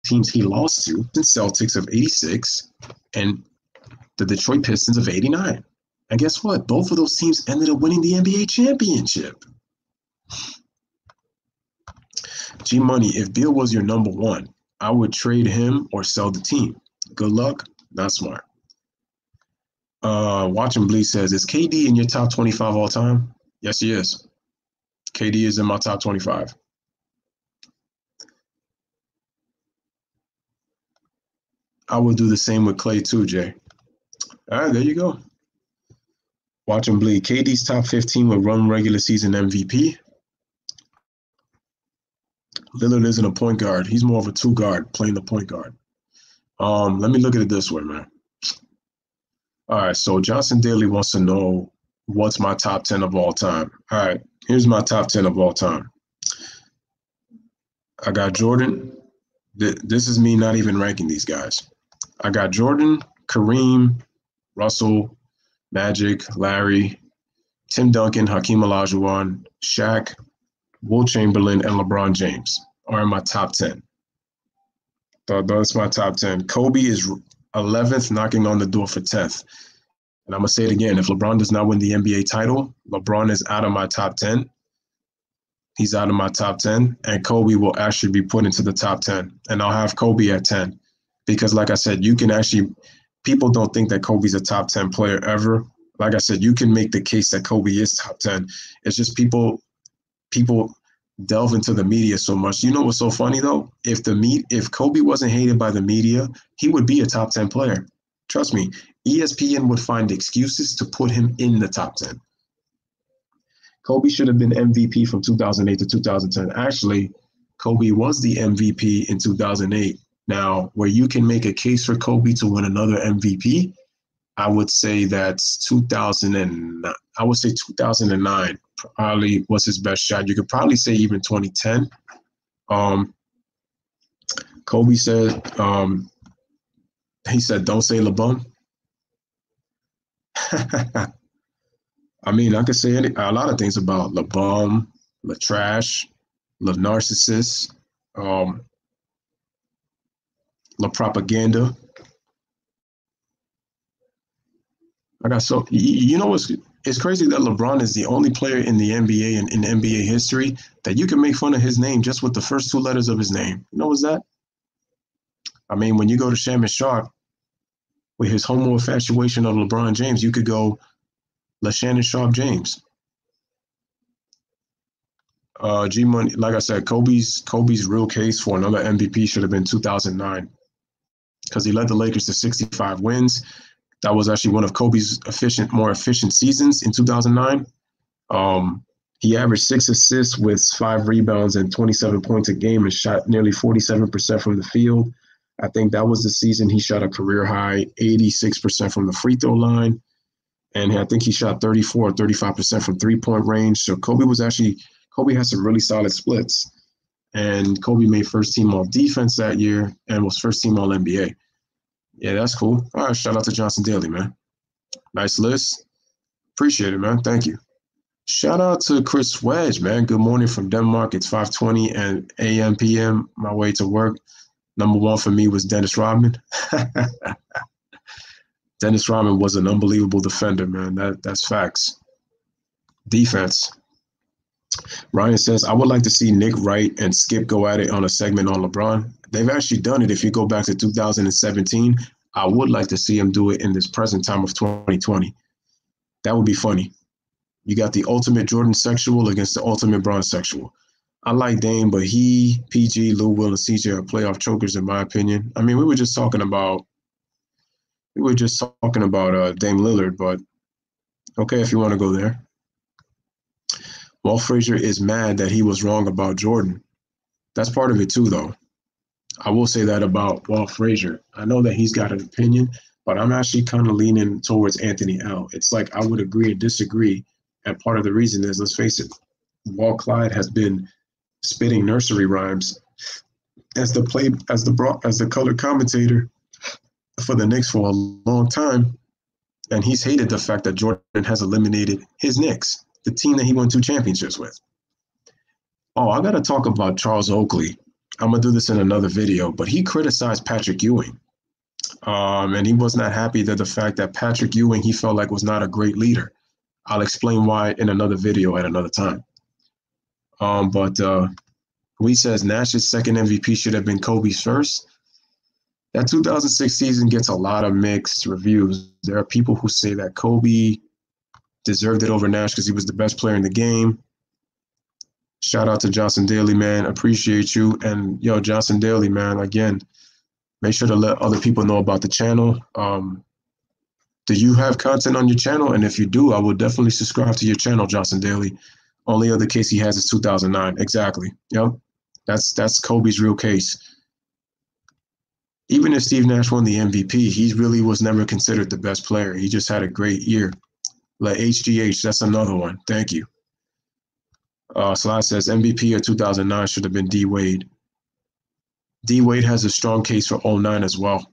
teams he lost to, the Celtics of 86 and the Detroit Pistons of 89. And guess what? Both of those teams ended up winning the NBA championship. G Money, if Beal was your number 1, I would trade him or sell the team. Good luck. Not smart. Watching Bleed says, is KD in your top 25 all time? Yes, he is. KD is in my top 25. I will do the same with Clay too, Jay. All right, there you go. Watch him bleed. KD's top 15 will run regular season MVP. Lillard isn't a point guard. He's more of a 2 guard, playing the point guard. Let me look at it this way, man. All right, so Johnson Daly wants to know what's my top 10 of all time. All right, here's my top 10 of all time. I got Jordan. This is me not even ranking these guys. I got Jordan, Kareem, Russell, Magic, Larry, Tim Duncan, Hakeem Olajuwon, Shaq, Wilt Chamberlain, and LeBron James are in my top 10. So that's my top 10. Kobe is 11th, knocking on the door for 10th. And I'm going to say it again. If LeBron does not win the NBA title, LeBron is out of my top 10. He's out of my top 10. And Kobe will actually be put into the top 10. And I'll have Kobe at 10. Because like I said, you can actually – people don't think that Kobe's a top 10 player ever. Like I said, you can make the case that Kobe is top 10. It's just people delve into the media so much. You know what's so funny, though? If Kobe wasn't hated by the media, he would be a top 10 player. Trust me, ESPN would find excuses to put him in the top 10. Kobe should have been MVP from 2008 to 2010. Actually, Kobe was the MVP in 2008. Now, where you can make a case for Kobe to win another MVP, I would say that's 2009. I would say 2009 probably was his best shot. You could probably say even 2010. Kobe said, he said, don't say LeBum. I mean, I could say a lot of things about LeBum, LaTrash, LaNarcissist, LaPropaganda. You know what's it's crazy that LeBron is the only player in the NBA and in NBA history that you can make fun of his name just with the first 2 letters of his name. You know what's that? I mean, when you go to Shannon Sharp with his homo infatuation of LeBron James, you could go LaShannon Sharp James. G Money, like I said, Kobe's real case for another MVP should have been 2009 because he led the Lakers to 65 wins. That was actually one of Kobe's more efficient seasons in 2009. He averaged 6 assists with 5 rebounds and 27 points a game and shot nearly 47% from the field. I think that was the season he shot a career high 86% from the free throw line. And I think he shot 34 or 35% from 3-point range. So Kobe had some really solid splits. And Kobe made first team all defense that year and was first team all NBA. Yeah, that's cool. All right, shout out to Johnson Daly, man. Nice list. Appreciate it, man. Thank you. Shout out to Chris Wedge, man. Good morning from Denmark. It's 5:20 and a.m. p.m. My way to work. Number 1 for me was Dennis Rodman. Dennis Rodman was an unbelievable defender, man. That's facts. Defense. Ryan says, I would like to see Nick Wright and Skip go at it on a segment on LeBron. They've actually done it. If you go back to 2017, I would like to see him do it in this present time of 2020. That would be funny. You got the ultimate Jordan sexual against the ultimate Bron sexual. I like Dame, but he, PG, Lou Will, and CJ are playoff chokers, in my opinion. I mean, we were just talking about Dame Lillard, but okay if you want to go there. Walt Frazier is mad that he was wrong about Jordan. That's part of it too, though. I will say that about Walt Frazier. I know that he's got an opinion, but I'm actually kind of leaning towards Anthony L. It's like I would agree and disagree, and part of the reason is, let's face it, Walt Clyde has been spitting nursery rhymes as the color commentator for the Knicks for a long time, and he's hated the fact that Jordan has eliminated his Knicks, the team that he won 2 championships with. Oh, I got to talk about Charles Oakley. I'm going to do this in another video, but he criticized Patrick Ewing. And he was not happy that the fact that Patrick Ewing, he felt like was not a great leader. I'll explain why in another video at another time. But he says Nash's second MVP should have been Kobe's first. That 2006 season gets a lot of mixed reviews. There are people who say that Kobe deserved it over Nash because he was the best player in the game. Shout out to Johnson Daly, man. Appreciate you. And, yo, Johnson Daly, man, again, make sure to let other people know about the channel. Do you have content on your channel? And if you do, I will definitely subscribe to your channel, Johnson Daly. Only other case he has is 2009. Exactly. Yep. That's Kobe's real case. Even if Steve Nash won the MVP, he really was never considered the best player. He just had a great year. Like HGH, that's another one. Thank you. Slide says MVP of 2009 should have been D Wade. D Wade has a strong case for 09 as well.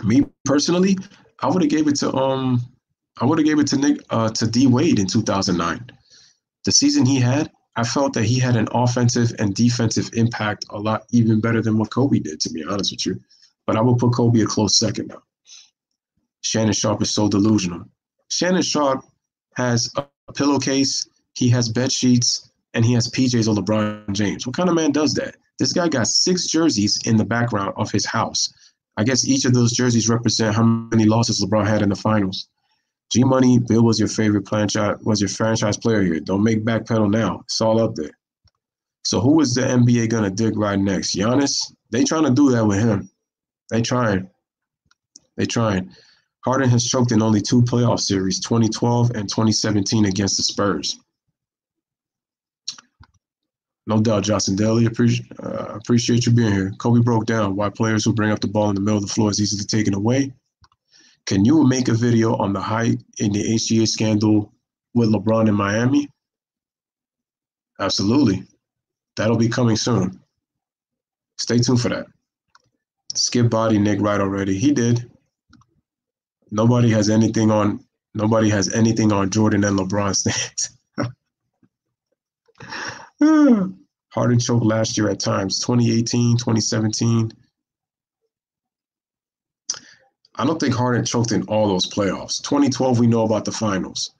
Me personally, I would have gave it to Nick to D Wade in 2009. The season he had, I felt that he had an offensive and defensive impact a lot even better than what Kobe did, to be honest with you. But I will put Kobe a close second now. Shannon Sharpe is so delusional. Shannon Sharpe has a pillowcase, he has bed sheets, and he has PJs on LeBron James. What kind of man does that? This guy got 6 jerseys in the background of his house. I guess each of those jerseys represent how many losses LeBron had in the finals. G-Money, Bill was your franchise player here. Don't make backpedal now. It's all up there. So who is the NBA going to dig right next? Giannis? They trying to do that with him. They trying. Harden has choked in only 2 playoff series, 2012 and 2017 against the Spurs. No doubt, Johnson Daly. Appreciate you being here. Kobe broke down why players who bring up the ball in the middle of the floor is easily taken away. Can you make a video on the height in the HGA scandal with LeBron in Miami? Absolutely. That'll be coming soon. Stay tuned for that. Skip body Nick right already. He did. Nobody has anything on Jordan and LeBron stance. Harden choked last year at times. 2018, 2017. I don't think Harden choked in all those playoffs. 2012, we know about the finals.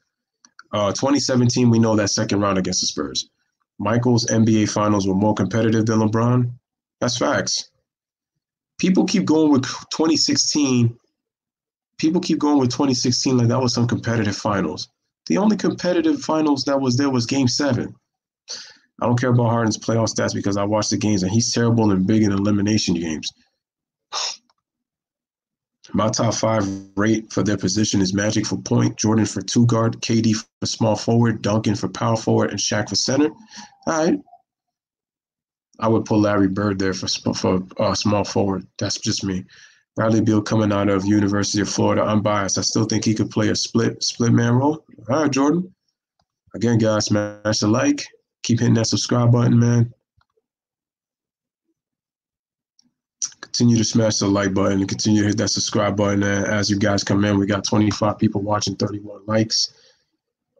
2017, we know that second round against the Spurs. Michael's NBA finals were more competitive than LeBron. That's facts. People keep going with 2016. People keep going with 2016 like that was some competitive finals. The only competitive finals that was there was Game 7. I don't care about Harden's playoff stats because I watched the games and he's terrible and big in elimination games. My top 5 rate for their position is Magic for point, Jordan for 2 guard, KD for small forward, Duncan for power forward, and Shaq for center. All right. I would put Larry Bird there for small forward. That's just me. Bradley Beal coming out of University of Florida. I'm biased. I still think he could play a split man role. All right, Jordan. Again, guys, smash the like. Keep hitting that subscribe button, man. Continue to smash the like button and continue to hit that subscribe button. And as you guys come in, we got 25 people watching, 31 likes.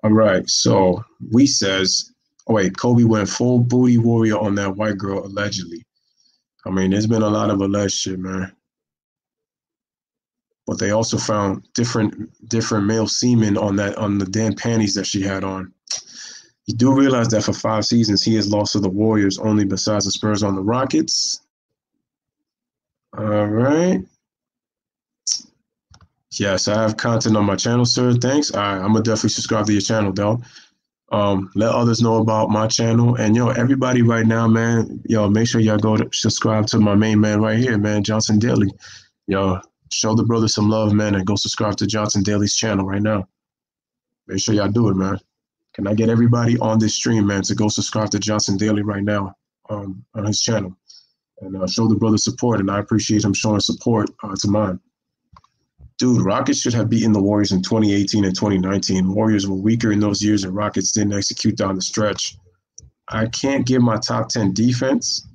All right, so we says, oh wait, Kobe went full booty warrior on that white girl allegedly. I mean, there's been a lot of alleged shit, man. But they also found different male semen on the damn panties that she had on. You do realize that for 5 seasons, he has lost to the Warriors only besides the Spurs on the Rockets. All right. Yes, I have content on my channel, sir. Thanks. All right, I'm going to definitely subscribe to your channel, though. Let others know about my channel. And, yo, everybody right now, man, yo, make sure y'all go to subscribe to my main man right here, man, Johnson Daly. Yo, show the brother some love, man, and go subscribe to Johnson Daly's channel right now. Make sure y'all do it, man. Can I get everybody on this stream, man, to go subscribe to Johnson Daily right now on his channel and show the brother support? And I appreciate him showing support to mine. Dude, Rockets should have beaten the Warriors in 2018 and 2019. Warriors were weaker in those years, and Rockets didn't execute down the stretch. I can't give my top 10 defense.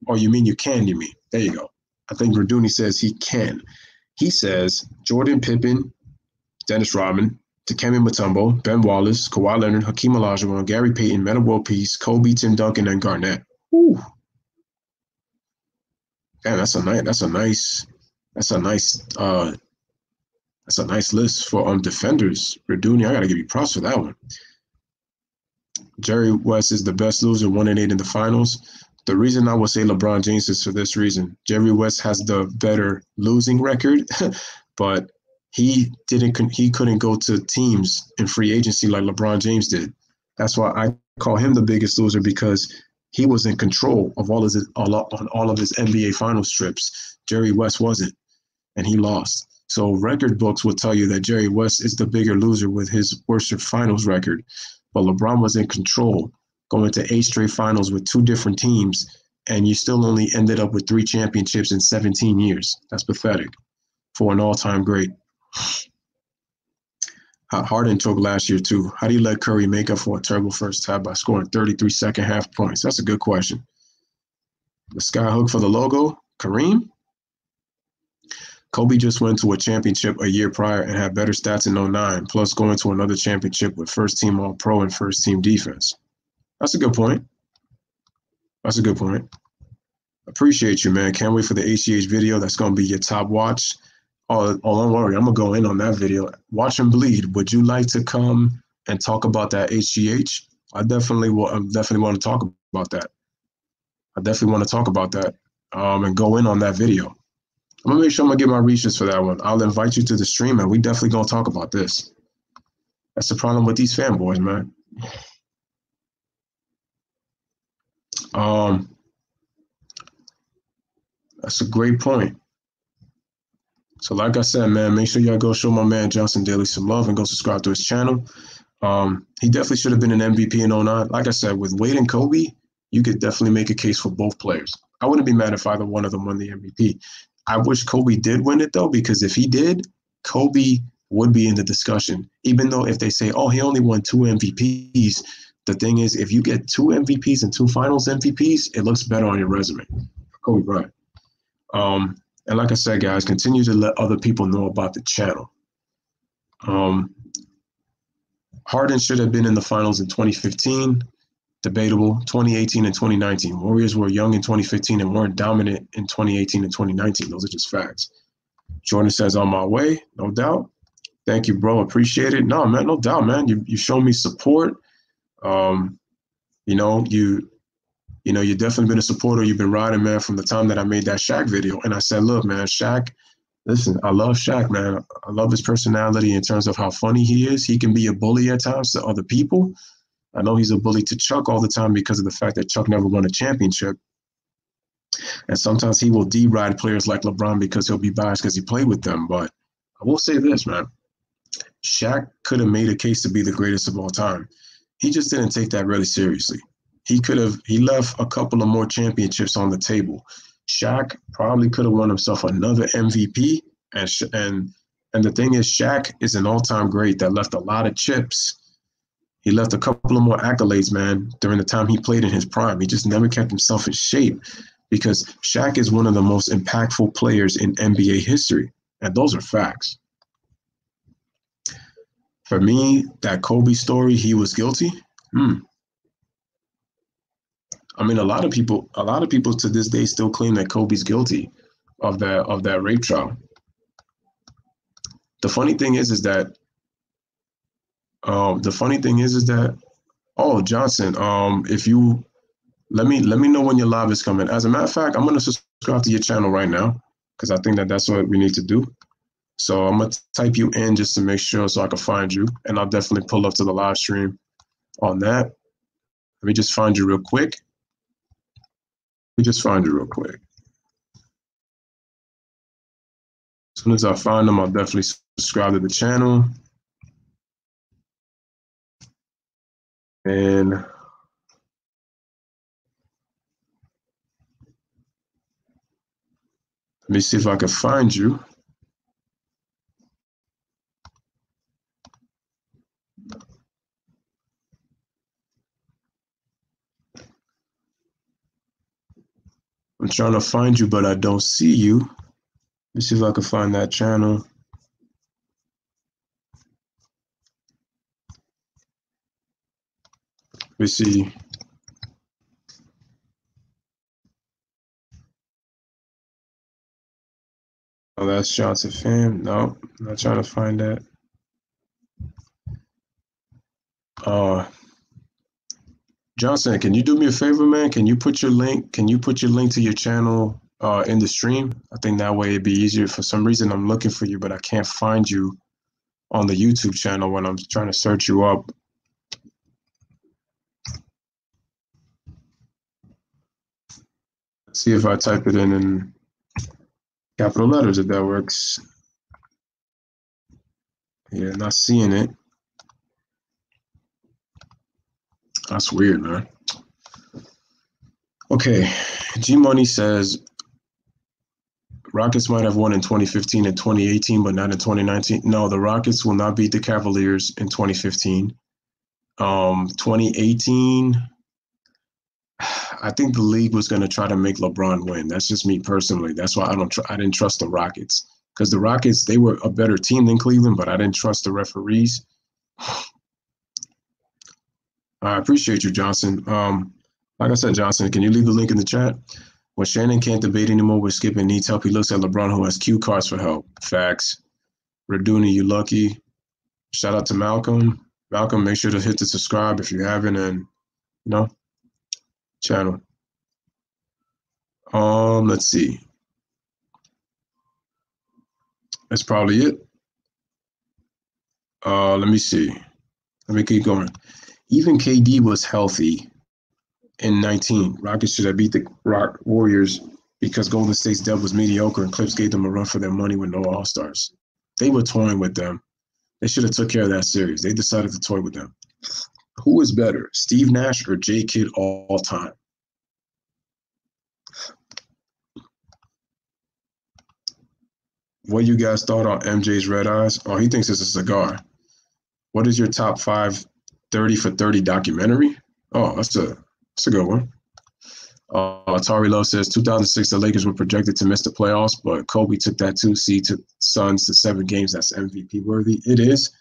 Oh, you mean you can, you mean? There you go. I think Verduni says he can. He says Jordan Pippen, Dennis Rodman, Dikembe Mutombo, Ben Wallace, Kawhi Leonard, Hakeem Olajuwon, Gary Payton, Metta World Peace, Kobe, Tim Duncan, and Garnett. Whew. Damn, that's a nice list for defenders. Verduni, I gotta give you props for that one. Jerry West is the best loser, 1-8 in the finals. The reason I would say LeBron James is for this reason. Jerry West has the better losing record, but he couldn't go to teams in free agency like LeBron James did. That's why I call him the biggest loser, because he was in control of all of his NBA Finals trips. Jerry West wasn't, and he lost. So record books will tell you that Jerry West is the bigger loser with his worst finals record. But LeBron was in control, going to 8 straight finals with 2 different teams, and you still only ended up with 3 championships in 17 years. That's pathetic for an all-time great. Harden choked last year, too. How do you let Curry make up for a terrible first half by scoring 33 second-half points? That's a good question. The skyhook for the logo, Kareem? Kobe just went to a championship a year prior and had better stats in 09, plus going to another championship with first-team All-Pro and first-team defense. That's a good point. That's a good point. Appreciate you, man. Can't wait for the HGH video. That's going to be your top watch. Oh, don't worry. I'm going to go in on that video. Watch and bleed. Would you like to come and talk about that HGH? I definitely want to talk about that. I definitely want to talk about that and go in on that video. I'm going to make sure I'm going to get my reaches for that one. I'll invite you to the stream, and we definitely going to talk about this. That's the problem with these fanboys, man. That's a great point. So like I said, man, make sure y'all go show my man Johnson Daily some love and go subscribe to his channel. He definitely should have been an MVP in 09. Like I said, with Wade and Kobe, you could definitely make a case for both players. I wouldn't be mad if either one of them won the MVP. I wish Kobe did win it, though, because if he did, Kobe would be in the discussion. Even though if they say, oh, he only won 2 MVPs, the thing is, if you get 2 MVPs and 2 finals MVPs, it looks better on your resume. Kobe Bryant. And like I said, guys, continue to let other people know about the channel. Harden should have been in the finals in 2015. Debatable. 2018 and 2019. Warriors were young in 2015 and weren't dominant in 2018 and 2019. Those are just facts. Jordan says, on my way, no doubt. Thank you, bro. Appreciate it. No, man, no doubt, man. You show me support. You've definitely been a supporter. You've been riding, man, from the time that I made that Shaq video. And I said, look, man, Shaq, listen, I love Shaq, man. I love his personality in terms of how funny he is. He can be a bully at times to other people. I know he's a bully to Chuck all the time because of the fact that Chuck never won a championship. And sometimes he will deride players like LeBron because he'll be biased because he played with them. But I will say this, man. Shaq could have made a case to be the greatest of all time. He just didn't take that really seriously. He left a couple of more championships on the table. Shaq probably could have won himself another MVP. And the thing is, Shaq is an all-time great that left a lot of chips. He left a couple of more accolades, man, during the time he played in his prime. He just never kept himself in shape because Shaq is one of the most impactful players in NBA history. And those are facts. For me, that Kobe story, he was guilty. I mean, a lot of people to this day still claim that Kobe's guilty of that rape trial. The funny thing is that oh, Johnson, if you let me know when your live is coming. As a matter of fact, I'm gonna subscribe to your channel right now because I think that's what we need to do. So I'm gonna type you in just to make sure so I can find you, and I'll definitely pull up to the live stream on that. Let me just find you real quick. As soon as I find them, I'll definitely subscribe to the channel. And let me see if I can find you. I'm trying to find you, but I don't see you. Let me see if I can find that channel. Let me see. Oh, that's Johnson Fam. No, I'm not trying to find that. Johnson, can you do me a favor, man? Can you put your link? Can you put your link to your channel in the stream? I think that way it'd be easier. For some reason, I'm looking for you, but I can't find you on the YouTube channel when I'm trying to search you up. Let's see if I type it in capital letters, if that works. Yeah, not seeing it. That's weird, man. Okay, G Money says Rockets might have won in 2015 and 2018, but not in 2019. No, the Rockets will not beat the Cavaliers in 2015. 2018, I think the league was going to try to make LeBron win. That's just me personally. That's why I didn't trust the Rockets, because the Rockets, they were a better team than Cleveland, but I didn't trust the referees. I appreciate you, Johnson. Like I said, Johnson, can you leave the link in the chat? When Shannon can't debate anymore with Skip and needs help, he looks at LeBron, who has cue cards for help. Facts. Raduni, you lucky. Shout out to Malcolm. Malcolm, make sure to hit the subscribe if you haven't, and channel. Let's see. That's probably it. Let me see. Let me keep going. Even KD was healthy in 19. Rockets should have beat the Warriors because Golden State's depth was mediocre and Clips gave them a run for their money with no All-Stars. They were toying with them. They should have took care of that series. They decided to toy with them. Who is better, Steve Nash or J. Kidd all time? What you guys thought on MJ's Red Eyes? Oh, he thinks it's a cigar. What is your top 5 30 for 30 documentary? Oh, that's a good one. Atari Love says 2006, the Lakers were projected to miss the playoffs, but Kobe took that 2 seed to Suns to 7 games. That's MVP worthy. It is.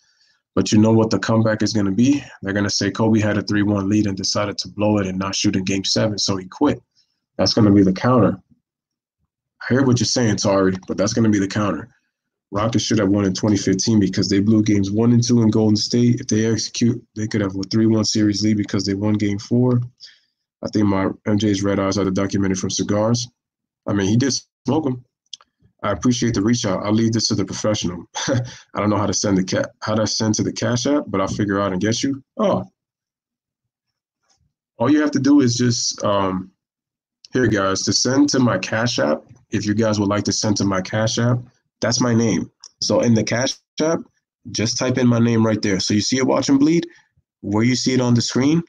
But you know what the comeback is going to be? They're going to say Kobe had a 3-1 lead and decided to blow it and not shoot in game 7, so he quit. That's going to be the counter. I hear what you're saying, Tari, but that's going to be the counter. Rockets should have won in 2015 because they blew games 1 and 2 in Golden State. If they execute, they could have a 3-1 series lead because they won game 4. I think my MJ's Red Eyes are the documentary from Cigars. I mean, he did smoke them. I appreciate the reach out. I'll leave this to the professional. I don't know how to send to the Cash App, but I'll figure out and get you. Oh, all you have to do is just here, guys, to send to my Cash App. If you guys would like to send to my Cash App, that's my name. So in the Cash App, just type in my name right there. So you see it, Watch and Bleed, where you see it on the screen,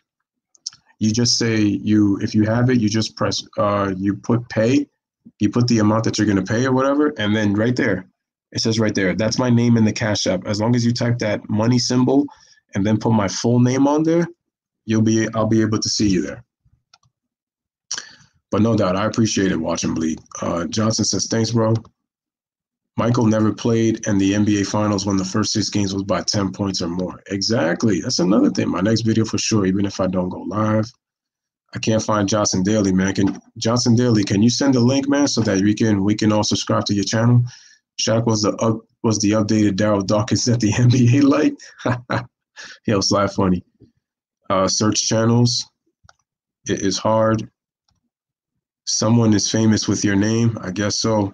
you just say if you have it, you just press, you put pay, you put the amount that you're going to pay or whatever, and then right there, it says right there, that's my name in the Cash App. As long as you type that money symbol and then put my full name on there, I'll be able to see you there. But no doubt, I appreciate it, Watch and Bleed. Johnson says, thanks, bro. Michael never played in the NBA Finals when the first 6 games was by 10 points or more. Exactly. That's another thing. My next video for sure, even if I don't go live. I can't find Johnson Daly, man. Johnson Daly, can you send a link, man, so that we can all subscribe to your channel? Shaq was the updated Daryl Dawkins at the NBA light. Yo, Sly funny. Search channels. It is hard. Someone is famous with your name. I guess so.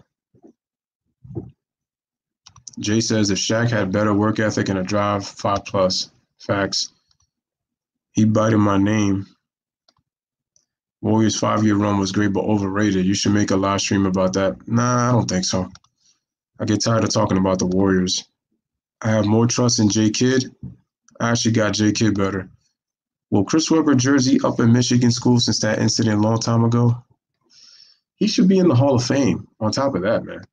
Jay says if Shaq had better work ethic and a drive, 5+. Facts. He bited my name. Warriors' 5-year run was great but overrated. You should make a live stream about that. Nah, I don't think so. I get tired of talking about the Warriors. I have more trust in J. Kidd. I actually got J. Kidd better. Will Chris Webber jersey up in Michigan school since that incident a long time ago? He should be in the Hall of Fame on top of that, man.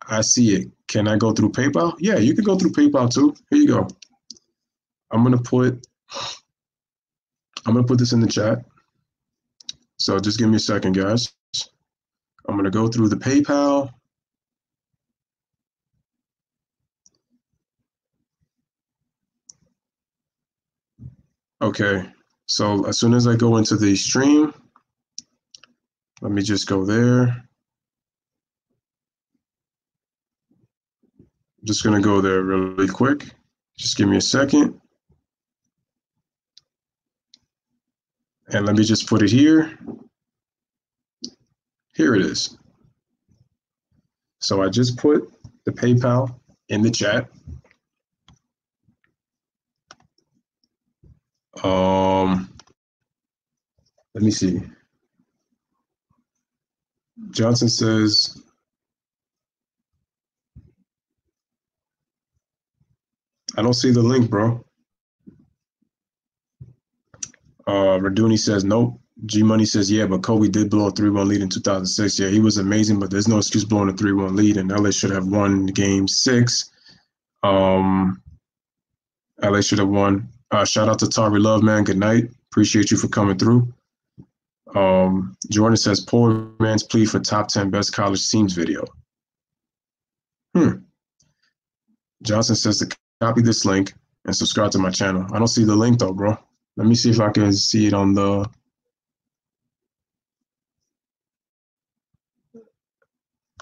I see it. Can I go through PayPal? Yeah, you can go through PayPal too. Here you go. I'm gonna put this in the chat. So just give me a second, guys. I'm gonna go through the PayPal. Okay, so as soon as I go into the stream, let me just go there. I'm just gonna go there really quick. Just give me a second. And let me just put it here. Here it is. So I just put the PayPal in the chat. Let me see. Johnson says, I don't see the link, bro. Raduni says, nope. G Money says, yeah, but Kobe did blow a 3-1 lead in 2006. Yeah, he was amazing, but there's no excuse blowing a 3-1 lead, and LA should have won game 6. LA should have won. Shout out to Tari Love, man. Good night. Appreciate you for coming through. Jordan says, poor man's plea for top 10 best college teams video. Johnson says to copy this link and subscribe to my channel. I don't see the link though, bro. Let me see if I can see it on the.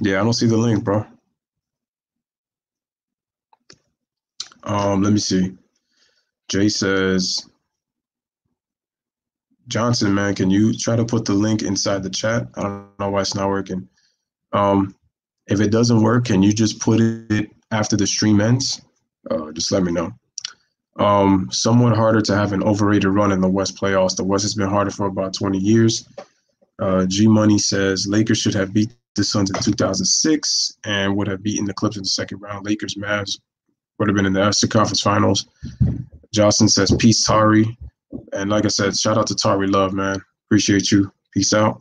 Yeah, I don't see the link, bro. Let me see. Jay says, Johnson, man, can you try to put the link inside the chat? I don't know why it's not working. If it doesn't work, can you just put it after the stream ends? Just let me know. Somewhat harder to have an overrated run in the West playoffs. The West has been harder for about 20 years. G Money says Lakers should have beat the Suns in 2006 and would have beaten the Clippers in the second round. Lakers Mavs would have been in the Eastern Conference Finals. Jocelyn says peace, Tari. And like I said, shout out to Tari Love, man. Appreciate you. Peace out.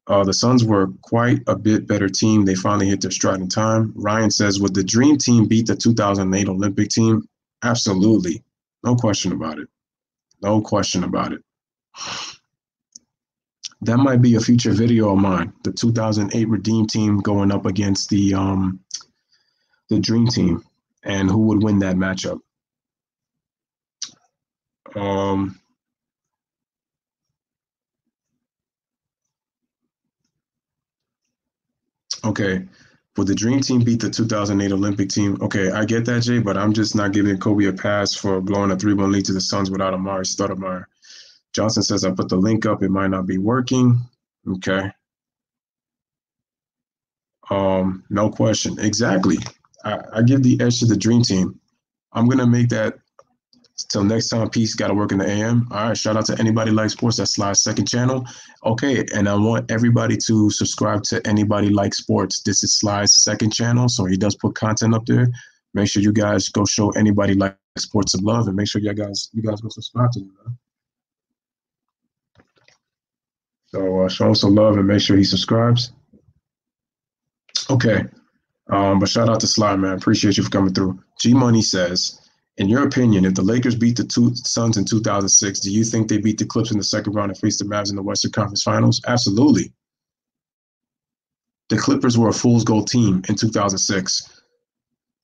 The Suns were quite a bit better team. They finally hit their stride in time. Ryan says, would the Dream Team beat the 2008 Olympic team? Absolutely. No question about it. No question about it. That might be a future video of mine. The 2008 Redeem Team going up against the Dream Team and who would win that matchup. Okay. Would the Dream Team beat the 2008 Olympic team? Okay, I get that, Jay, but I'm just not giving Kobe a pass for blowing a 3-1 lead to the Suns without Amari Stoudemire. Johnson says, I put the link up. It might not be working. Okay. No question. Exactly. I give the edge to the Dream Team. I'm going to make that till next time. Peace. Got to work in the AM. All right. Shout out to Anybody Like Sports. That's Sly's second channel. Okay. And I want everybody to subscribe to Anybody Like Sports. This is Sly's second channel. So he does put content up there. Make sure you guys go show Anybody Like Sports some love and make sure you guys go subscribe to him, man. So show him some love and make sure he subscribes. Okay. But shout out to Sly, man. Appreciate you for coming through. G Money says, in your opinion, if the Lakers beat the Suns in 2006, do you think they beat the Clips in the second round and face the Mavs in the Western Conference Finals? Absolutely. The Clippers were a fool's gold team in 2006,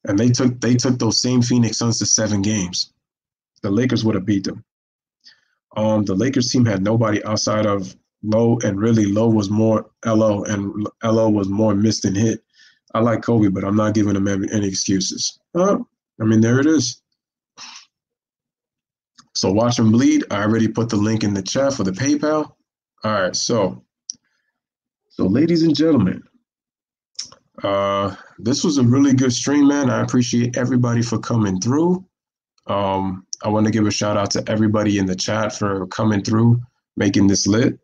and they took those same Phoenix Suns to 7 games. The Lakers would have beat them. The Lakers team had nobody outside of Lowe, and really Lowe was more LO, and LO was more missed than hit. I like Kobe, but I'm not giving him any excuses. I mean, there it is. So watch him bleed. I already put the link in the chat for the PayPal. All right, so ladies and gentlemen, this was a really good stream, man. I appreciate everybody for coming through. I want to give a shout out to everybody in the chat for coming through, making this lit,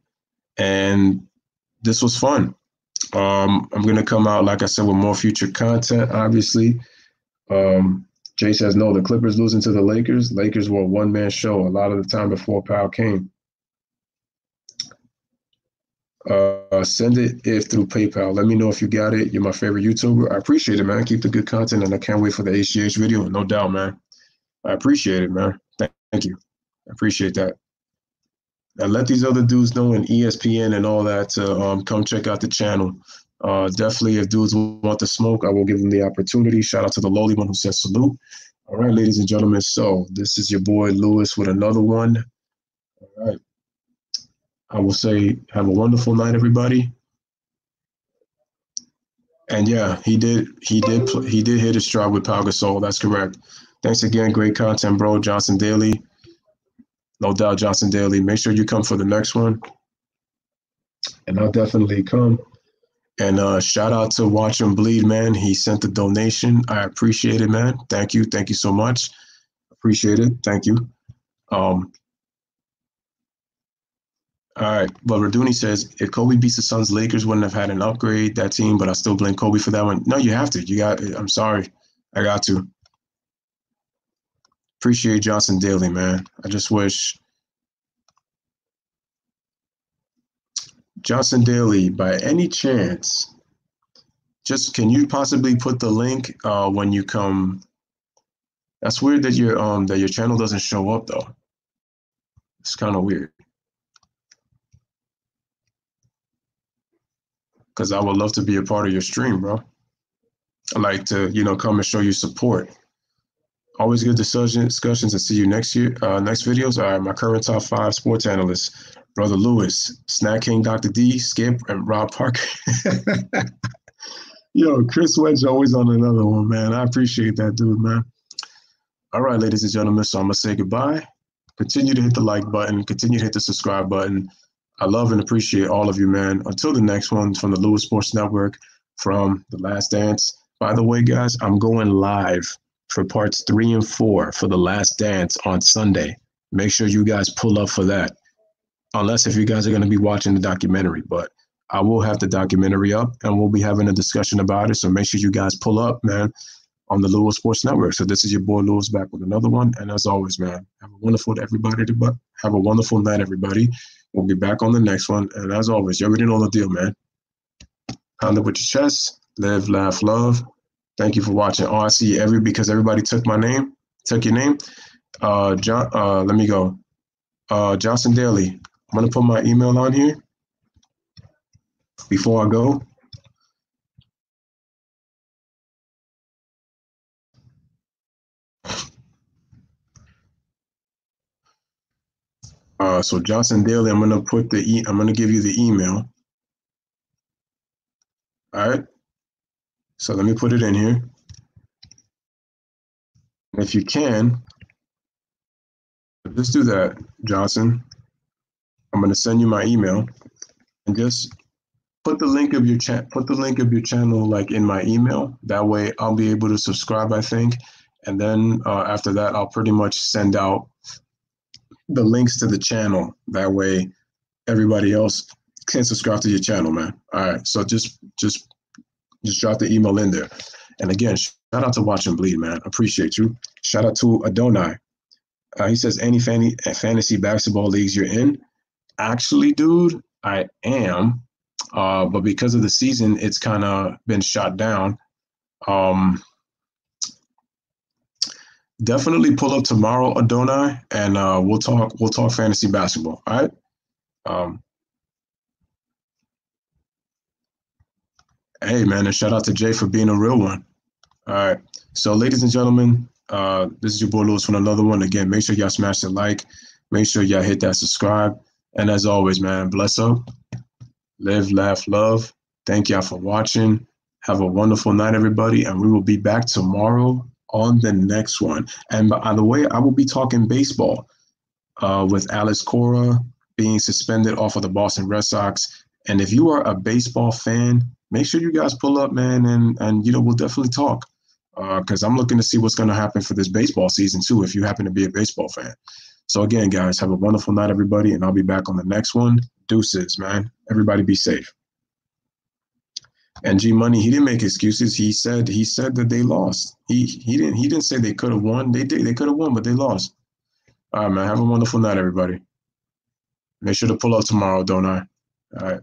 and this was fun. I'm going to come out, like I said, with more future content, obviously. Jay says, no, the Clippers losing to the Lakers. Lakers were a one-man show a lot of the time before Powell came. Send it if through PayPal. Let me know if you got it. You're my favorite YouTuber. I appreciate it, man. Keep the good content, and I can't wait for the HGH video. No doubt, man. I appreciate it, man. Thank you. I appreciate that. And let these other dudes know in ESPN and all that to come check out the channel. Definitely, if dudes want to smoke, I will give them the opportunity. Shout out to the lowly one who says salute. All right, ladies and gentlemen. So this is your boy Louis with another one. All right. I will say, have a wonderful night, everybody. And yeah, he did hit his stride with Pau Gasol. That's correct. Thanks again. Great content, bro. Johnson Daly. No doubt, Johnson Daly. Make sure you come for the next one. And I'll definitely come. And shout out to Watch Him Bleed, man. He sent the donation. I appreciate it, man. Thank you. Thank you so much. Appreciate it. Thank you. All right. Well, Raduni says, if Kobe beats the Suns, Lakers wouldn't have had an upgrade, that team, but I still blame Kobe for that one. No, you have to. You got it. I'm sorry. I got to. Appreciate Johnson Daly, man. I just wish Johnson Daly, by any chance, just can you possibly put the link when you come? That's weird that your channel doesn't show up though. It's kind of weird. Because I would love to be a part of your stream, bro. I like to, come and show you support. Always good discussions and see you next year. Next videos. All right, my current top 5 sports analysts: Brother Lewis, Snack King, Dr. D, Skip, and Rob Parker. Yo, Chris Wedge always on another one, man. I appreciate that, dude, man. All right, ladies and gentlemen, so I'm going to say goodbye. Continue to hit the like button. Continue to hit the subscribe button. I love and appreciate all of you, man. Until the next one from the Louis Sports Network, from The Last Dance. By the way, guys, I'm going live for parts 3 and 4 for The Last Dance on Sunday. Make sure you guys pull up for that. Unless if you guys are going to be watching the documentary. But I will have the documentary up, and we'll be having a discussion about it. So make sure you guys pull up, man, on the Louis Sports Network. So this is your boy Louis back with another one. And as always, man, have a wonderful night, everybody. We'll be back on the next one. And as always, you already know the deal, man. Pound it with your chest. Live, laugh, love. Thank you for watching. Oh, I see because everybody took your name. Let me go. Johnson Daly. I'm going to put my email on here before I go. So Johnson Daly, I'm gonna give you the email. All right. So let me put it in here. And if you can, just do that, Johnson. I'm gonna send you my email, and just put the link of your channel like in my email. That way, I'll be able to subscribe, I think, and then after that, I'll pretty much send out the links to the channel. That way everybody else can subscribe to your channel, man. All right. So just drop the email in there. And again, shout out to Watch and Bleed, man. Appreciate you. Shout out to Adonai. He says, any fantasy basketball leagues you're in? Actually, dude, I am. But because of the season, it's kind of been shot down. Definitely pull up tomorrow, Adonai, and we'll talk fantasy basketball. All right. Hey, man, and shout out to Jay for being a real one. All right. So, ladies and gentlemen, this is your boy Louis from another one. Again, make sure y'all smash the like. Make sure y'all hit that subscribe. And as always, man, bless up, live, laugh, love. Thank y'all for watching. Have a wonderful night, everybody, and we will be back tomorrow on the next one. And by the way, I will be talking baseball with Alex Cora being suspended off of the Boston Red Sox. And if you are a baseball fan, make sure you guys pull up, man, and we'll definitely talk because I'm looking to see what's going to happen for this baseball season too, if you happen to be a baseball fan. So again, guys, have a wonderful night, everybody, and I'll be back on the next one. Deuces, man. Everybody be safe. And G Money, he didn't make excuses. He said that they lost. He didn't say they could have won. They did. They could have won, but they lost. All right, man. Have a wonderful night, everybody. Make sure to pull up tomorrow, don't I? All right.